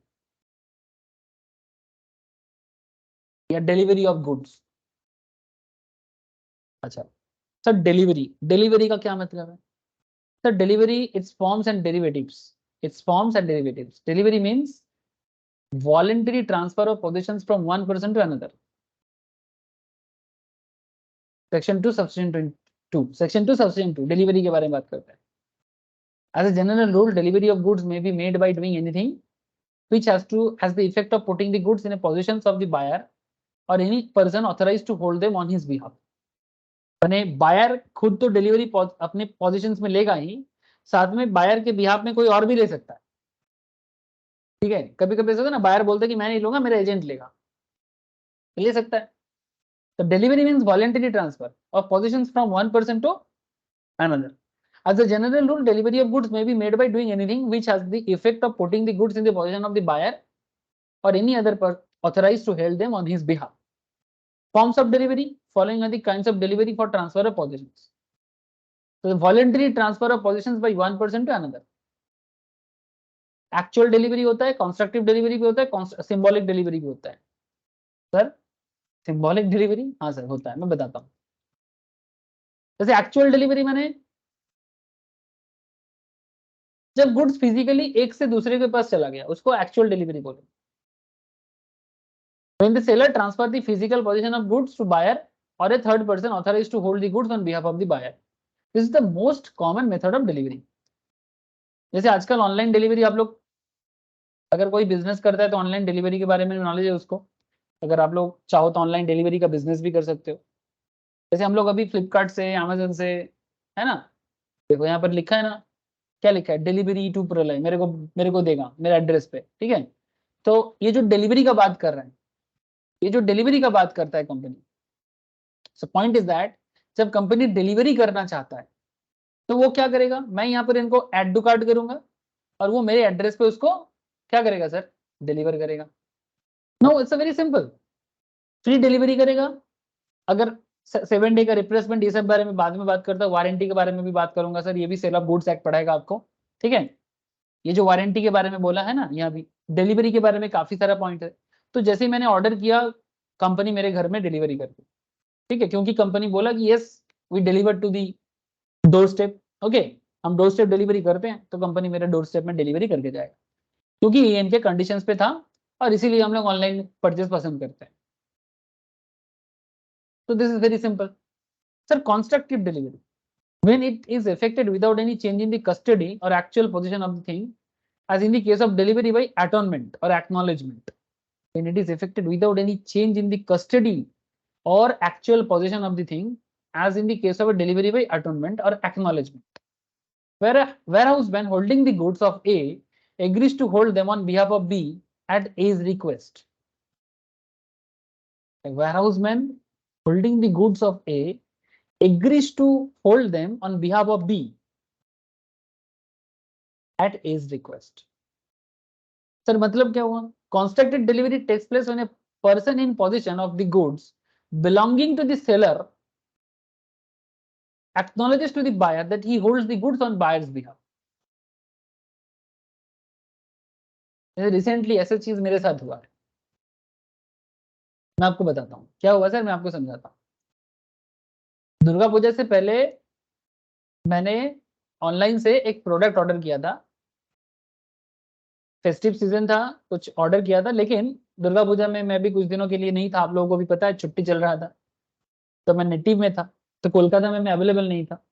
Speaker 1: या डिलीवरी ऑफ गुड्स। अच्छा सर, डिलीवरी, डिलीवरी का क्या मतलब है sir? Delivery it's forms and derivatives, it's forms and derivatives. Delivery means voluntary transfer of possessions from one person to another. Section 2 subsection 2, section 2 subsection 2 delivery के बारे में बात करता है। As a general rule, delivery of goods may be made by doing anything which has the effect of putting the goods in the possessions of the buyer or any person authorized to hold them on his behalf. यानी buyer खुद तो delivery अपने positions में लेगा ही, साथ में buyer के behalf में कोई और भी ले सकता है, ठीक है। कभी कभी ऐसा होता है ना, बायर बोलते हैं कि मैं नहीं लूंगा, मेरा एजेंट लेगा, ले सकता है। So delivery means voluntary transfer of possessions from one person to another. As a general rule, delivery of goods may be made by doing anything which has the effect of putting the goods in the possession of the buyer or any other person authorized to hold them on his behalf. Forms of delivery: following are the kinds of delivery for transfer of possessions. So the voluntary transfer of possessions by one person to another. Actual delivery होता है, constructive delivery भी होता है, symbolic delivery भी होता है। Sir symbolic delivery, हाँ sir होता है, मैं बताता हूँ। जैसे एक्चुअल डिलीवरी माने जब गुड्स फिजिकली एक से दूसरे के पास चला गया उसको एक्चुअल डिलीवरी बोले। When the seller transfer the physical possession of goods to buyer or a third person authorized to hold the goods on behalf of the buyer. This is the most common method of delivery. जैसे आजकल online delivery, आप लोग अगर कोई business करता है तो online delivery के बारे में नॉलेज है उसको, अगर आप लोग चाहो तो ऑनलाइन डिलीवरी का बिजनेस भी कर सकते हो। जैसे हम लोग अभी फ्लिपकार्ट से, अमेजन से, है ना, देखो यहाँ पर लिखा है ना, क्या लिखा है, डिलीवरी टू प्रलय, मेरे को देगा मेरे एड्रेस पे, ठीक है। तो ये जो डिलीवरी का बात कर रहे हैं, ये जो डिलीवरी का बात करता है company, so point is that जब कंपनी डिलीवरी करना चाहता है तो वो क्या करेगा, मैं यहाँ पर इनको एड टू कार्ट करूंगा और वो मेरे एड्रेस पे उसको क्या करेगा सर, डिलीवर करेगा। No, it's a very simple, free delivery करेगा। अगर 7 डे का रिप्लेसमेंट, ये सब बारे में बाद में बात करता हूँ, वारंटी के बारे में भी बात करूंगा सर, ये भी सेल ऑफ गुड्स एक्ट पढ़ाएगा आपको, ठीक है। ये जो वारंटी के बारे में बोला है ना, यहाँ भी डिलीवरी के बारे में काफी सारा पॉइंट है। तो जैसे ही मैंने ऑर्डर किया, कंपनी मेरे घर में डिलीवरी कर दी, ठीक है, क्योंकि कंपनी बोला कि yes we deliver to the doorstep, okay, हम डोर स्टेप डिलीवरी करते हैं, तो कंपनी मेरे डोर स्टेप में डिलीवरी करके जाएगा, क्योंकि ये इनके कंडीशंस पे था और इसीलिए हम लोग ऑनलाइन परचेज पसंद करते हैं। तो this is very simple sir. Constructive delivery, when it is effected without any change in the custody or actual possession of the thing, as in the case of delivery by atonement or acknowledgement. When it is effected without any change in the custody or actual possession of the thing, as in the case of a delivery by atonement or acknowledgement, where a warehouseman holding the goods of A agrees to hold them on behalf of B at A's request. A warehouseman holding the goods of A agrees to hold them on behalf of B at A's request. Sir मतलब क्या हुआ, constructed delivery takes place when a person in possession of the goods belonging to the seller acknowledges to the buyer that he holds the goods on buyer's behalf. Recently ऐसा चीज मेरे साथ हुआ है, मैं आपको बताता हूँ क्या हुआ सर, मैं आपको समझाता हूँ। दुर्गा पूजा से पहले मैंने ऑनलाइन से एक प्रोडक्ट ऑर्डर किया था, फेस्टिव सीजन था, कुछ ऑर्डर किया था, लेकिन दुर्गा पूजा में मैं भी कुछ दिनों के लिए नहीं था, आप लोगों को भी पता है छुट्टी चल रहा था, तो मैं नेटिव में था, तो कोलकाता में मैं अवेलेबल नहीं था।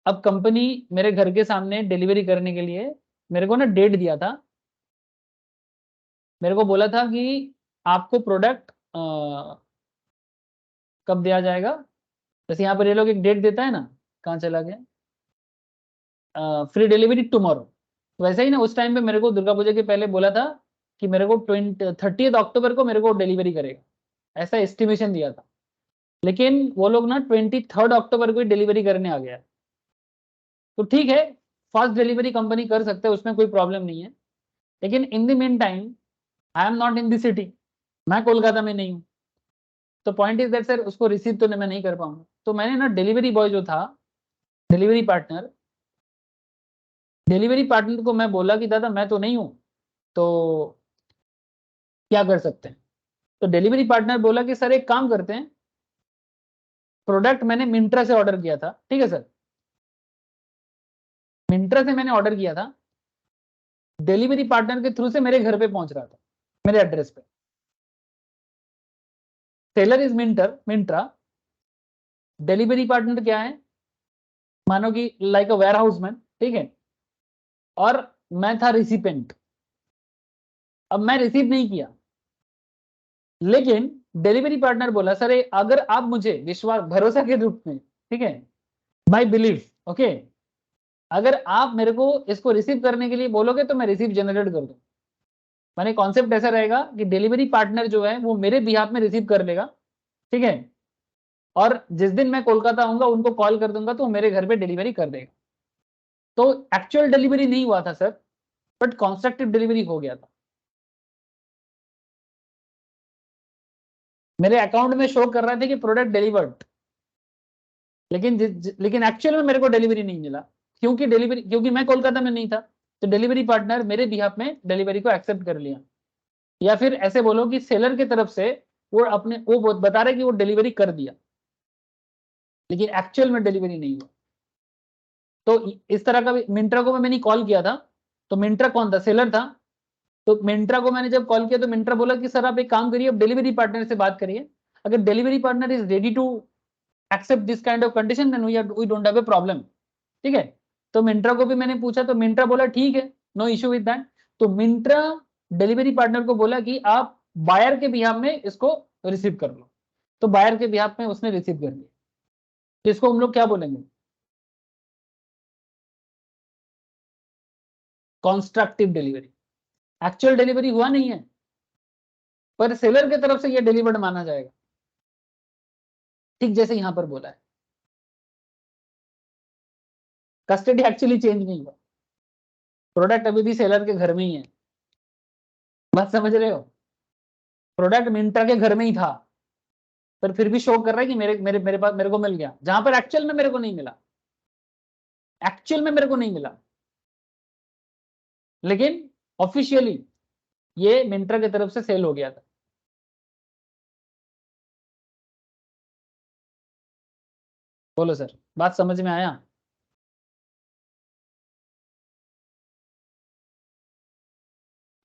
Speaker 1: अब कंपनी मेरे घर के सामने डिलीवरी करने के लिए मेरे को ना डेट दिया था, मेरे को बोला था कि आपको प्रोडक्ट कब दिया जाएगा, जैसे यहाँ पर ये लोग एक डेट देता है ना, कहाँ चला गया, फ्री डिलीवरी टुमारो, वैसे ही ना उस टाइम पे मेरे को दुर्गा पूजा के पहले बोला था कि मेरे को 30 अक्टूबर को मेरे को डिलीवरी करेगा, ऐसा एस्टिमेशन दिया था। लेकिन वो लोग ना 23 अक्टूबर को ही डिलीवरी करने आ गया। तो ठीक है, फास्ट डिलीवरी कंपनी कर सकते हैं, उसमें कोई प्रॉब्लम नहीं है, लेकिन in the mean time I am not in the city, मैं कोलकाता में नहीं हूँ, तो पॉइंट इज दैट सर उसको रिसीव तो मैं नहीं कर पाऊंगा। तो मैंने ना डिलीवरी बॉय जो था, डिलीवरी पार्टनर को मैं बोला कि दादा मैं तो नहीं हूँ, तो क्या कर सकते हैं। तो डिलीवरी पार्टनर बोला कि सर एक काम करते हैं, प्रोडक्ट मैंने मिंत्रा से ऑर्डर किया था, ठीक है सर, मिंत्रा से मैंने ऑर्डर किया था, डिलीवरी पार्टनर के थ्रू से मेरे घर पे पहुंच रहा था, मेरे एड्रेस पे। Seller is Myntra, delivery partner क्या है, मानो कि like a warehouse man, ठीक है, और मैं था रिसिपेंट। अब मैं रिसीव नहीं किया, लेकिन डिलीवरी पार्टनर बोला सर अगर आप मुझे विश्वास भरोसा के रूप में, ठीक है, बाय बिलीफ, ओके, अगर आप मेरे को इसको रिसीव करने के लिए बोलोगे तो मैं रिसीव जनरेट कर दूं। माने कॉन्सेप्ट ऐसा रहेगा कि डिलीवरी पार्टनर जो है वो मेरे बिहाफ में रिसीव कर लेगा, ठीक है, और जिस दिन मैं कोलकाता आऊंगा उनको कॉल कर दूंगा तो वो मेरे घर पे डिलीवरी कर देगा। तो एक्चुअल डिलीवरी नहीं हुआ था सर, बट कॉन्स्ट्रक्टिव डिलीवरी हो गया था। मेरे अकाउंट में शो कर रहा था कि प्रोडक्ट डिलीवर्ड, लेकिन एक्चुअल में मेरे को डिलीवरी नहीं मिला, क्योंकि मैं कोलकाता में नहीं था, तो डिलीवरी पार्टनर मेरे बिहाफ में डिलीवरी को एक्सेप्ट कर लिया, या फिर ऐसे बोलो कि सेलर की तरफ से वो बता रहे कि वो डिलीवरी कर दिया, लेकिन एक्चुअल में डिलीवरी नहीं हुआ। तो इस तरह का भी मिंत्रा को मैंने कॉल किया था, तो मिंत्रा कौन था, सेलर था। तो मिंत्रा को मैंने जब कॉल किया तो मिंत्रा बोला कि सर आप एक काम करिए, अब डिलीवरी पार्टनर से बात करिए, अगर delivery partner is ready to accept this kind of condition then we don't have a problem. ठीक है, तो मिंत्रा को भी मैंने पूछा तो मिंत्रा बोला ठीक है, नो इश्यू विद दैट। तो मिंत्रा डिलीवरी पार्टनर को बोला कि आप बायर के बिहाफ में इसको रिसीव कर लो, तो बायर के बिहाफ में उसने रिसीव कर लिया। तो इसको हम लोग क्या बोलेंगे, कॉन्स्ट्रक्टिव डिलीवरी। एक्चुअल डिलीवरी हुआ नहीं है पर सेलर की तरफ से यह डिलीवर्ड माना जाएगा, ठीक जैसे यहां पर बोला है। कस्टडी एक्चुअली चेंज नहीं हुआ, प्रोडक्ट अभी भी सेलर के घर में ही है, बात समझ रहे हो। प्रोडक्ट मिंत्रा के घर में ही था पर फिर भी शो कर रहा है कि मेरे पास मेरे को मिल गया, जहां पर एक्चुअल में मेरे को नहीं मिला, एक्चुअल में मेरे को नहीं मिला, लेकिन ऑफिशियली ये मिंत्रा की तरफ से सेल हो गया था। बोलो सर, बात समझ में आया।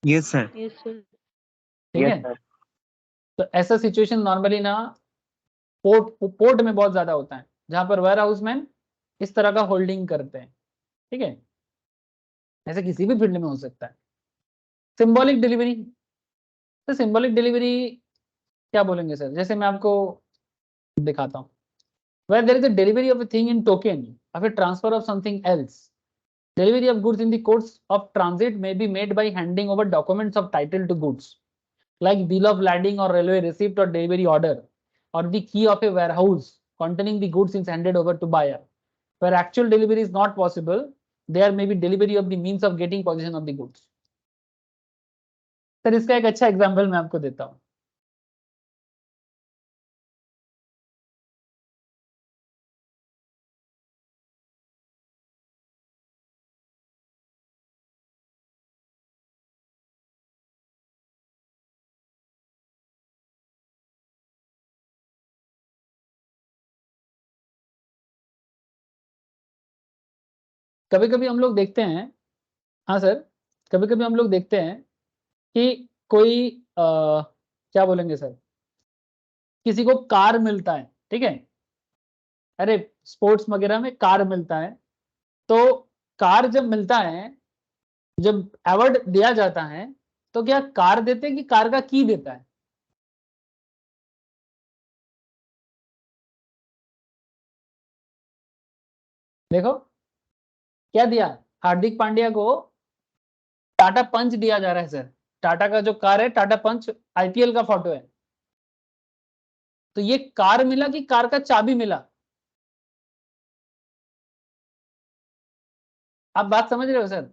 Speaker 4: Yes sir.
Speaker 1: ठीक
Speaker 3: Yes,
Speaker 1: है,
Speaker 3: sir.
Speaker 1: तो ऐसा सिचुएशन नॉर्मली ना पोर्ट में बहुत ज्यादा होता है, जहां पर वेयर हाउस मैन इस तरह का होल्डिंग करते हैं। ठीक है, ऐसे किसी भी फील्ड में हो सकता है। सिंबॉलिक डिलीवरी, तो सिंबॉलिक डिलीवरी क्या बोलेंगे सर, जैसे मैं आपको दिखाता हूँ। Where there is a delivery of a thing in token of a transfer of something else. Delivery of goods in the course of transit may be made by handing over documents of title to goods, like bill of lading or railway receipt or delivery order, or the key of a warehouse containing the goods is handed over to buyer. Where actual delivery is not possible, there may be delivery of the means of getting possession of the goods. Sir इसका एक अच्छा example मैं आपको देता हूँ। कभी कभी हम लोग देखते हैं, हाँ सर, कभी कभी हम लोग देखते हैं कि कोई क्या बोलेंगे सर, किसी को कार मिलता है, ठीक है, अरे स्पोर्ट्स वगैरह में कार मिलता है, तो कार जब मिलता है, जब अवार्ड दिया जाता है, तो क्या कार देते हैं कि कार का की देता है। देखो क्या दिया, हार्दिक पांड्या को टाटा पंच दिया जा रहा है सर, टाटा का जो कार है टाटा पंच, आईपीएल का फोटो है, तो ये कार मिला कि कार का चाबी मिला, आप बात समझ रहे हो सर।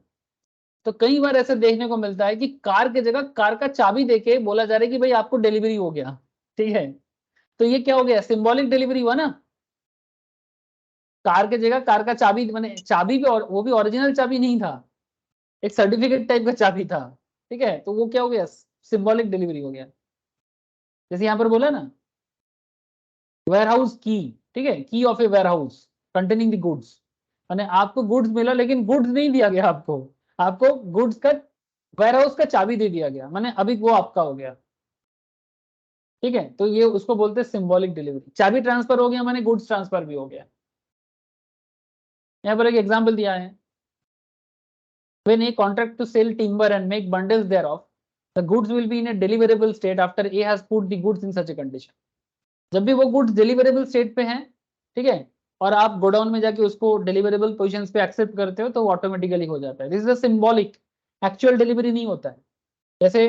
Speaker 1: तो कई बार ऐसे देखने को मिलता है कि कार की जगह कार का चाबी देके बोला जा रहा है कि भाई आपको डिलीवरी हो गया, ठीक है, तो ये क्या हो गया, सिंबॉलिक डिलीवरी हुआ ना। कार की जगह कार का चाबी, मैंने चाबी भी, और वो भी ओरिजिनल चाबी नहीं था, एक सर्टिफिकेट टाइप का चाबी था, ठीक है, तो वो क्या हो गया, सिंबॉलिक डिलीवरी हो गया। जैसे यहाँ पर बोला ना, वेयर हाउस की, ठीक है, key of a warehouse containing the goods, मैंने आपको गुड्स मिला लेकिन गुड्स नहीं दिया गया आपको, आपको गुड्स का वेयर हाउस का चाबी दे दिया गया, मैंने अभी वो आपका हो गया। ठीक है, तो ये उसको बोलते हैं सिंबॉलिक डिलीवरी, चाबी ट्रांसफर हो गया मैंने, गुड्स ट्रांसफर भी हो गया। यहाँ पर एक एग्जांपल दिया है, when a contract to sell timber and make bundles thereof, the goods will be in a deliverable state after A has put the goods in such a condition. जब भी वो गुड्स डिलीवरेबल स्टेट पे हैं, ठीक है, और आप godown में जाके उसको डिलीवरेबल पोजीशंस पे एक्सेप्ट करते हो, तो ऑटोमेटिकली हो जाता है। This is a symbolic, actual delivery नहीं होता है। जैसे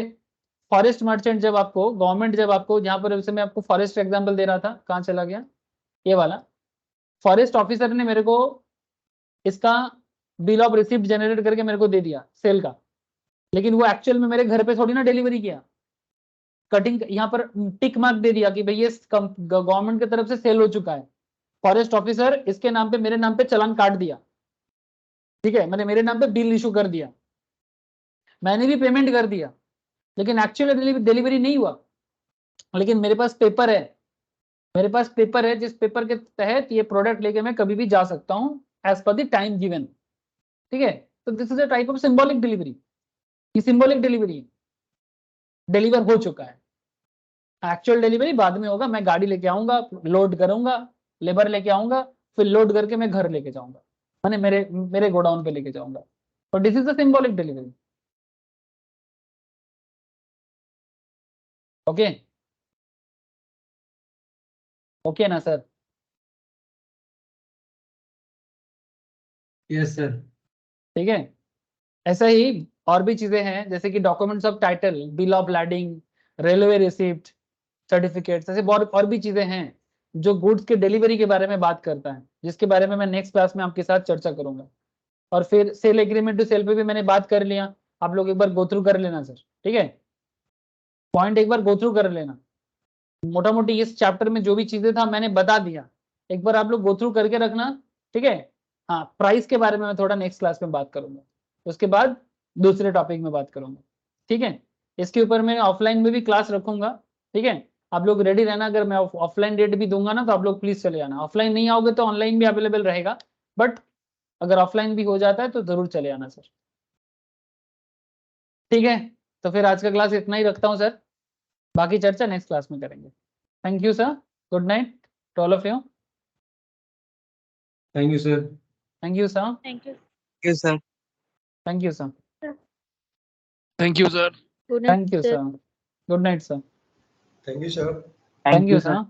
Speaker 1: फॉरेस्ट मर्चेंट, जब आपको गवर्नमेंट, जब आपको, जहां पर उस समय आपको फॉरेस्ट एग्जांपल दे रहा था, कहाँ चला गया ये वाला, फॉरेस्ट ऑफिसर ने मेरे को इसका बिल ऑफ रिसिप्ट जनरेट करके मेरे को दे दिया सेल का, लेकिन वो एक्चुअल में मेरे घर पे थोड़ी ना डिलीवरी किया, कटिंग यहाँ पर टिक मार्क दे दिया कि भाई ये गवर्नमेंट की तरफ से सेल हो चुका है, फॉरेस्ट ऑफिसर इसके नाम पे, मेरे नाम पे चालान काट दिया, ठीक है, मैंने मेरे नाम पे बिल इशू कर दिया, मैंने भी पेमेंट कर दिया, लेकिन एक्चुअली डिलीवरी नहीं हुआ। लेकिन मेरे पास पेपर है, मेरे पास पेपर है जिस पेपर के तहत ये प्रोडक्ट लेके मैं कभी भी जा सकता हूँ as per the time given, ठीक है। तो this is a type of symbolic delivery. ये सिंबॉलिक डिलीवरी डिलीवर हो चुका है, एक्चुअल डिलीवरी बाद में होगा। मैं गाड़ी लेके आऊंगा, लोड करूंगा, लेबर लेके आऊंगा, फिर लोड करके मैं घर लेके जाऊंगा, माने मेरे गोडाउन पे लेके जाऊंगा। तो this is the symbolic delivery. Okay, okay ना सर?
Speaker 5: Yes sir.
Speaker 1: ठीक है, ऐसा ही और भी चीजें हैं, जैसे कि documents of title, bill of lading, railway receipt, certificates, ऐसे बहुत और भी चीजें हैं जो गुड्स के डिलीवरी के बारे में बात करता है, जिसके बारे में मैं नेक्स्ट क्लास में आपके साथ चर्चा करूंगा। और फिर सेल एग्रीमेंट टू सेल पे भी मैंने बात कर लिया, आप लोग एक बार गो थ्रू कर लेना सर, ठीक है। पॉइंट एक बार गो थ्रू कर लेना, मोटा मोटी इस चैप्टर में जो भी चीजें था मैंने बता दिया, एक बार आप लोग गो थ्रू करके रखना, ठीक है। हाँ, प्राइस के बारे में मैं थोड़ा नेक्स्ट क्लास में बात करूंगा, उसके बाद दूसरे टॉपिक में बात करूंगा, ठीक है। इसके ऊपर मैं ऑफलाइन में भी क्लास रखूंगा, ठीक है। आप लोग रेडी रहना, अगर मैं ऑफलाइन डेट भी दूंगा ना तो आप लोग प्लीज चले आना। ऑफलाइन नहीं आओगे तो ऑनलाइन भी अवेलेबल रहेगा, बट अगर ऑफलाइन भी हो जाता है तो जरूर चले आना सर, ठीक है। तो फिर आज का क्लास इतना ही रखता हूँ सर, बाकी चर्चा नेक्स्ट क्लास में करेंगे। Thank you sir, good night to all of you.
Speaker 5: Thank you sir.
Speaker 1: Thank you sir,
Speaker 2: thank you
Speaker 4: Yes, sir.
Speaker 1: Thank you sir,
Speaker 6: Thank you, sir.
Speaker 2: Good
Speaker 1: thank you sir, good night sir,
Speaker 5: thank you sir.
Speaker 1: Thank you sir.